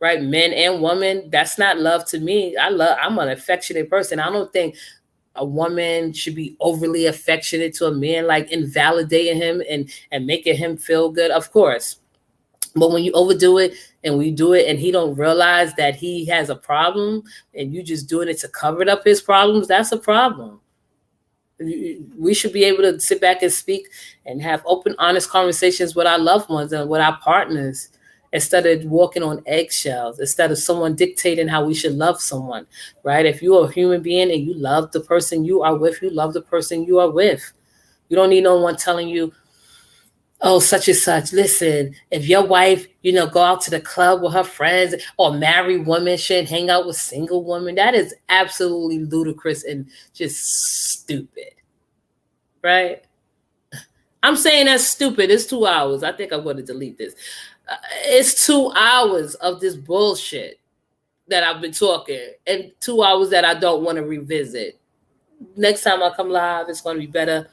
right? Men and women, that's not love to me. I'm an affectionate person. I don't think a woman should be overly affectionate to a man, like invalidating him and making him feel good, of course. But when you overdo it and we do it and he don't realize that he has a problem and you just doing it to cover up his problems, that's a problem. We should be able to sit back and speak and have open, honest conversations with our loved ones and with our partners, instead of walking on eggshells, instead of someone dictating how we should love someone, right? If you're a human being and you love the person you are with, you love the person you are with. You don't need no one telling you, oh, such and such, listen, if your wife, go out to the club with her friends, or married women shouldn't hang out with single women. That is absolutely ludicrous and just stupid, right? I'm saying that's stupid. It's 2 hours. I think I'm going to delete this. It's 2 hours of this bullshit that I've been talking, and 2 hours that I don't want to revisit. Next time I come live, it's going to be better.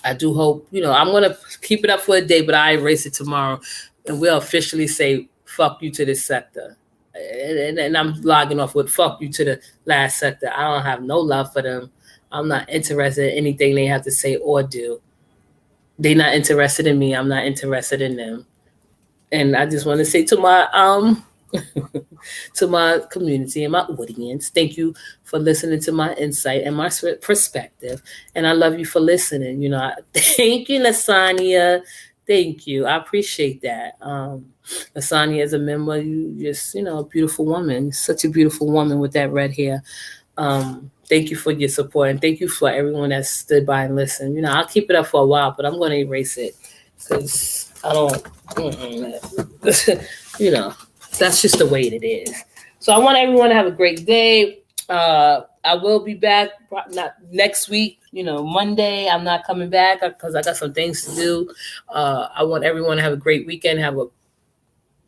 I do hope, I'm going to keep it up for a day, but I erase it tomorrow, and we'll officially say, fuck you to this sector. And I'm logging off with fuck you to the last sector. I don't have no love for them. I'm not interested in anything they have to say or do. They're not interested in me. I'm not interested in them. And I just want to say to my to my community and my audience, thank you for listening to my insight and my perspective. And I love you for listening. Thank you, Lasagna. Thank you. I appreciate that. Lasagna, as a member, you just, a beautiful woman. Such a beautiful woman with that red hair. Thank you for your support, and thank you for everyone that stood by and listened. I'll keep it up for a while, but I'm going to erase it because I don't, you know, that's just the way it is. So I want everyone to have a great day. I will be back not next week. Monday I'm not coming back because I got some things to do. I want everyone to have a great weekend, have a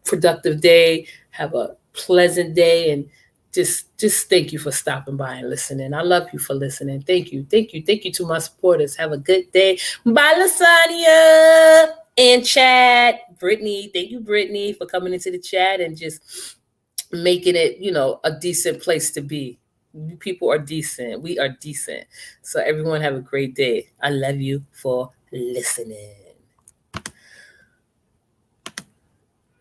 productive day, have a pleasant day, and just thank you for stopping by and listening. I love you for listening. Thank you, thank you, thank you to my supporters. Have a good day. Bye, Lasagna and chat. Brittany, thank you, Brittany, for coming into the chat and just making it, a decent place to be. You people are decent. We are decent. So everyone have a great day. I love you for listening.